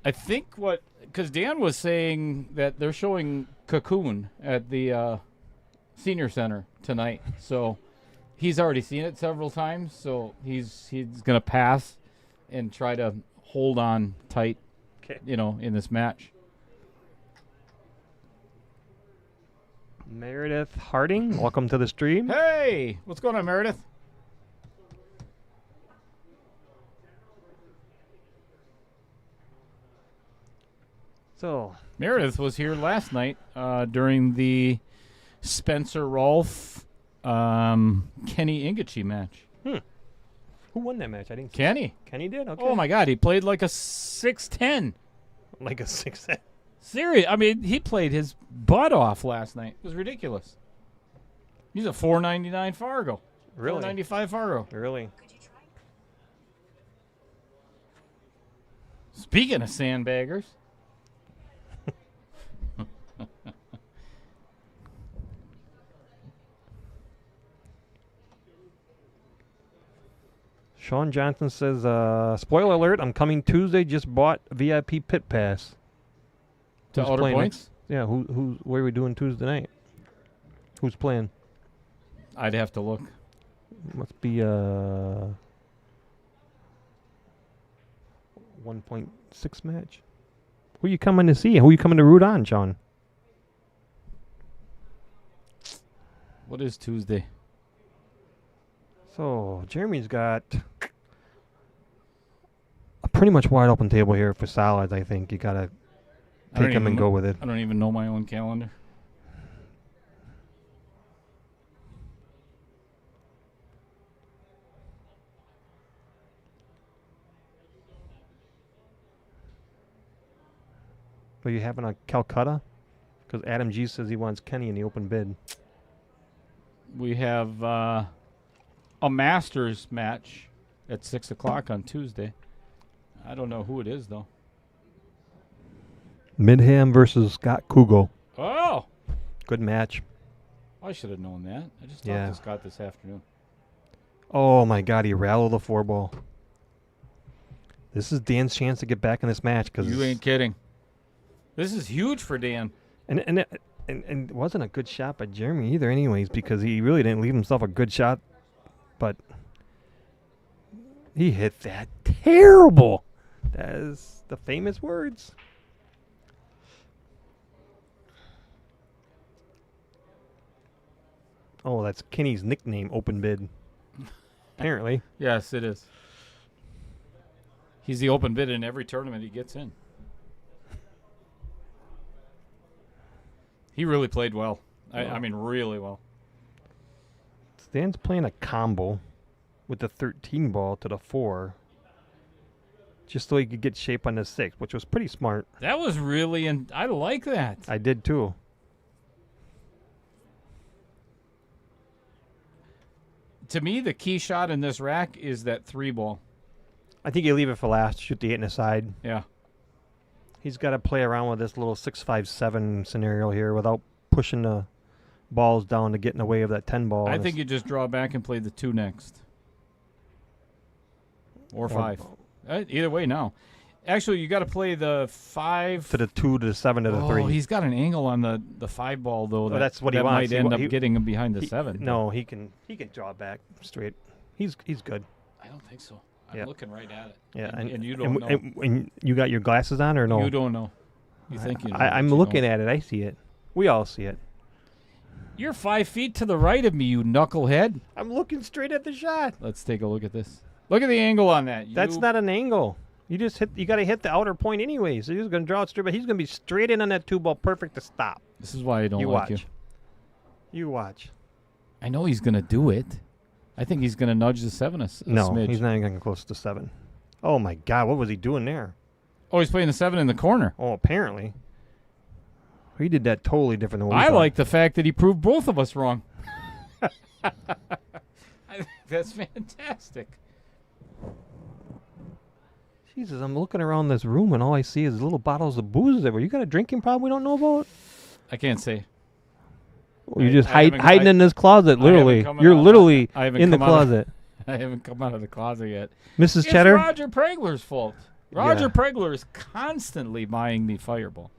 I think because Dan was saying that they're showing Cocoon at the senior center tonight, so he's already seen it several times. So he's gonna pass and try to hold on tight, in this match. Meredith Harding, welcome to the stream. Hey, what's going on, Meredith? So Meredith was here last night during the Spencer Rolfe Kenny Ingachi match. Who won that match? I didn't see. Kenny. Kenny did? Okay. Oh, my God. He played like a 6'10". Like a 6'10". Serious. I mean, he played his butt off last night. It was ridiculous. He's a $4.99 Fargo. Really? $4.95 Fargo. Really? Speaking of sandbaggers. Sean Johnson says, spoiler alert, I'm coming Tuesday, just bought VIP pit pass. To Who's Outer playing Points? next? Yeah, where are we doing Tuesday night? Who's playing? I'd have to look. Must be 1.6 match. Who you coming to see? Who you coming to root on, Sean? What is Tuesday? So, Jeremy's got a pretty much wide open table here for solids, I think. You got to take them and go with it. I don't even know my own calendar. Are you having a Calcutta? Because Adam G says he wants Kenny in the open bid. We have a Masters match at 6 o'clock on Tuesday. I don't know who it is, though. Midham versus Scott Kugel. Oh! Good match. I should have known that. I just Yeah. talked to Scott this afternoon. Oh, my God. He rattled the 4-ball. This is Dan's chance to get back in this match. Cause You ain't kidding. This is huge for Dan. And it wasn't a good shot by Jeremy either anyways, because he really didn't leave himself a good shot. But he hit that terrible. That is the famous words. Oh, that's Kenny's nickname, open bid. Apparently. Yes, it is. He's the open bid in every tournament he gets in. He really played well. I mean, really well. Stan's playing a combo with the 13 ball to the 4. just so he could get shape on the 6, which was pretty smart. That was really, and I like that. I did too. To me, the key shot in this rack is that 3 ball. I think you leave it for last. Shoot the 8 in the side. Yeah. He's got to play around with this little 6-5-7 scenario here without pushing the balls down to get in the way of that 10 ball. I think you just draw back and play the 2 next. Or 5. Either way now. Actually, you got to play the 5 to the 2 to the 7 to the 3. Oh, he's got an angle on the 5 ball though. That's what he that wants. might end up getting him behind the 7. No, he can draw back straight. He's good. I don't think so. I'm looking right at it. Yeah, and you don't know. And you got your glasses on or no? You don't know. You think you know. I'm looking at it. I see it. We all see it. You're 5 feet to the right of me, you knucklehead. I'm looking straight at the shot. Let's take a look at this. Look at the angle on that. That's not an angle. You just hit. You got to hit the outer point anyway. So he's going to draw it straight, but he's going to be straight in on that 2 ball, perfect to stop. This is why I don't You like watch. You watch. I know he's going to do it. I think he's going to nudge the 7 a No, smidge. he's not even going to close to 7. Oh my God, what was he doing there? Oh, he's playing the 7 in the corner. Oh, apparently. He did that totally different than what we I thought. like the fact that he proved both of us wrong. I think that's fantastic. Jesus, I'm looking around this room and all I see is little bottles of booze everywhere. You got a drinking problem we don't know about? I can't say. You're just I haven't- hiding in this closet, literally. coming You're out- literally I haven't in the come out of- closet. I haven't come out of the closet yet. Mrs. It's Cheddar? Roger Pregler's fault. Roger Yeah. Pregler is constantly buying me Fireball.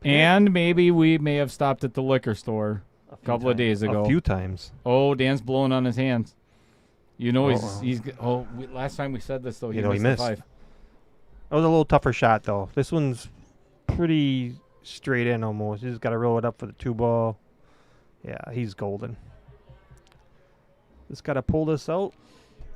And maybe we may have stopped at the liquor store a couple of days ago. A few times. Oh, Dan's blowing on his hands. You know Uh-oh. last time we said this though, he He missed missed. the 5. That was a little tougher shot, though. This one's pretty straight in almost. You just got to roll it up for the 2 ball. Yeah, he's golden. Just got to pull this out.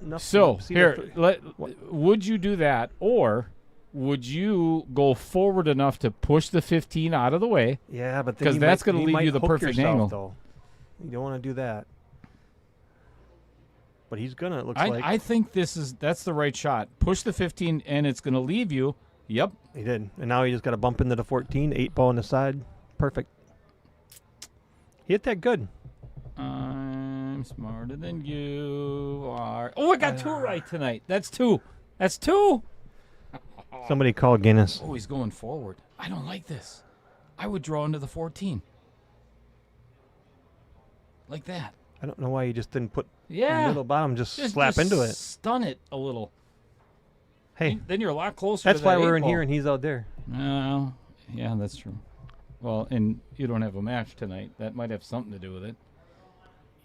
Enough So to see the here, would you do that, or would you go forward enough to push the 15 out of the way? Yeah, but then 'Cause you that's might- gonna you leave might you the hook perfect yourself, angle. Though. You don't want to do that. But he's gonna. It looks like I think that's the right shot. Push the 15, and it's going to leave you. Yep. he did, and now he just got to bump into the 14. 8 ball on the side. Perfect. He hit that good. I'm smarter than you are. Oh, I got 2 right tonight. That's 2. That's 2. Somebody call Guinness. Oh, he's going forward. I don't like this. I would draw into the 14. Like that. I don't know why you just didn't put Yeah. the middle bottom. Just slap into it. Stun it a little. Hey, Then you're a lot closer that's to why that we're 8 in ball. here and he's out there. No. Yeah, that's true. Well, and you don't have a match tonight. That might have something to do with it.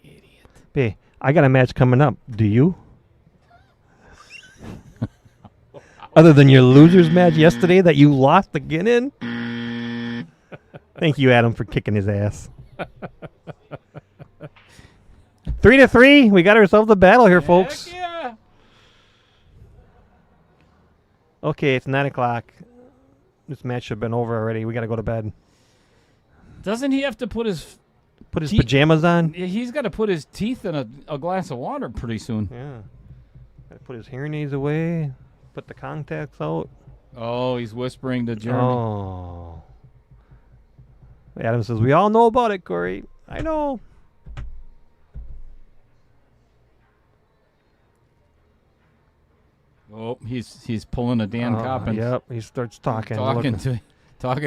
Idiot. Hey, I got a match coming up. Do you? Other than your losers match yesterday that you lost again in? Thank you, Adam, for kicking his ass. 3-3. We got ourselves a battle here, folks. Heck yeah. Okay, it's 9 o'clock. This match should have been over already. We got to go to bed. Doesn't he have to put his... Put his He- pajamas on. He's got to put his teeth in a glass of water pretty soon. Yeah. Got to put his hearing aids away. Put the contacts out. Oh, he's whispering to Jeremy. Oh. Adam says, we all know about it, Corey. I know. Oh, he's pulling a Dan Coppens. Yep, he starts talking. Talking Look. to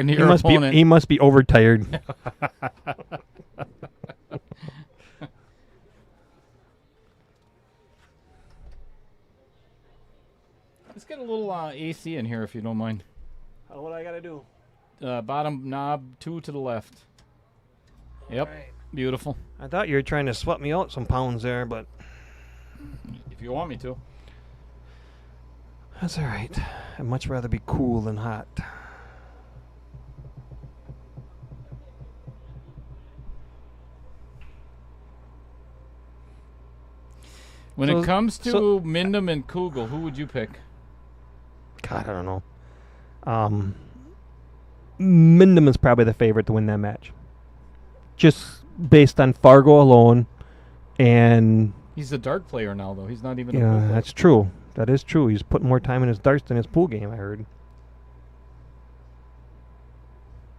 He your must opponent. be overtired. Let's get a little AC in here if you don't mind. What I got to do? Bottom knob 2 to the left. Yep. Beautiful. I thought you were trying to sweat me out some pounds there, but If you want me to. that's all right. I'd much rather be cool than hot. When So- it comes to so- Mindham and Kugel, who would you pick? God, I don't know. Mindham is probably the favorite to win that match. Just based on Fargo alone, and He's a dart player now, though. He's not even a yeah, pool player. that's true. That is true. He's putting more time in his darts than his pool game, I heard.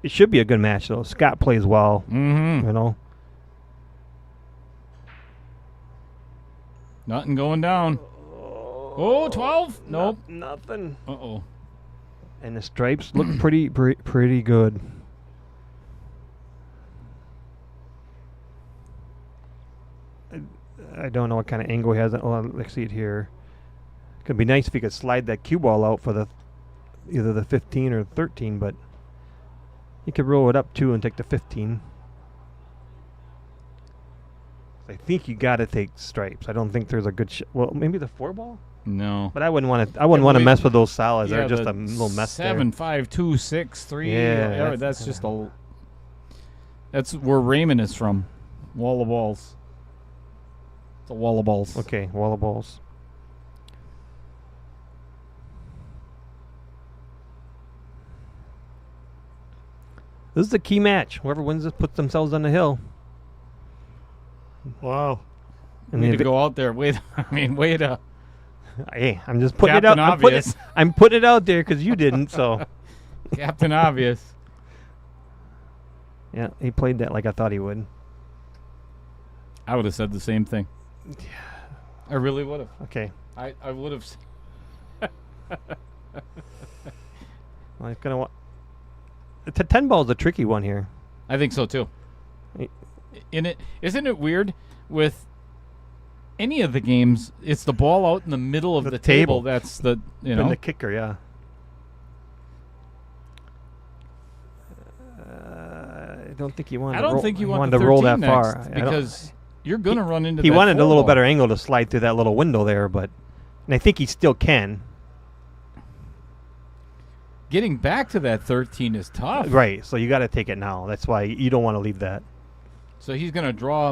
It should be a good match, though. Scott plays well. Mm-hmm. You know. Nothing going down. Oh, 12? Nope. Nothing. Uh-oh. And the stripes look pretty good. I don't know what kind of angle he has. Oh, let's see it here. Could be nice if he could slide that cue ball out for either the 15 or 13, but he could roll it up too and take the 15. I think you got to take stripes. I don't think there's a good well, maybe the 4 ball. No. But I wouldn't want to. I wouldn't want to mess with those solids. They're just the a little mess. 7, 5, 2, 6, 3. Yeah, That's just a. That's where Raymond is from. Wall of balls. It's a wall of balls. Okay, wall of balls. This is the key match. Whoever wins this puts themselves on the hill. Wow. And Need to go out there. Way to. Hey, I'm just putting Captain it out. Obvious. I'm putting it out there because you didn't. So. Captain Obvious. Yeah, he played that like I thought he would. I would have said the same thing. Yeah. I really would have. Okay. I would have. Well, he's gonna want. The 10 ball is a tricky one here. I think so too. Isn't it weird with any of the games? It's the ball out in the middle of the table. That's the And the kicker, yeah. I don't think he wanted. I don't think you want to roll that next far because you're gonna run into. He that wanted a little ball. better angle to slide through that little window there, and I think he still can. Getting back to that 13 is tough. Right, so you got to take it now. That's why you don't want to leave that. So he's gonna draw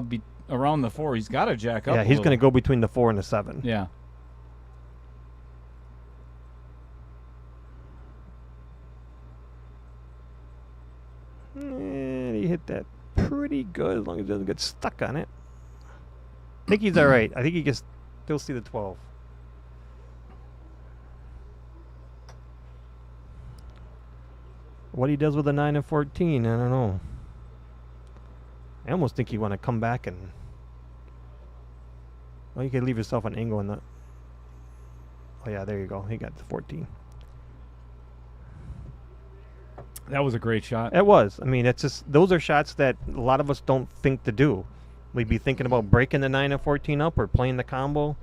around the 4. He's got to jack up. Yeah, he's going to go between the 4 and the 7. Yeah. And he hit that pretty good as long as he doesn't get stuck on it. I think he's all right. I think he can still see the 12. What he does with the 9 and 14, I don't know. I almost think you want to come back and... Well, you could leave yourself an angle in the... Oh, yeah, there you go. He got the 14. That was a great shot. It was. I mean, it's just... Those are shots that a lot of us don't think to do. We'd be thinking about breaking the 9 and 14 up or playing the combo.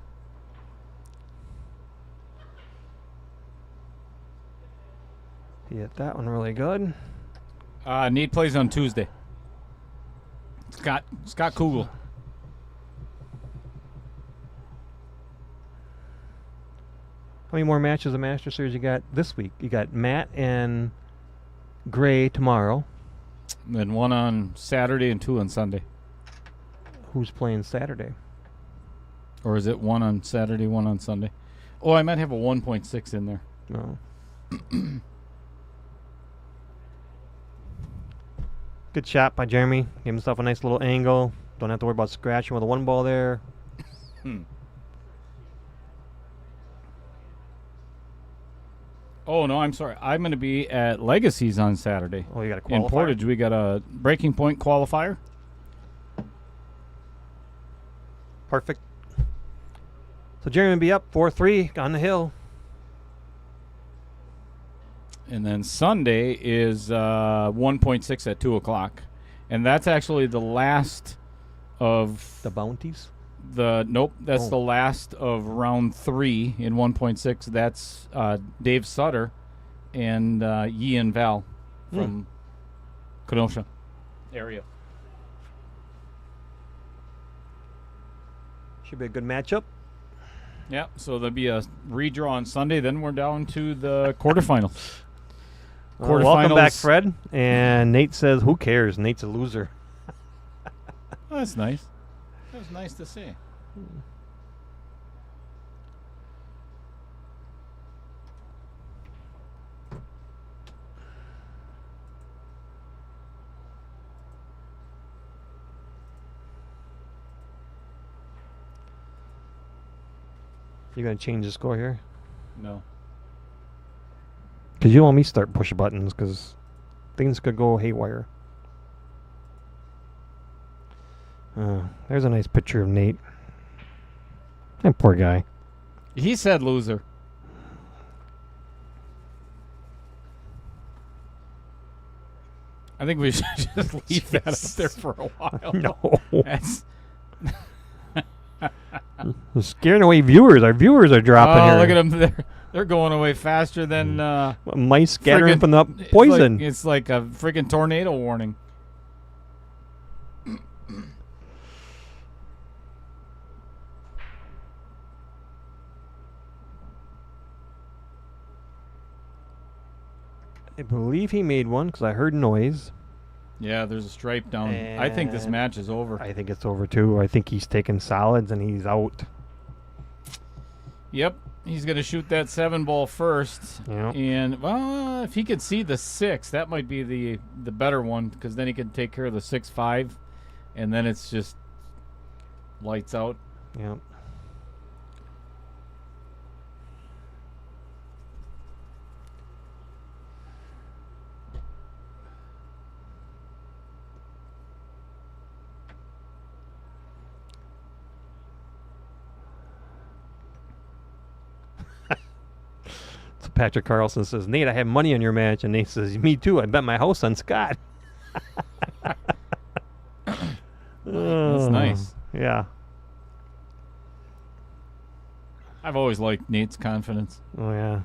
He hit that one really good. Nate plays on Tuesday. Scott Kugel. How many more matches of Master Series you got this week? You got Matt and Gray tomorrow. And then 1 on Saturday and 2 on Sunday. Who's playing Saturday? Or is it 1 on Saturday, 1 on Sunday? Oh, I might have a 1.6 in there. No. Good shot by Jeremy. Gave himself a nice little angle. Don't have to worry about scratching with the 1 ball there. Oh, no, I'm sorry. I'm going to be at Legacies on Saturday. Oh, you got a qualifier? In Portage, we got a breaking point qualifier. Perfect. So Jeremy will be up 4-3 on the hill. And then Sunday is 1.6 at 2 o'clock. And that's actually the last of... The bounties? That's the last of round 3 in 1.6. That's Dave Sutter and Yi and Val from Kenosha area. Should be a good matchup. Yeah, so there'll be a redraw on Sunday. Then we're down to the quarterfinals. Welcome back, Fred. And Nate says, who cares? Nate's a loser. Oh, that's nice. That was nice to see. You gonna change the score here? No. Because you want me to start push buttons, because things could go haywire. There's a nice picture of Nate. That poor guy. He said loser. I think we should just leave that up there for a while. No. That's, We're scaring away viewers. Our viewers are dropping here. look at them. They're going away faster than mice scattering friggin- from the poison. It's like a freaking tornado warning. I believe he made one because I heard noise. Yeah, there's a stripe down. I think this And match is over. I think it's over too. I think he's taking solids and he's out. Yep, he's going to shoot that 7-ball first. Yep. And, well, if he could see the 6, that might be the better one, because then he could take care of the 6-5, and then it's just lights out. Yep. So Patrick Carlson says, Nate, I have money on your match. And Nate says, me too. I bet my house on Scott. That's nice. Yeah. I've always liked Nate's confidence. Oh, yeah.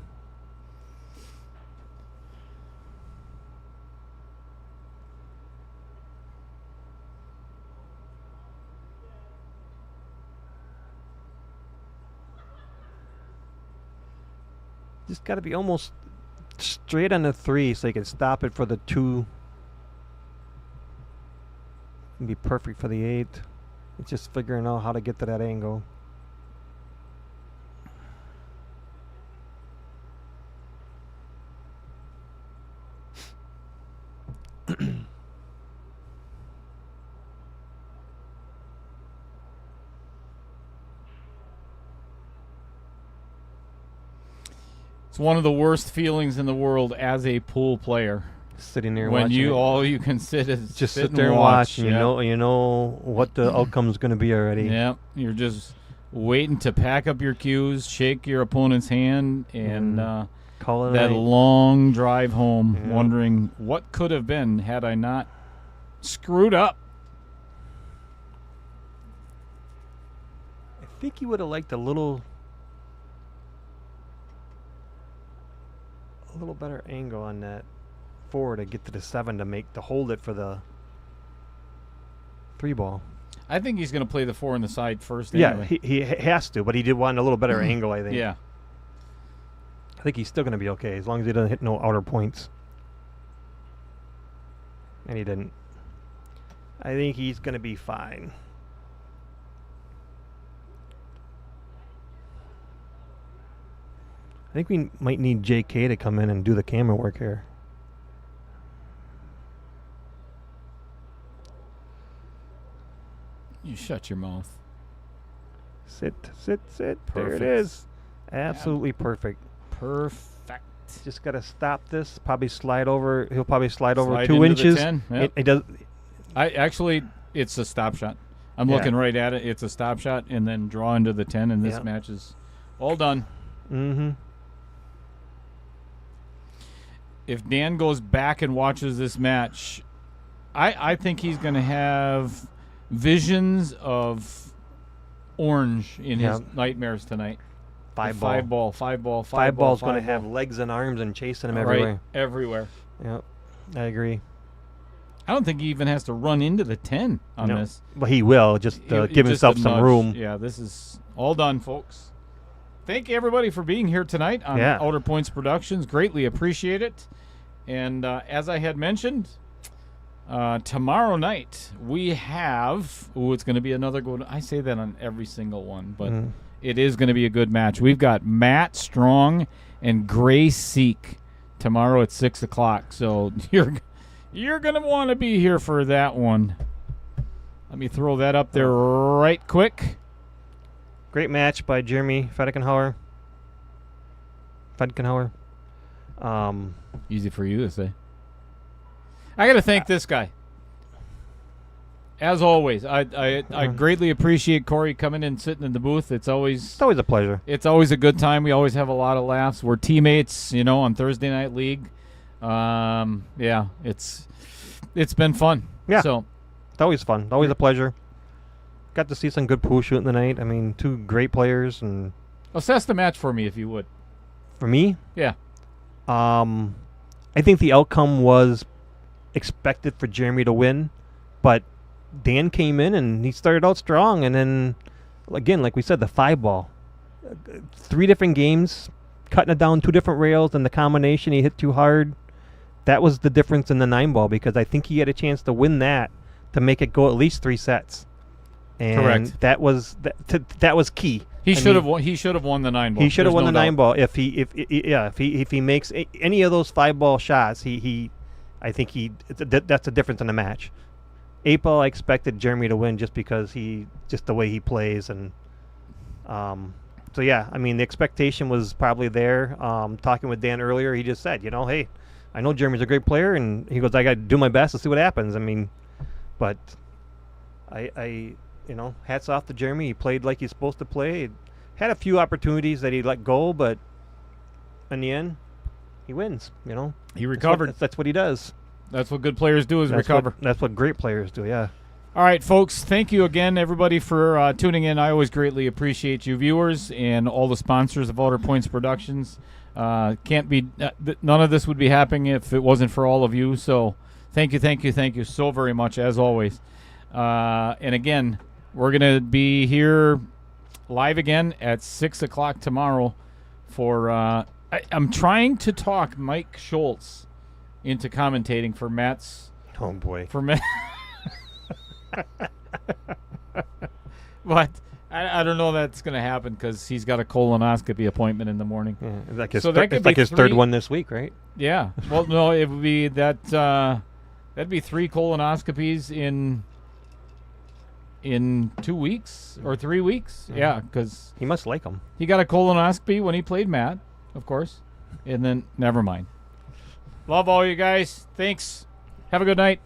Just got to be almost straight on the 3 so you can stop it for the 2. And be perfect for the 8. It's just figuring out how to get to that angle. It's one of the worst feelings in the world as a pool player. Sitting there When watching it. all you can sit is Just sit sit and there and watch, and Yeah. you know what the outcome's going to be already. Yeah, you're just waiting to pack up your cues, shake your opponent's hand, and Call it a that night. long drive home, Yeah. wondering what could have been had I not screwed up. I think you would have liked a little better angle on that 4 to get to the 7 to hold it for the 3 ball. I think he's going to play the 4 on the side first. Yeah, Anyway. he has to, but he did want a little better angle, I think. Yeah. I think he's still going to be okay as long as he doesn't hit no outer points. And he didn't. I think he's going to be fine. I think we might need JK to come in and do the camera work here. You shut your mouth. Sit. There Perfect. it is. Absolutely perfect. Perfect. Just got to stop this. Probably slide over. He'll probably slide over Slide 2 into the inches. 10, yep. It does. It's a stop shot. I'm Yeah. looking right at it. It's a stop shot, and then draw into the 10, and this Yep. match is all done. Mm-hmm. If Dan goes back and watches this match, I think he's going to have visions of orange in his Yep. nightmares tonight. Five The ball. Five ball's going to have legs and arms and chasing him everywhere. Right, everywhere. Yep. I agree. I don't think he even has to run into the 10 on No. this. But he will just He- give just himself a some nudge. room. Yeah, this is all done, folks. Thank you, everybody, for being here tonight on Yeah. Outer Points Productions. Greatly appreciate it. And as I had mentioned, tomorrow night we have... Ooh, it's going to be another good... I say that on every single one, but it is going to be a good match. We've got Matt Strong and Gray Seek tomorrow at 6 o'clock. So you're going to want to be here for that one. Let me throw that up there right quick. Great match by Jeremy Fedkenheuer. Easy for you to say. I got to thank this guy. As always, I greatly appreciate Corey coming in, sitting in the booth. It's always a pleasure. It's always a good time. We always have a lot of laughs. We're teammates, on Thursday Night League. Yeah, it's been fun. Yeah. So It's always fun. Always a pleasure. Got to see some good pool shooting tonight. I mean, 2 great players, and assess the match for me if you would. for me, Yeah. I think the outcome was expected for Jeremy to win, but Dan came in and he started out strong, and then again, like we said, the 5-ball, 3 different games, cutting it down 2 different rails, and the combination he hit too hard. That was the difference in the 9-ball, because I think he had a chance to win that to make it go at least 3 sets. And Correct. that was key. He should have won. He should have won the 9-ball. He should have There's won no the doubt. 9-ball if he makes any of those 5-ball shots. I think that's the difference in the match. 8-ball, I expected Jeremy to win just because just the way he plays, and so yeah, I mean the expectation was probably there. Talking with Dan earlier, he just said, hey, I know Jeremy's a great player, and he goes, I got to do my best to see what happens. I mean, but I hats off to Jeremy. He played like he's supposed to play. He had a few opportunities that he let go, but in the end, he wins. He recovered. That's what he does. That's what good players do is recover. That's what great players do. Yeah. All right, folks. Thank you again, everybody, for tuning in. I always greatly appreciate you viewers and all the sponsors of Outer Points Productions. Can't be none of this would be happening if it wasn't for all of you. So thank you so very much, as always. And again, we're gonna be here live again at 6 o'clock tomorrow. For I'm trying to talk Mike Schultz into commentating for Matt's. Oh boy. For Matt. But I don't know that's going to happen because he's got a colonoscopy appointment in the morning. Yeah, So that could be his 3rd one this week, right? Yeah. Well, no, it would be that. That'd be 3 colonoscopies in 2 weeks or 3 weeks. Mm-hmm. Yeah, because He must like him. he got a colonoscopy when he played Matt, of course, and then never mind. Love all you guys. Thanks. Have a good night.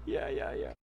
Yeah.